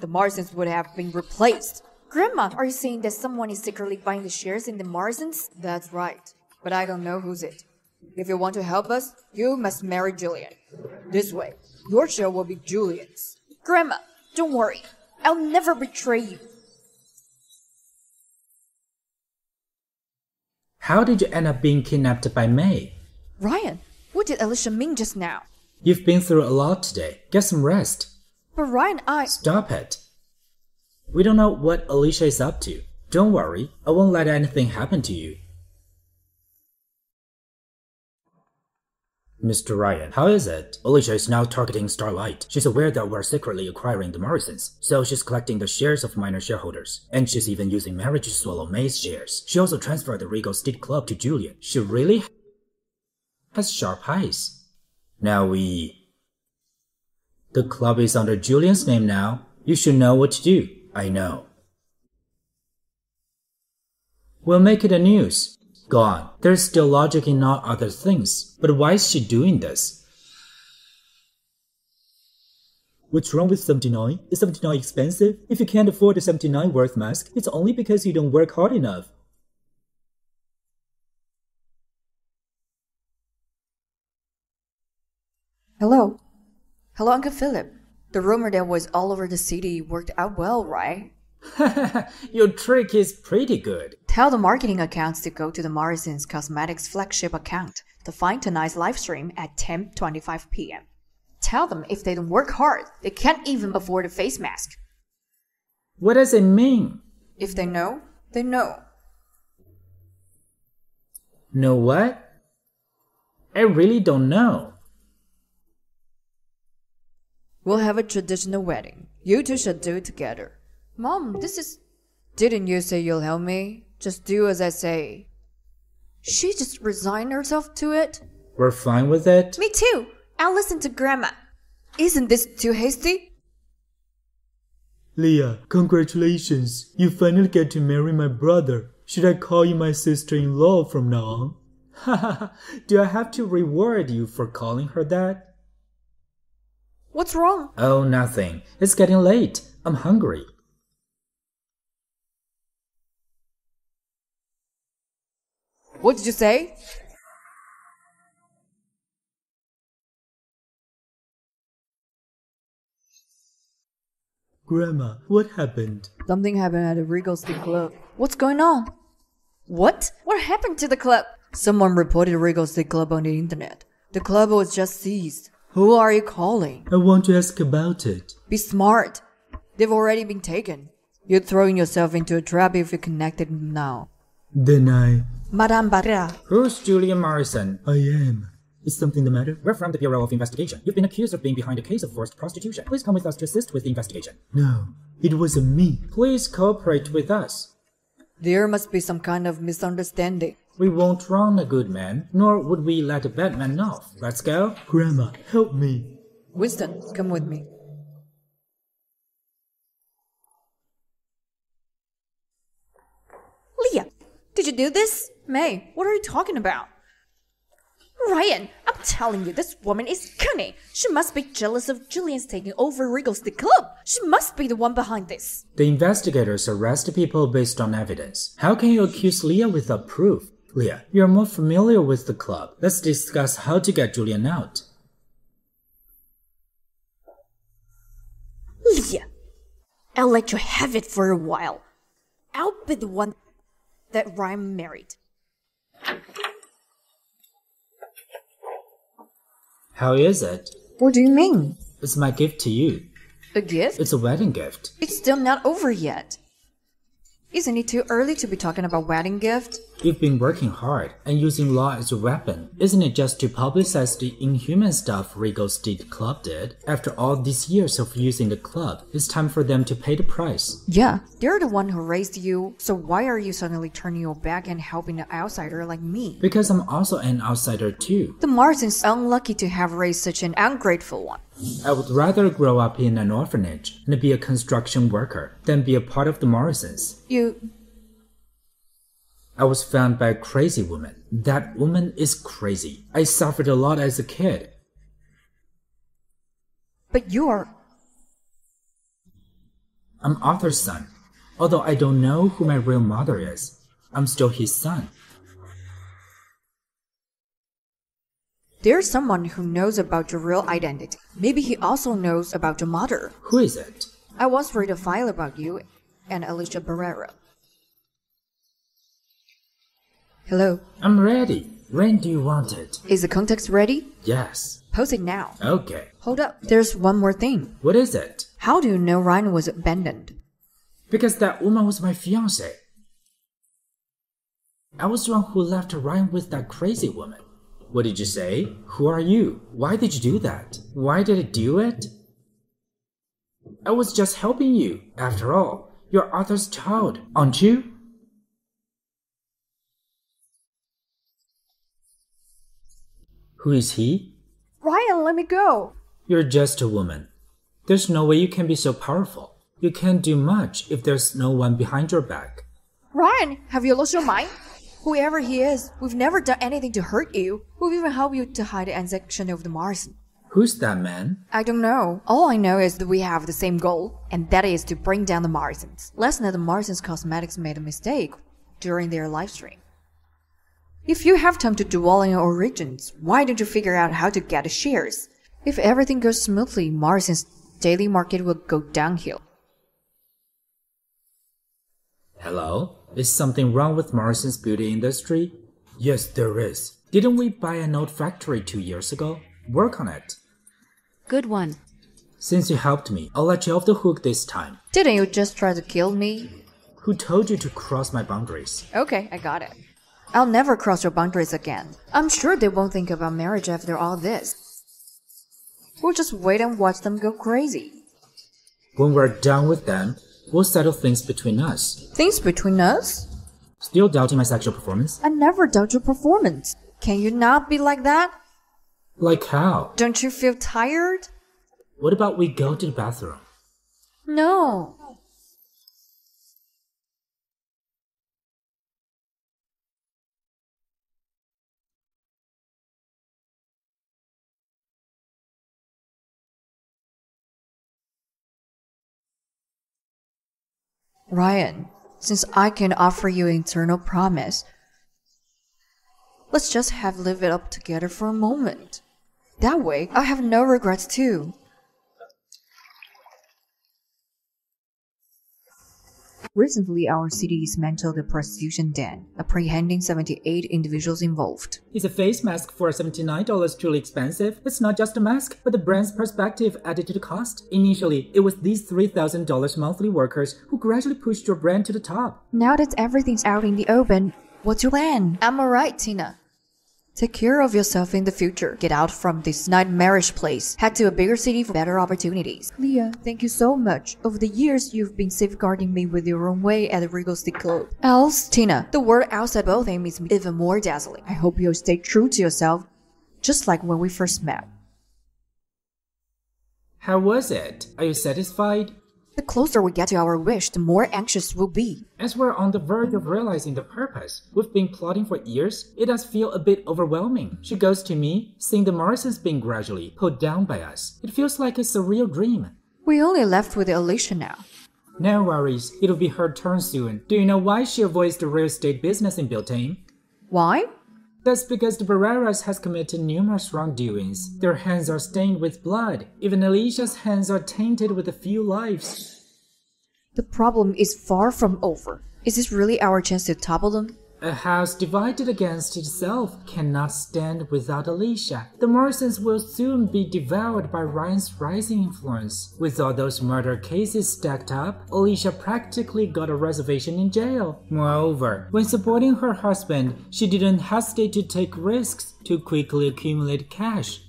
the Morrisons would have been replaced. Grandma, are you saying that someone is secretly buying the shares in the Morrisons? That's right. But I don't know who's it. If you want to help us, you must marry Julian. This way, your share will be Julian's. Grandma, don't worry. I'll never betray you. How did you end up being kidnapped by May? Ryan, what did Alicia mean just now? You've been through a lot today. Get some rest. But Ryan, Stop it. We don't know what Alicia is up to. Don't worry, I won't let anything happen to you. Mr. Ryan, how is it? Alicia is now targeting Starlight. She's aware that we're secretly acquiring the Morrisons, so she's collecting the shares of minor shareholders. And she's even using Mary to swallow May's shares. She also transferred the Regal Steak Club to Julian. She really has sharp eyes. Now The club is under Julian's name now. You should know what to do. I know. We'll make it a news. Go on. There's still logic in all other things. But why is she doing this? What's wrong with 79? Is 79 expensive? If you can't afford a 79 worth mask, it's only because you don't work hard enough. Hello. Hello, Uncle Philip. The rumor that was all over the city worked out well, right? Your trick is pretty good. Tell the marketing accounts to go to the Morrisons Cosmetics flagship account to find tonight's live stream at 10:25 p.m. Tell them if they don't work hard, they can't even afford a face mask. What does it mean? If they know, they know. Know what? I really don't know. We'll have a traditional wedding. You two should do it together. Mom, this is... Didn't you say you'll help me? Just do as I say. She just resigned herself to it? We're fine with it? Me too. I'll listen to Grandma. Isn't this too hasty? Leah, congratulations. You finally get to marry my brother. Should I call you my sister-in-law from now on? Haha, do I have to reward you for calling her that? What's wrong? Oh, nothing. It's getting late. I'm hungry. What did you say? Grandma, what happened? Something happened at the Regal Stick Club. What's going on? What? What happened to the club? Someone reported Regal Stick Club on the internet. The club was just seized. Who are you calling? I want to ask about it. Be smart. They've already been taken. You're throwing yourself into a trap if you connected them now. Then Madame Barra. Who's Julian Morrison? I am. Is something the matter? We're from the Bureau of Investigation. You've been accused of being behind a case of forced prostitution. Please come with us to assist with the investigation. No, it wasn't me. Please cooperate with us. There must be some kind of misunderstanding. We won't wrong a good man, nor would we let a bad man off. Let's go. Grandma, help me. Winston, come with me. Leah, did you do this? May, what are you talking about? Ryan, I'm telling you, this woman is cunning. She must be jealous of Julian's taking over Regal Stick Club. She must be the one behind this. The investigators arrest people based on evidence. How can you accuse Leah without proof? Leah, you're more familiar with the club. Let's discuss how to get Julian out. Leah, I'll let you have it for a while. I'll be the one that Ryan married. How is it? What do you mean? It's my gift to you. A gift? It's a wedding gift. It's still not over yet. Isn't it too early to be talking about wedding gift? You've been working hard and using law as a weapon. Isn't it just to publicize the inhuman stuff Regal Stick Club did? After all these years of using the club, it's time for them to pay the price. Yeah, they're the one who raised you, so why are you suddenly turning your back and helping an outsider like me? Because I'm also an outsider too. The Marsons are unlucky to have raised such an ungrateful one. I would rather grow up in an orphanage and be a construction worker than be a part of the Morrisons. I was found by a crazy woman. That woman is crazy. I suffered a lot as a kid. But you're... I'm Arthur's son. Although I don't know who my real mother is, I'm still his son. There's someone who knows about your real identity. Maybe he also knows about your mother. Who is it? I once read a file about you and Alicia Barrera. Hello. I'm ready. When do you want it? Is the context ready? Yes. Post it now. Okay. Hold up. There's one more thing. What is it? How do you know Ryan was abandoned? Because that woman was my fiancée. I was the one who left Ryan with that crazy woman. What did you say? Who are you? Why did you do that? Why did I do it? I was just helping you. After all, you're Arthur's child, aren't you? Who is he? Ryan, let me go. You're just a woman. There's no way you can be so powerful. You can't do much if there's no one behind your back. Ryan, have you lost your mind? Whoever he is, we've never done anything to hurt you. We've even helped you to hide the transaction of the Morrison. Who's that man? I don't know. All I know is that we have the same goal, and that is to bring down the Morrisons. Last night the Morrisons Cosmetics made a mistake during their live stream. If you have time to dwell on your origins, why don't you figure out how to get the shares? If everything goes smoothly, Morrison's daily market will go downhill. Hello? Is something wrong with Morrison's beauty industry? Yes, there is. Didn't we buy an old factory 2 years ago? Work on it. Good one. Since you helped me, I'll let you off the hook this time. Didn't you just try to kill me? Who told you to cross my boundaries? Okay, I got it. I'll never cross your boundaries again. I'm sure they won't think about marriage after all this. We'll just wait and watch them go crazy. When we're done with them, we'll settle things between us. Things between us? Still doubting my sexual performance? I never doubt your performance. Can you not be like that? Like how? Don't you feel tired? What about we go to the bathroom? No. Ryan, since I can offer you an eternal promise, let's just live it up together for a moment. That way, I'll have no regrets too. Recently, our city dismantled a prostitution den, apprehending 78 individuals involved. Is a face mask for $79 truly expensive? It's not just a mask, but the brand's perspective added to the cost. Initially, it was these $3,000 monthly workers who gradually pushed your brand to the top. Now that everything's out in the open, what's your plan? Am I right, Tina? Take care of yourself in the future. Get out from this nightmarish place. Head to a bigger city for better opportunities. Leah, thank you so much. Over the years, you've been safeguarding me with your own way at the Regal Stick Club. Else, Tina, the world outside both aim is even more dazzling. I hope you'll stay true to yourself, just like when we first met. How was it? Are you satisfied? The closer we get to our wish, the more anxious we'll be. As we're on the verge of realizing the purpose we've been plotting for years, it does feel a bit overwhelming. She goes to me, seeing the Morrisons being gradually pulled down by us. It feels like a surreal dream. We only left with Alicia now. No worries, it'll be her turn soon. Do you know why she avoids the real estate business in Beltane? Why? That's because the Barreras has committed numerous wrongdoings. Their hands are stained with blood. Even Alicia's hands are tainted with a few lives. The problem is far from over. Is this really our chance to topple them? A house divided against itself cannot stand without Alicia. The Morrisons will soon be devoured by Ryan's rising influence. With all those murder cases stacked up, Alicia practically got a reservation in jail. Moreover, when supporting her husband, she didn't hesitate to take risks to quickly accumulate cash.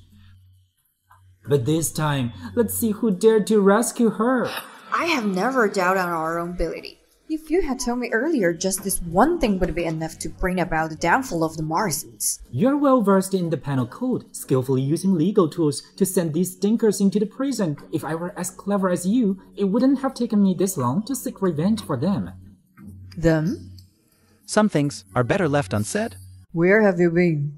But this time, let's see who dared to rescue her. I have never doubted our own ability. If you had told me earlier just this one thing would be enough to bring about the downfall of the Morrisons. You're well versed in the penal code, skillfully using legal tools to send these stinkers into the prison. If I were as clever as you, it wouldn't have taken me this long to seek revenge for them. Them? Some things are better left unsaid. Where have you been?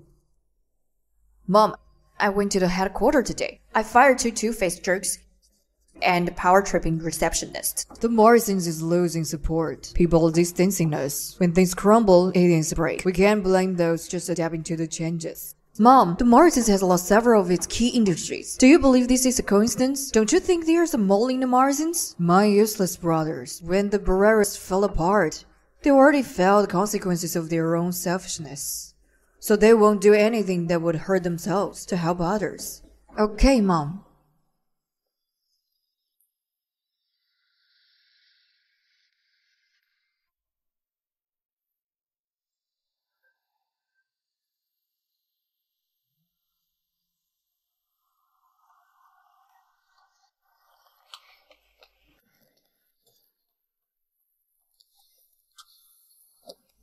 Mom, I went to the headquarters today. I fired two-faced jerks and power-tripping receptionist. The Morrisons is losing support. People are distancing us. When things crumble, aliens break. We can't blame those just adapting to the changes. Mom, the Morrisons has lost several of its key industries. Do you believe this is a coincidence? Don't you think there's a mole in the Morrisons? My useless brothers. When the Barreras fell apart, they already felt the consequences of their own selfishness. So they won't do anything that would hurt themselves to help others. Okay, Mom.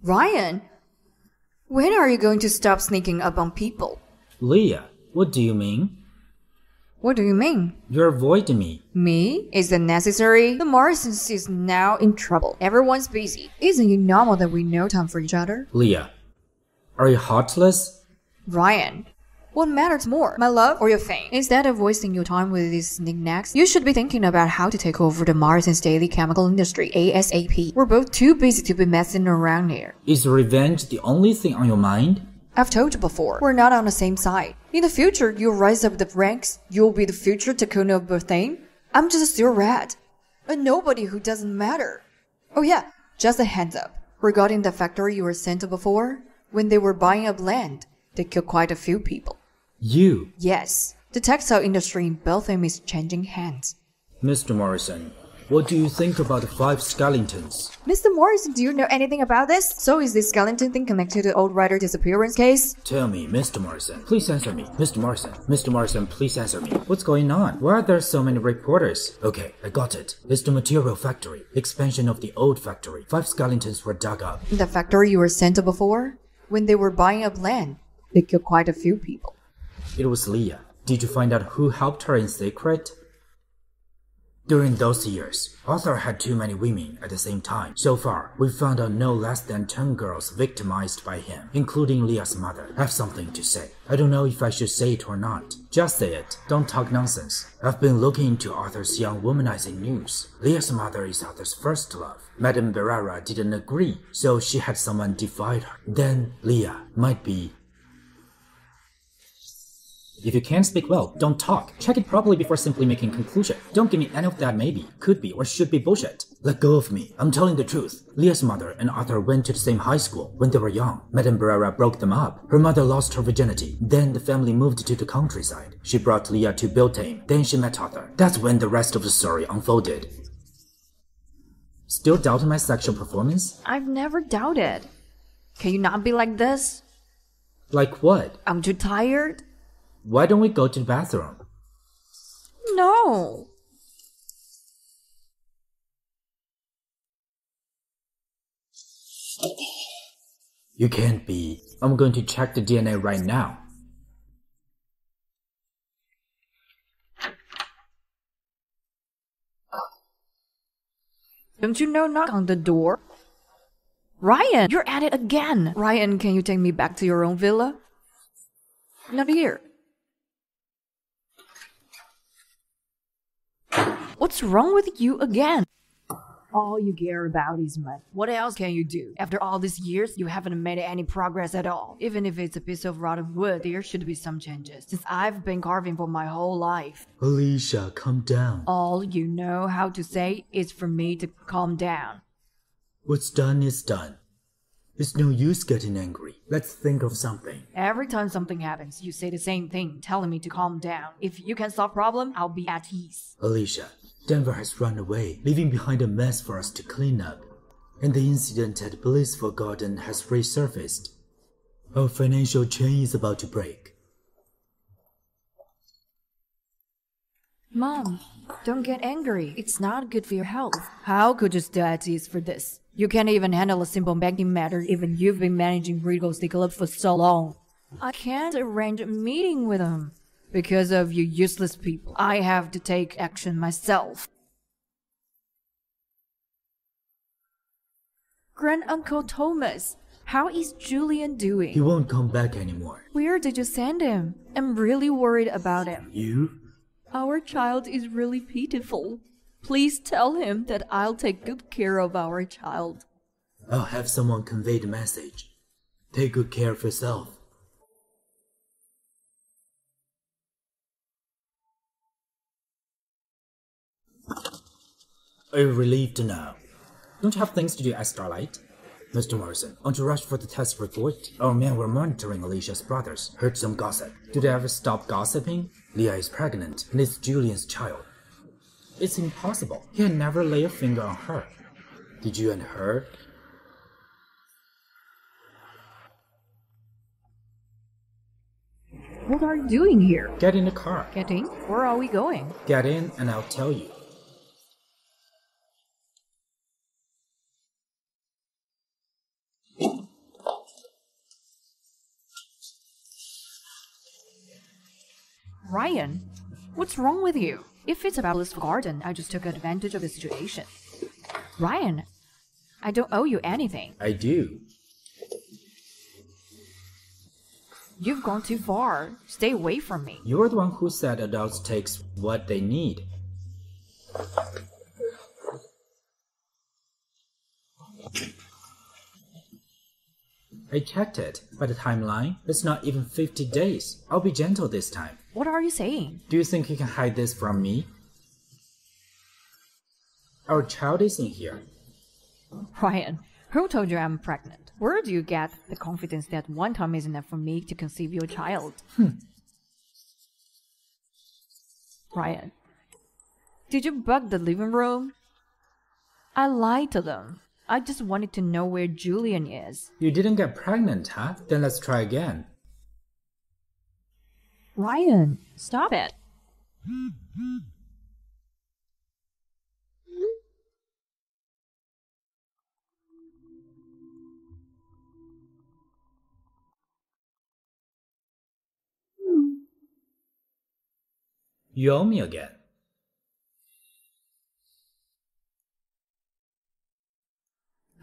Ryan, when are you going to stop sneaking up on people? Leah, what do you mean? What do you mean? You're avoiding me. Me? Is that necessary? The Morrisons is now in trouble. Everyone's busy. Isn't it normal that we no time for each other? Leah, are you heartless? Ryan, what matters more, my love or your fame? Instead of wasting your time with these knickknacks, you should be thinking about how to take over the Morrisons' daily chemical industry ASAP. We're both too busy to be messing around here. Is revenge the only thing on your mind? I've told you before, we're not on the same side. In the future, you'll rise up the ranks, you'll be the future Takuna of Berthane. I'm just a still rat. A nobody who doesn't matter. Oh yeah, just a heads up. Regarding the factory you were sent to before, when they were buying up land, they killed quite a few people. You? Yes, the textile industry in Beltham is changing hands. Mr. Morrison, What do you think about the 5 skeletons? Mr. Morrison, do you know anything about this? So is this skeleton thing connected to the old writer disappearance case? Tell me, Mr. Morrison. Please answer me. Mr. Morrison. Mr. Morrison, please answer me. What's going on? Why are there so many reporters? Okay, I got it. It's the material factory. Expansion of the old factory. 5 skeletons were dug up. The factory you were sent to before? When they were buying up land, they killed quite a few people. It was Leah. Did you find out who helped her in secret? During those years, Arthur had too many women at the same time. So far, we found out no less than 10 girls victimized by him, including Leah's mother. I have something to say. I don't know if I should say it or not. Just say it. Don't talk nonsense. I've been looking into Arthur's young womanizing news. Leah's mother is Arthur's first love. Madame Berrara didn't agree, so she had someone divide her. Then Leah might be... If you can't speak well, don't talk. Check it properly before simply making a conclusion. Don't give me any of that maybe, could be, or should be bullshit. Let go of me. I'm telling the truth. Leah's mother and Arthur went to the same high school when they were young. Madame Berrara broke them up. Her mother lost her virginity. Then the family moved to the countryside. She brought Leah to Beltane. Then she met Arthur. That's when the rest of the story unfolded. Still doubting my sexual performance? I've never doubted. Can you not be like this? Like what? I'm too tired. Why don't we go to the bathroom? No. You can't be. I'm going to check the DNA right now. Don't you know knock on the door? Ryan, you're at it again. Ryan, can you take me back to your own villa? Not here. What's wrong with you again? All you care about is money. What else can you do? After all these years, you haven't made any progress at all. Even if it's a piece of rotten wood, there should be some changes, since I've been carving for my whole life. Alicia, calm down. All you know how to say is for me to calm down. What's done is done. It's no use getting angry. Let's think of something. Every time something happens, you say the same thing, telling me to calm down. If you can solve problem, I'll be at ease. Alicia, Denver has run away, leaving behind a mess for us to clean up. And the incident at Blissful Garden has resurfaced. Our financial chain is about to break. Mom, don't get angry. It's not good for your health. How could you stay at ease for this? You can't even handle a simple banking matter even you've been managing Regal Stick Club for so long. I can't arrange a meeting with him. Because of you useless people, I have to take action myself. Granduncle Thomas, how is Julian doing? He won't come back anymore. Where did you send him? I'm really worried about him. You? Our child is really pitiful. Please tell him that I'll take good care of our child. I'll have someone convey the message. Take good care of yourself. Are you relieved now? Don't you have things to do at Starlight? Mr. Morrison, aren't you rushed for the test report? Our men were monitoring Alicia's brothers. Heard some gossip. Do they ever stop gossiping? Leah is pregnant, and it's Julian's child. It's impossible. He had never laid a finger on her. Did you and her? What are you doing here? Get in the car. Getting? Where are we going? Get in and I'll tell you. Ryan, what's wrong with you? If it's about Blissful Garden, I just took advantage of the situation. Ryan, I don't owe you anything. I do. You've gone too far. Stay away from me. You're the one who said adults takes what they need. I checked it. By the timeline, it's not even 50 days. I'll be gentle this time. What are you saying? Do you think you can hide this from me? Our child is in here. Ryan, who told you I'm pregnant? Where do you get the confidence that one time is enough for me to conceive your child? Ryan, did you bug the living room? I lied to them. I just wanted to know where Julian is. You didn't get pregnant, huh? Then let's try again. Ryan, stop it. You owe me again.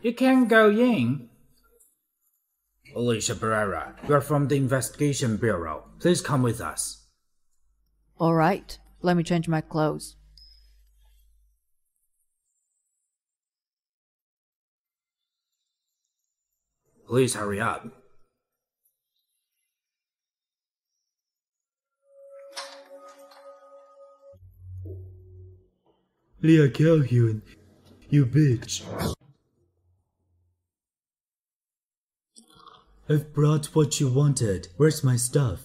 You can't go in. Alicia Pereira, you are from the Investigation Bureau. Please come with us. Alright, let me change my clothes. Please hurry up. Leah Calhoun, you bitch. I've brought what you wanted. Where's my stuff?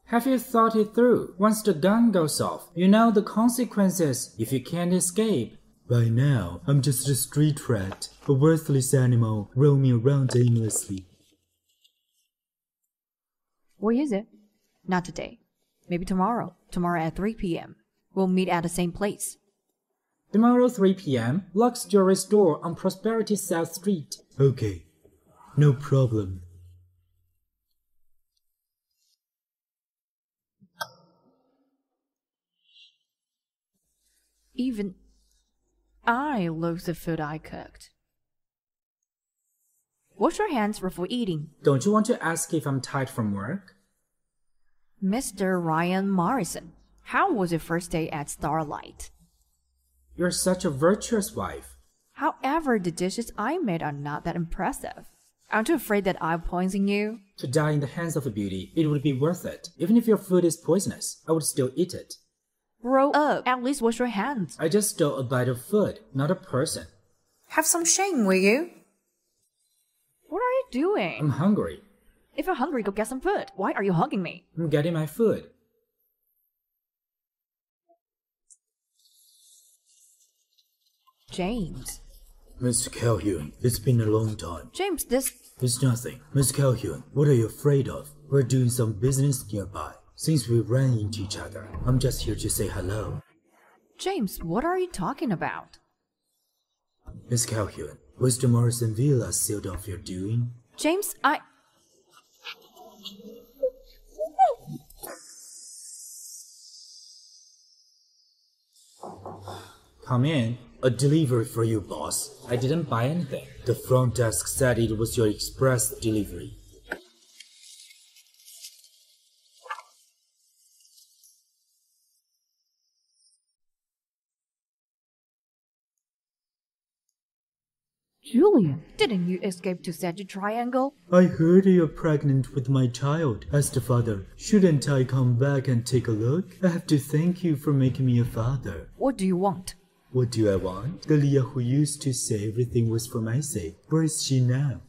Have you thought it through? Once the gun goes off, you know the consequences if you can't escape. By now, I'm just a street rat, a worthless animal roaming around aimlessly. Where is it? Not today. Maybe tomorrow. Tomorrow at 3 p.m. We'll meet at the same place. Tomorrow 3 p.m. Lux Jewelry Store on Prosperity South Street. Okay, no problem. Even I love the food I cooked. Wash your hands before eating. Don't you want to ask if I'm tired from work? Mr. Ryan Morrison, how was your first day at Starlight? You're such a virtuous wife. However, the dishes I made are not that impressive. Aren't you afraid that I'm poisoning you? To die in the hands of a beauty, it would be worth it. Even if your food is poisonous, I would still eat it. Grow up. At least wash your hands. I just stole a bite of food, not a person. Have some shame, will you? What are you doing? I'm hungry. If you're hungry, go get some food. Why are you hugging me? I'm getting my food. James. Mr. Calhoun, it's been a long time. James, this... It's nothing. Miss Calhoun, what are you afraid of? We're doing some business nearby. Since we ran into each other, I'm just here to say hello. James, what are you talking about? Miss Calhoun, was the Morrison Villa sealed off your doing? James, Come in. A delivery for you, boss. I didn't buy anything. The front desk said it was your express delivery. Julian, didn't you escape to Sagittarius Triangle? I heard you're pregnant with my child. As the father, shouldn't I come back and take a look? I have to thank you for making me a father. What do you want? What do I want? The Leah who used to say everything was for my sake. Where is she now?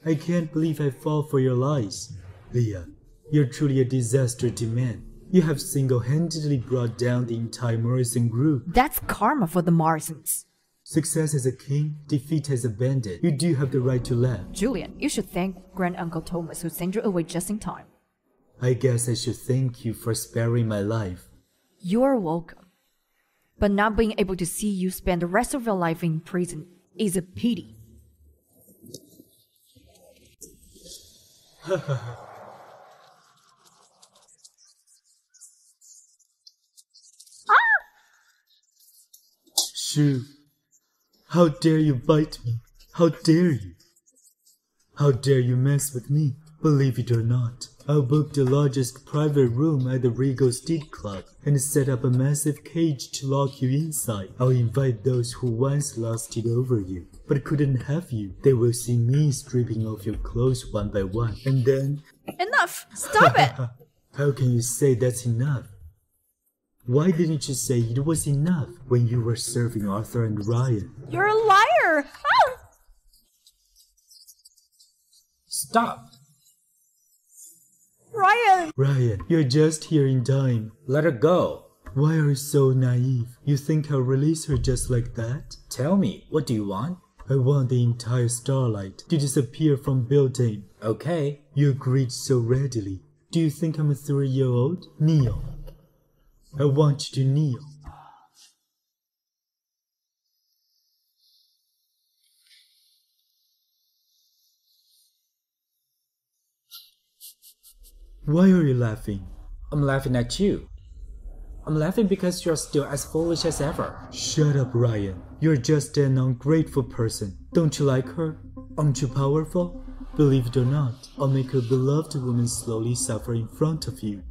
I can't believe I fall for your lies. Leah, you're truly a disaster to men. You have single-handedly brought down the entire Morrison group. That's karma for the Morrisons. Success as a king, defeat as a bandit. You do have the right to laugh. Julian, you should thank Grand-Uncle Thomas who sent you away just in time. I guess I should thank you for sparing my life. You're welcome. But not being able to see you spend the rest of your life in prison is a pity. Shoo. How dare you bite me? How dare you? How dare you mess with me? Believe it or not, I'll book the largest private room at the Regal Steed Club and set up a massive cage to lock you inside. I'll invite those who once lusted over you, but couldn't have you. They will see me stripping off your clothes one by one, and then... Enough! Stop it! How can you say that's enough? Why didn't you say it was enough when you were serving Arthur and Ryan? You're a liar! Ah! Stop! Ryan! Ryan, you're just here in time. Let her go. Why are you so naive? You think I'll release her just like that? Tell me, what do you want? I want the entire Starlight to disappear from Beltane. Okay. You agreed so readily. Do you think I'm a 3-year-old? Kneel. I want you to kneel. Why are you laughing? I'm laughing at you. I'm laughing because you're still as foolish as ever. Shut up, Ryan. You're just an ungrateful person. Don't you like her? Aren't you powerful? Believe it or not, I'll make a beloved woman slowly suffer in front of you.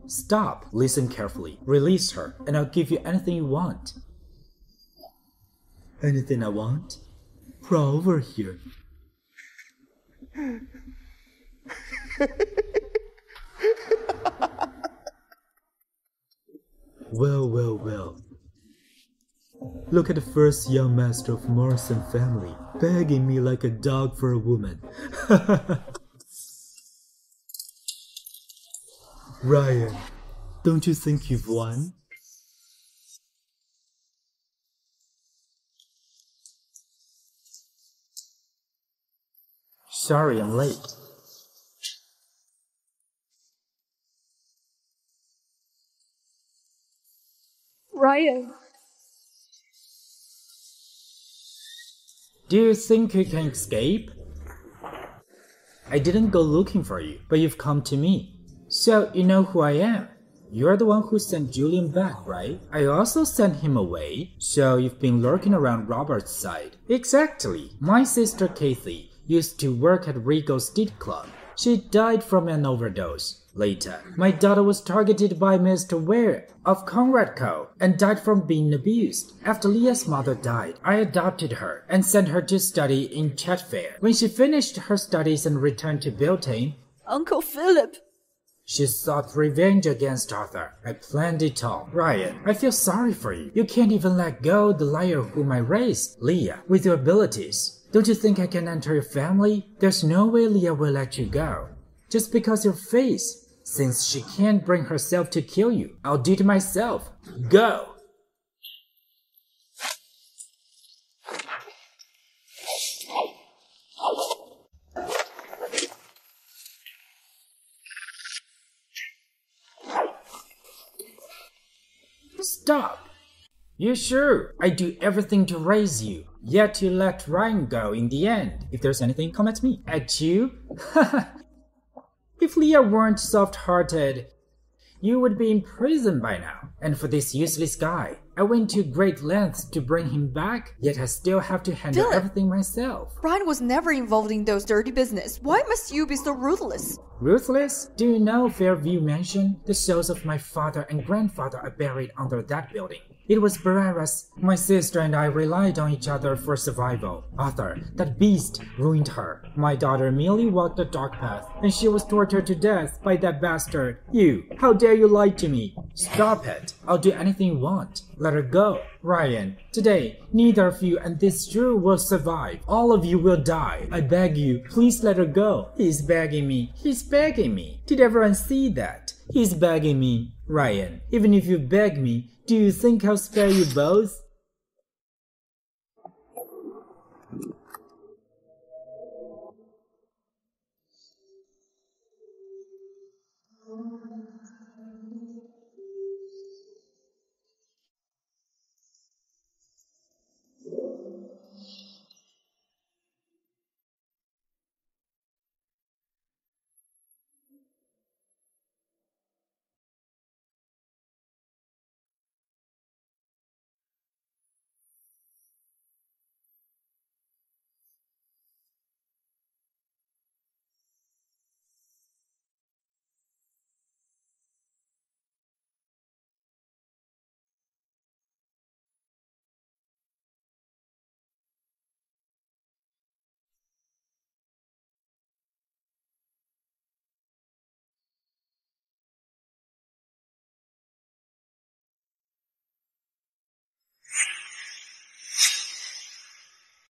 Stop. Listen carefully. Release her, and I'll give you anything you want. Anything I want? Crawl over here. Well. Look at the first young master of Morrison family, begging me like a dog for a woman. Ryan, don't you think you've won? Sorry, I'm late. Ryan. Do you think you can escape? I didn't go looking for you, but you've come to me. So you know who I am. You're the one who sent Julian back, right? I also sent him away, so you've been lurking around Robert's side. Exactly. My sister Kathy used to work at Regal Steed Club. She died from an overdose. Later, my daughter was targeted by Mr. Ware of Conrad Co. and died from being abused. After Leah's mother died, I adopted her and sent her to study in Chatfair. When she finished her studies and returned to Beltane, Uncle Philip. she sought revenge against Arthur. I planned it all. Ryan, I feel sorry for you. You can't even let go the liar whom I raised, Leah, with your abilities. Don't you think I can enter your family? There's no way Leah will let you go. Just because your face. Since she can't bring herself to kill you, I'll do it myself. Go! Stop! You sure? I do everything to raise you. Yet you let Ryan go in the end. If there's anything, come at me. At you? If Leah weren't soft-hearted, you would be in prison by now. And for this useless guy, I went to great lengths to bring him back, yet I still have to handle Philip, everything myself. Ryan was never involved in those dirty business. Why must you be so ruthless? Ruthless? Do you know Fairview Mansion? The souls of my father and grandfather are buried under that building. It was Barreras. My sister and I relied on each other for survival. Arthur, that beast, ruined her. My daughter merely walked the dark path, and she was tortured to death by that bastard. You, how dare you lie to me? Stop it. I'll do anything you want. Let her go. Ryan, today, neither of you and this Drew will survive. All of you will die. I beg you, please let her go. He's begging me. He's begging me. Did everyone see that? He's begging me. Ryan, even if you beg me, do you think I'll spare you both?